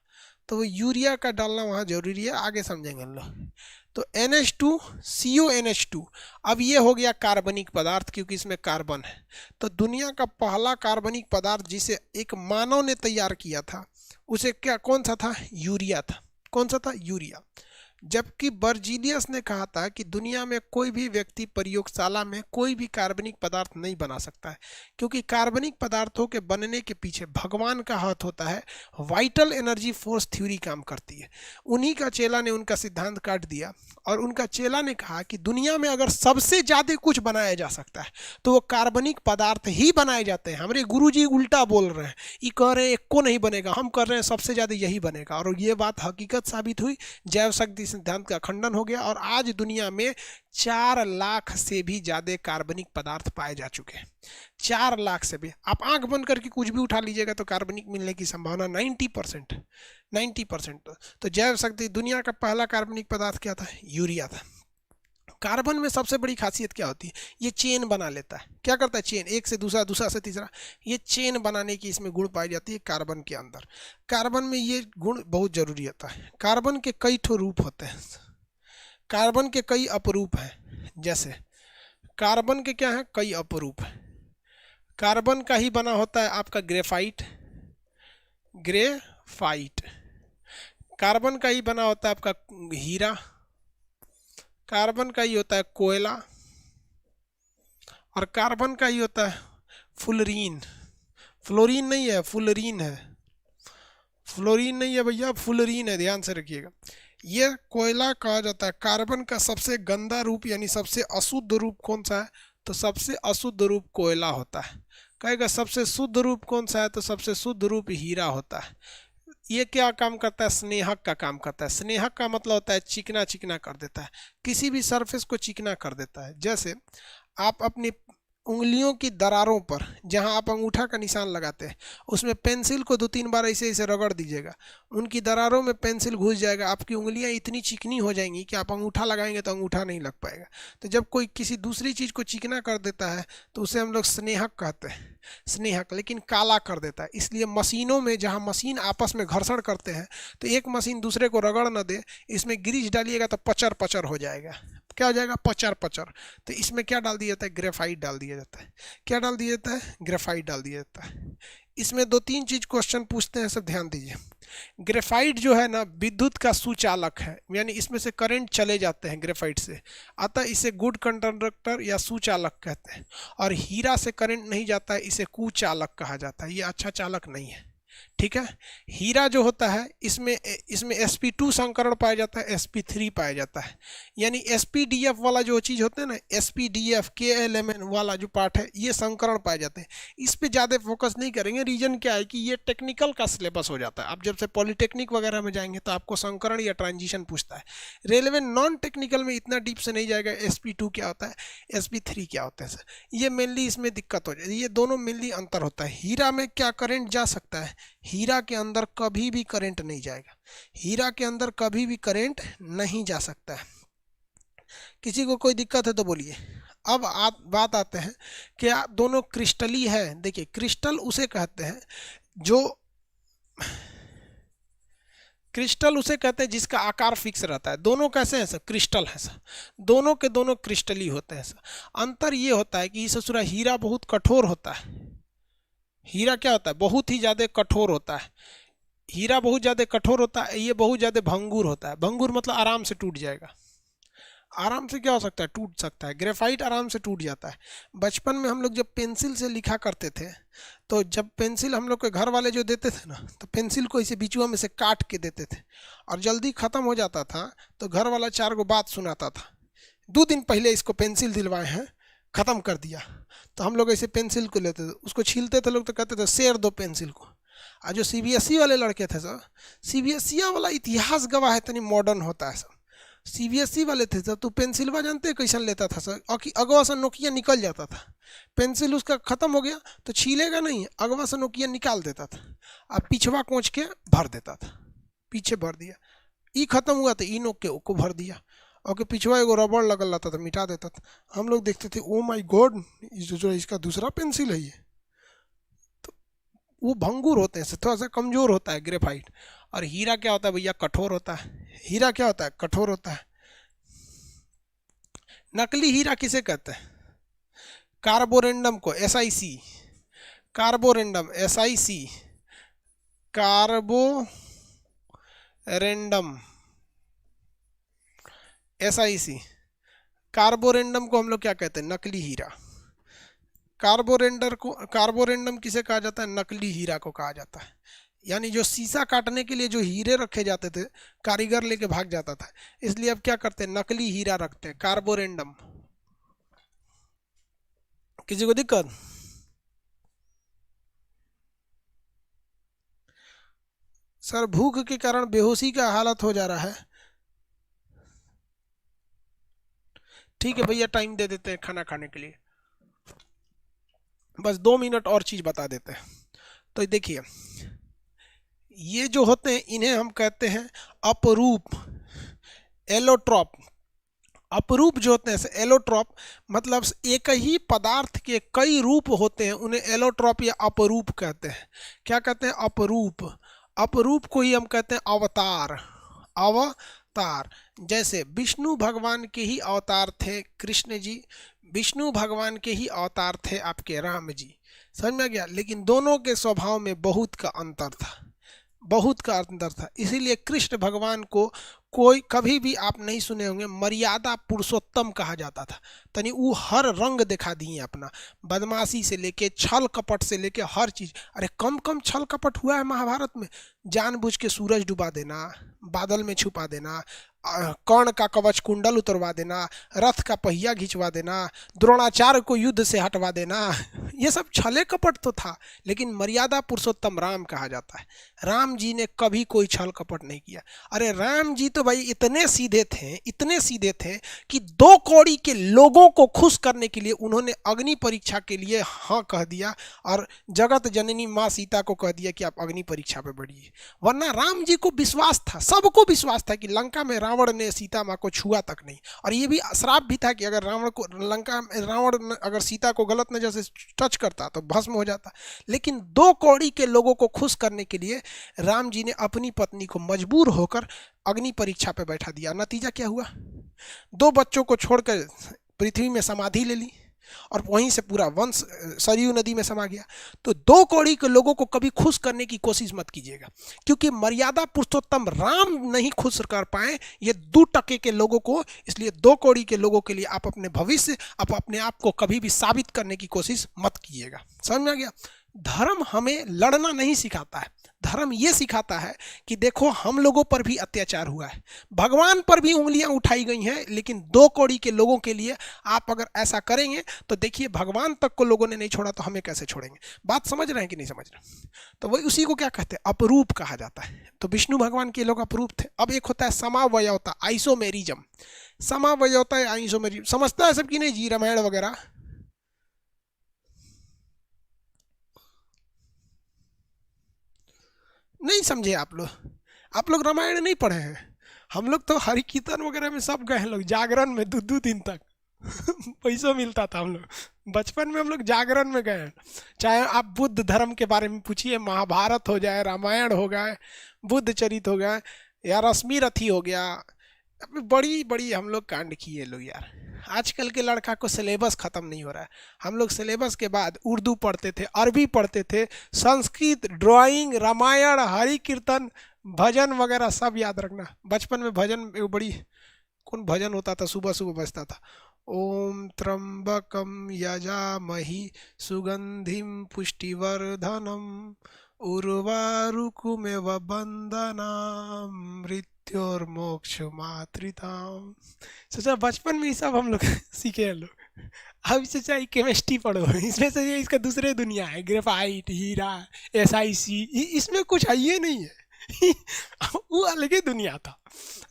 तो वो यूरिया का डालना वहाँ जरूरी है, आगे समझेंगे हम लोग। तो NH2 CONH2, अब ये हो गया कार्बनिक पदार्थ, क्योंकि इसमें कार्बन है। तो दुनिया का पहला कार्बनिक पदार्थ जिसे एक मानव ने तैयार किया था, उसे क्या, कौन सा था? यूरिया था। कौन सा था? यूरिया। जबकि बर्जीलियस ने कहा था कि दुनिया में कोई भी व्यक्ति प्रयोगशाला में कोई भी कार्बनिक पदार्थ नहीं बना सकता है, क्योंकि कार्बनिक पदार्थों के बनने के पीछे भगवान का हाथ होता है। वाइटल एनर्जी फोर्स थ्योरी काम करती है। उन्हीं का चेला ने उनका सिद्धांत काट दिया और उनका चेला ने कहा कि दुनिया में अगर सबसे ज़्यादा कुछ बनाया जा सकता है तो वो कार्बनिक पदार्थ ही बनाए जाते हैं। हमारे गुरुजी उल्टा बोल रहे हैं, ये कह रहे हैं एक को नहीं बनेगा, हम कर रहे हैं सबसे ज़्यादा यही बनेगा। और ये बात हकीकत साबित हुई। जैव शक्ति सिद्धांत का खंडन हो गया और आज दुनिया में 4 लाख से भी ज़्यादा कार्बनिक पदार्थ पाए जा चुके हैं। 4 लाख से भी, आप आंख बंद करके कुछ भी उठा लीजिएगा तो कार्बनिक मिलने की संभावना 90%। तो जैव शक्ति, दुनिया का पहला कार्बनिक पदार्थ क्या था? यूरिया था। कार्बन में सबसे बड़ी खासियत क्या होती है? ये चेन बना लेता है। क्या करता है? चेन, एक से दूसरा, दूसरा से तीसरा, ये चेन बनाने की इसमें गुण पाई जाती है कार्बन के अंदर। कार्बन में ये गुण बहुत जरूरी होता है। कार्बन के कई ठो रूप होते हैं, कार्बन के कई अपरूप हैं। जैसे कार्बन के क्या है? कई अपरूप है। कार्बन का ही बना होता है आपका ग्रेफाइट, कार्बन का ही बना होता है आपका हीरा, कार्बन का ही होता है कोयला, और कार्बन का ही होता है फ्लोरीन। फ्लोरीन नहीं है, फुलरीन है। फ्लोरीन नहीं है भैया, फुलरीन है, ध्यान से रखिएगा। ये कोयला कहा जाता है। कार्बन का सबसे गंदा रूप यानी सबसे अशुद्ध रूप कौन सा है? तो सबसे अशुद्ध रूप कोयला होता है। कहेगा सबसे शुद्ध रूप कौन सा है? तो सबसे शुद्ध रूप हीरा होता है। ये क्या काम करता है? स्नेहक का काम करता है। स्नेहक का मतलब होता है चिकना चिकना कर देता है, किसी भी सरफेस को चिकना कर देता है। जैसे आप अपनी उंगलियों की दरारों पर, जहां आप अंगूठा का निशान लगाते हैं, उसमें पेंसिल को 2-3 बार ऐसे ऐसे रगड़ दीजिएगा, उनकी दरारों में पेंसिल घुस जाएगा, आपकी उंगलियां इतनी चिकनी हो जाएंगी कि आप अंगूठा लगाएंगे तो अंगूठा नहीं लग पाएगा। तो जब कोई किसी दूसरी चीज़ को चिकना कर देता है तो उसे हम लोग स्नेहक कहते हैं। स्नेहक, लेकिन काला कर देता है। इसलिए मशीनों में, जहाँ मशीन आपस में घर्षण करते हैं, तो एक मशीन दूसरे को रगड़ न दे, इसमें ग्रीस डालिएगा तो पचर पचर हो जाएगा। क्या हो जाएगा? पचर पचर। तो इसमें क्या डाल दिया जाता है? ग्रेफाइट डाल दिया जाता है। क्या डाल दिया जाता है? ग्रेफाइट डाल दिया जाता है। इसमें 2-3 चीज क्वेश्चन पूछते हैं, सब ध्यान दीजिए। ग्रेफाइट जो है ना, विद्युत का सुचालक है, यानी इसमें से करंट चले जाते हैं ग्रेफाइट से, अतः इसे गुड कंडक्टर या सुचालक कहते हैं। और हीरा से करंट नहीं जाता है, इसे कुचालक कहा जाता है, ये अच्छा चालक नहीं है। ठीक है। हीरा जो होता है, इसमें sp2 संकरण पाया जाता है, sp3 पाया जाता है। यानी spdf वाला जो चीज होते हैं ना, spdf KLMN वाला जो पार्ट है, ये संकरण पाए जाते हैं। इस पे ज्यादा फोकस नहीं करेंगे। रीजन क्या है कि ये टेक्निकल का सिलेबस हो जाता है। आप जब से पॉलिटेक्निक वगैरह में जाएंगे तो आपको संकरण या ट्रांजिशन पूछता है। रेलवे नॉन टेक्निकल में इतना डीप से नहीं जाएगा। sp2 क्या होता है, sp3 क्या होता है सर, ये मेनली इसमें दिक्कत हो जाती है। ये दोनों मेनली अंतर होता है। हीरा में क्या करंट जा सकता है? हीरा के अंदर कभी भी करंट नहीं जाएगा। हीरा के अंदर कभी भी करंट नहीं जा सकता है। किसी को कोई दिक्कत है तो बोलिए। अब बात आते हैं कि दोनों क्रिस्टली है। देखिए, क्रिस्टल उसे कहते हैं जो, क्रिस्टल उसे कहते हैं जिसका आकार फिक्स रहता है। दोनों कैसे हैं सर? क्रिस्टल है सर, दोनों के दोनों क्रिस्टली होते हैं सर। अंतर ये होता है कि ससुरा हीरा बहुत कठोर होता है। हीरा क्या होता है? बहुत ही ज़्यादा कठोर होता है। हीरा बहुत ज़्यादा कठोर होता है, ये बहुत ज़्यादा भंगुर होता है। भंगुर मतलब आराम से टूट जाएगा। आराम से क्या हो सकता है? टूट सकता है। ग्रेफाइट आराम से टूट जाता है। बचपन में हम लोग जब पेंसिल से लिखा करते थे, तो जब पेंसिल हम लोग के घर वाले जो देते थे ना, तो पेंसिल को इसे बीचुआ में से काट के देते थे और जल्दी ख़त्म हो जाता था तो घर वाला 4 गो बात सुनाता था। 2 दिन पहले इसको पेंसिल दिलवाए हैं, ख़त्म कर दिया। तो हम लोग ऐसे पेंसिल को लेते थे, उसको छीलते थे लोग, तो कहते थे शेर दो पेंसिल को। और जो CBSE वाले लड़के थे सर, CBSE वाला इतिहास गवाह है, तनी मॉडर्न होता है सर। CBSE वाले थे सर, तो पेंसिलवा जानते हैं कैसन लेता था सर? अगवा से नोकिया निकल जाता था। पेंसिल उसका ख़त्म हो गया तो छीलेगा नहीं, अगवा से नोकिया निकाल देता था और पिछवा कोच के भर देता था। पीछे भर दिया, ई खत्म हुआ तो ई नोक के को भर दिया, और पिछवा एगो रबड़ लगल रहता था, मिटा देता था। हम लोग देखते थे, ओ माय गॉड, जो इसका दूसरा पेंसिल है ये। तो वो भंगुर होते हैं, थोड़ा सा कमज़ोर होता है ग्रेफाइट। और हीरा क्या होता है भैया? कठोर होता है। हीरा क्या होता है? कठोर होता है। नकली हीरा किसे कहते हैं? कार्बोरेंडम को, SiC, Carborundum, SiC, Carborundum, SiC, Carborundum को हम लोग क्या कहते हैं? नकली हीरा। कार्बोरेंडम किसे कहा जाता है? नकली हीरा को कहा जाता है। यानी जो शीशा काटने के लिए जो हीरे रखे जाते थे, कारीगर लेके भाग जाता था, इसलिए अब क्या करते हैं? नकली हीरा रखते हैं, कार्बोरेंडम। किसी को दिक्कत? सर भूख के कारण बेहोशी का हालत हो जा रहा है। ठीक है भैया, टाइम दे देते हैं खाना खाने के लिए, बस 2 मिनट और चीज बता देते हैं। तो देखिए, ये जो होते हैं इन्हें हम कहते हैं अपरूप, एलोट्रॉप। अपरूप जो होते हैं एलोट्रॉप, मतलब एक ही पदार्थ के कई रूप होते हैं, उन्हें एलोट्रॉप या अपरूप कहते हैं। क्या कहते हैं? अपरूप। अपरूप को ही हम कहते हैं अवतार। अवतार, जैसे विष्णु भगवान के ही अवतार थे कृष्ण जी, विष्णु भगवान के ही अवतार थे आपके राम जी। समझ में आ गया? लेकिन दोनों के स्वभाव में बहुत का अंतर था, बहुत का अंतर था। इसीलिए कृष्ण भगवान को कोई कभी भी आप नहीं सुने होंगे मर्यादा पुरुषोत्तम कहा जाता था। तनी वो हर रंग दिखा दिए अपना, बदमाशी से लेके छल कपट से लेके हर चीज। अरे कम कम छल कपट हुआ है महाभारत में? जानबूझ के सूरज डुबा देना, बादल में छुपा देना, कर्ण का कवच कुंडल उतरवा देना, रथ का पहिया घिंचवा देना, द्रोणाचार्य को युद्ध से हटवा देना, ये सब छले कपट तो था। लेकिन मर्यादा पुरुषोत्तम राम कहा जाता है। राम जी ने कभी कोई छल कपट नहीं किया। अरे राम जी तो भाई इतने सीधे थे, इतने सीधे थे कि 2 कौड़ी के लोगों को खुश करने के लिए उन्होंने अग्नि परीक्षा के लिए हाँ कह दिया, और जगत जननी माँ सीता को कह दिया कि आप अग्नि परीक्षा पे बढ़िए। वरना राम जी को विश्वास था, सबको विश्वास था कि लंका में रावण ने सीता माँ को छुआ तक नहीं। और ये भी श्राप भी था कि अगर रावण को लंका में रावण अगर सीता को गलत नजर से टच करता तो भस्म हो जाता। लेकिन 2 कौड़ी के लोगों को खुश करने के लिए राम जी ने अपनी पत्नी को मजबूर होकर अग्नि परीक्षा पे बैठा दिया। नतीजा क्या हुआ? 2 बच्चों को छोड़कर पृथ्वी में समाधि ले ली और वहीं से पूरा वंश सरयू नदी में समा गया। तो 2 कौड़ी के लोगों को कभी खुश करने की कोशिश मत कीजिएगा, क्योंकि मर्यादा पुरुषोत्तम राम नहीं खुश कर पाए ये 2 टके के लोगों को। इसलिए 2 कौड़ी के लोगों के लिए आप अपने भविष्य, आप अपने आप को कभी भी साबित करने की कोशिश मत कीजिएगा। समझ में आ गया? धर्म हमें लड़ना नहीं सिखाता है, धर्म ये सिखाता है कि देखो हम लोगों पर भी अत्याचार हुआ है, भगवान पर भी उंगलियां उठाई गई हैं, लेकिन 2 कौड़ी के लोगों के लिए आप अगर ऐसा करेंगे तो देखिए भगवान तक को लोगों ने नहीं छोड़ा तो हमें कैसे छोड़ेंगे। बात समझ रहे हैं कि नहीं समझ रहे? तो वही उसी को क्या कहते हैं? अपरूप कहा जाता है। तो विष्णु भगवान के लोग अपरूप थे। अब एक होता है समावयवता, आइसोमेरिज्म। समावयवता या आइसोमेरिज्म समझता है सब कि नहीं जी? रामायण वगैरह नहीं समझे आप लोग रामायण नहीं पढ़े हैं। हम लोग तो हरि कीर्तन वगैरह में सब गए हैं लोग, जागरण में 2 2 दिन तक पैसा मिलता था। हम लोग बचपन में हम लोग जागरण में गए हैं। चाहे आप बुद्ध धर्म के बारे में पूछिए, महाभारत हो जाए, रामायण हो गए, बुद्ध चरित हो गए, या रश्मि रथी हो गया, बड़ी बड़ी हम लोग कांड किए लोग यार। आजकल के लड़का को सिलेबस ख़त्म नहीं हो रहा है। हम लोग सिलेबस के बाद उर्दू पढ़ते थे, अरबी पढ़ते थे, संस्कृत, ड्राइंग, रामायण, हरि कीर्तन, भजन वगैरह सब याद रखना। बचपन में भजन बड़ी, कौन भजन होता था सुबह सुबह बजता था, ओम त्र्यंबकम यजामहि सुगंधिम पुष्टिवर्धनम उर्वारुकमेव बंदनाम मृत्योर्मोक्ष मातृताम। सोचा बचपन में ये सब हम लोग सीखे हैं लोग। अब सोचा केमिस्ट्री पढ़ो, इसमें से ये इसका दूसरे दुनिया है, ग्रेफाइट, हीरा, SiC, इसमें कुछ है ये नहीं है वो अलगे दुनिया था,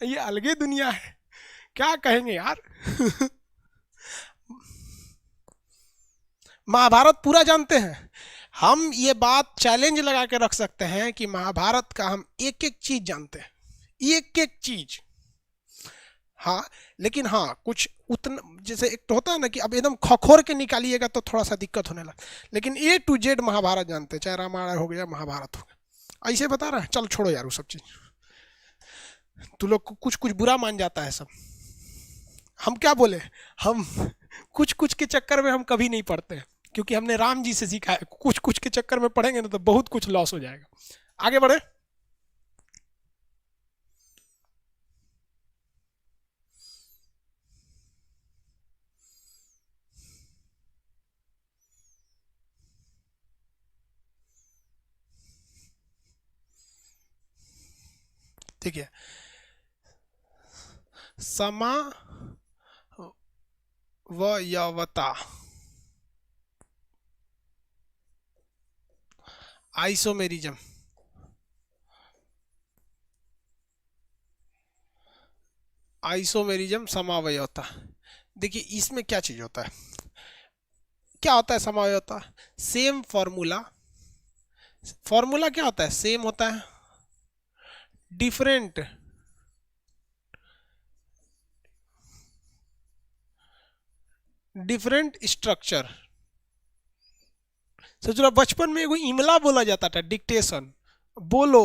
ये अलगे दुनिया है। क्या कहेंगे यार महाभारत पूरा जानते हैं हम। ये बात चैलेंज लगा के रख सकते हैं कि महाभारत का हम एक एक चीज जानते हैं, एक एक चीज। हाँ, लेकिन हाँ कुछ उतना, जैसे एक तो होता है ना कि अब एकदम खखोर के निकालिएगा तो थोड़ा सा दिक्कत होने लगा, लेकिन A to Z महाभारत जानते हैं, चाहे रामायण हो गया, महाभारत हो गया। ऐसे बता रहा है, चल छोड़ो यार वो सब चीज, तू लोग को कुछ कुछ बुरा मान जाता है सब। हम क्या बोले, हम कुछ कुछ के चक्कर में हम कभी नहीं पढ़ते हैं, क्योंकि हमने राम जी से सीखा है। कुछ कुछ के चक्कर में पढ़ेंगे ना तो बहुत कुछ लॉस हो जाएगा। आगे बढ़े। ठीक है, समा वयवता, आइसोमेरिज्म, आइसोमेरिज्म, समावयवता, देखिए इसमें क्या चीज होता है, क्या होता है समझौता, सेम फॉर्मूला, फॉर्मूला क्या होता है, सेम होता है, डिफरेंट डिफरेंट स्ट्रक्चर। सोच रहा बचपन में एगो इमला बोला जाता था, डिक्टेशन, बोलो,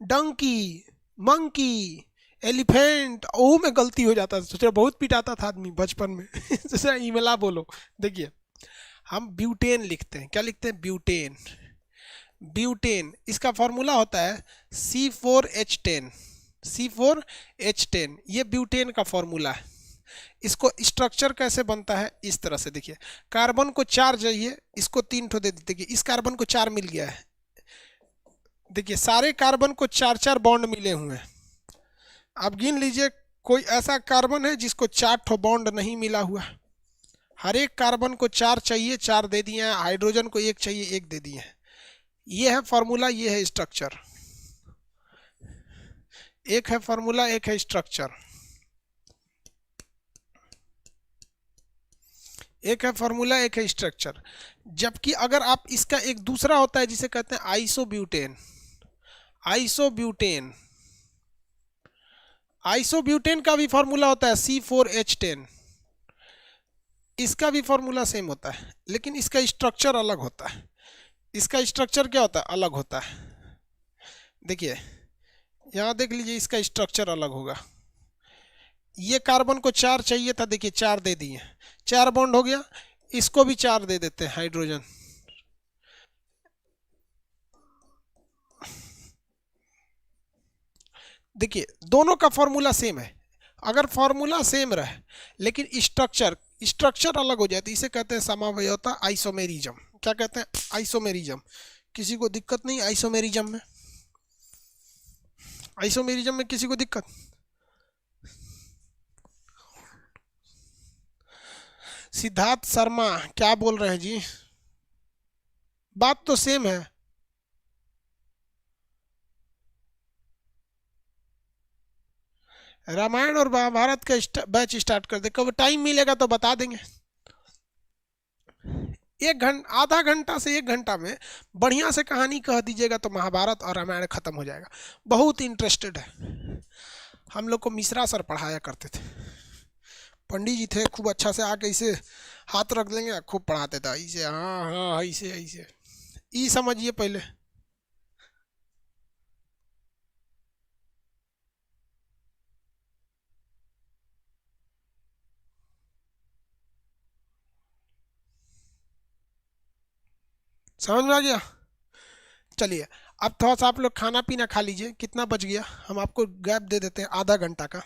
डंकी, मंकी, एलिफेंट, ओह में गलती हो जाता था, सोच रहा बहुत पिटाता था आदमी बचपन में सोच रहा इमला बोलो। देखिए हम ब्यूटेन लिखते हैं, क्या लिखते हैं, ब्यूटेन, ब्यूटेन इसका फॉर्मूला होता है C4H10, C4H10, ये ब्यूटेन का फॉर्मूला है। इसको स्ट्रक्चर कैसे बनता है, इस तरह से देखिए, कार्बन को 4 चाहिए, इसको 3 ठो दे देते, देखिए इस कार्बन को 4 मिल गया है, देखिए सारे कार्बन को 4 4 बॉन्ड मिले हुए हैं। आप गिन लीजिए कोई ऐसा कार्बन है जिसको 4 ठो बॉन्ड नहीं मिला हुआ, हर एक कार्बन को 4 चाहिए, 4 दे दिए हैं, हाइड्रोजन को 1 चाहिए, 1 दे दिए हैं। ये है फॉर्मूला, ये है स्ट्रक्चर, एक है फॉर्मूला, एक है स्ट्रक्चर, एक है फॉर्मूला, एक है स्ट्रक्चर। जबकि अगर आप इसका एक दूसरा होता है जिसे कहते हैं आइसोब्यूटेन, आइसोब्यूटेन, आइसोब्यूटेन का भी फॉर्मूला होता है C4H10, इसका भी फॉर्मूला सेम होता है, लेकिन इसका स्ट्रक्चर अलग होता है, इसका स्ट्रक्चर क्या होता है, अलग होता है। देखिए यहाँ देख लीजिए, इसका स्ट्रक्चर अलग होगा, ये कार्बन को 4 चाहिए था, देखिए 4 दे दिए, 4 बॉन्ड हो गया, इसको भी 4 दे देते हैं, हाइड्रोजन। देखिए दोनों का फॉर्मूला सेम है, अगर फॉर्मूला सेम रहे लेकिन स्ट्रक्चर स्ट्रक्चर अलग हो जाए तो इसे कहते हैं समवयवता, आइसोमेरिज्म। क्या कहते हैं, आइसोमेरिज्म। किसी को दिक्कत नहीं आइसोमेरिज्म में, आइसोमेरिज्म में किसी को दिक्कत, सिद्धार्थ शर्मा क्या बोल रहे हैं जी, बात तो सेम है। रामायण और महाभारत का बैच स्टार्ट कर दे, कब टाइम मिलेगा तो बता देंगे। 1 घंटा, आधा घंटा से 1 घंटा में बढ़िया से कहानी कह दीजिएगा तो महाभारत और रामायण खत्म हो जाएगा। बहुत इंटरेस्टेड है, हम लोग को मिश्रा सर पढ़ाया करते थे, पंडित जी थे, खूब अच्छा से आके इसे हाथ रख देंगे, खूब पढ़ाते थे ऐसे, हाँ हाँ ऐसे ऐसे, ई समझिए पहले। समझ में आ गया। चलिए अब थोड़ा सा आप लोग खाना पीना खा लीजिए, कितना बच गया, हम आपको गैप दे देते हैं आधा घंटा का,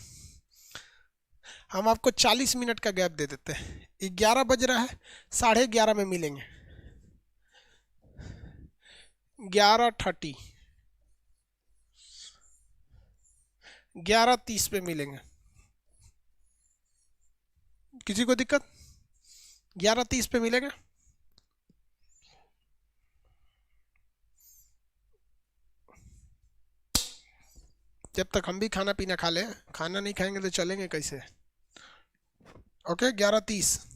हम आपको 40 मिनट का गैप दे देते हैं। 11 बज रहा है, 11:30 में मिलेंगे, 11:30, 11:30 पे मिलेंगे, किसी को दिक्कत, 11:30 पे मिलेंगे। जब तक हम भी खाना पीना खा लें, खाना नहीं खाएंगे तो चलेंगे कैसे। ओके 11:30।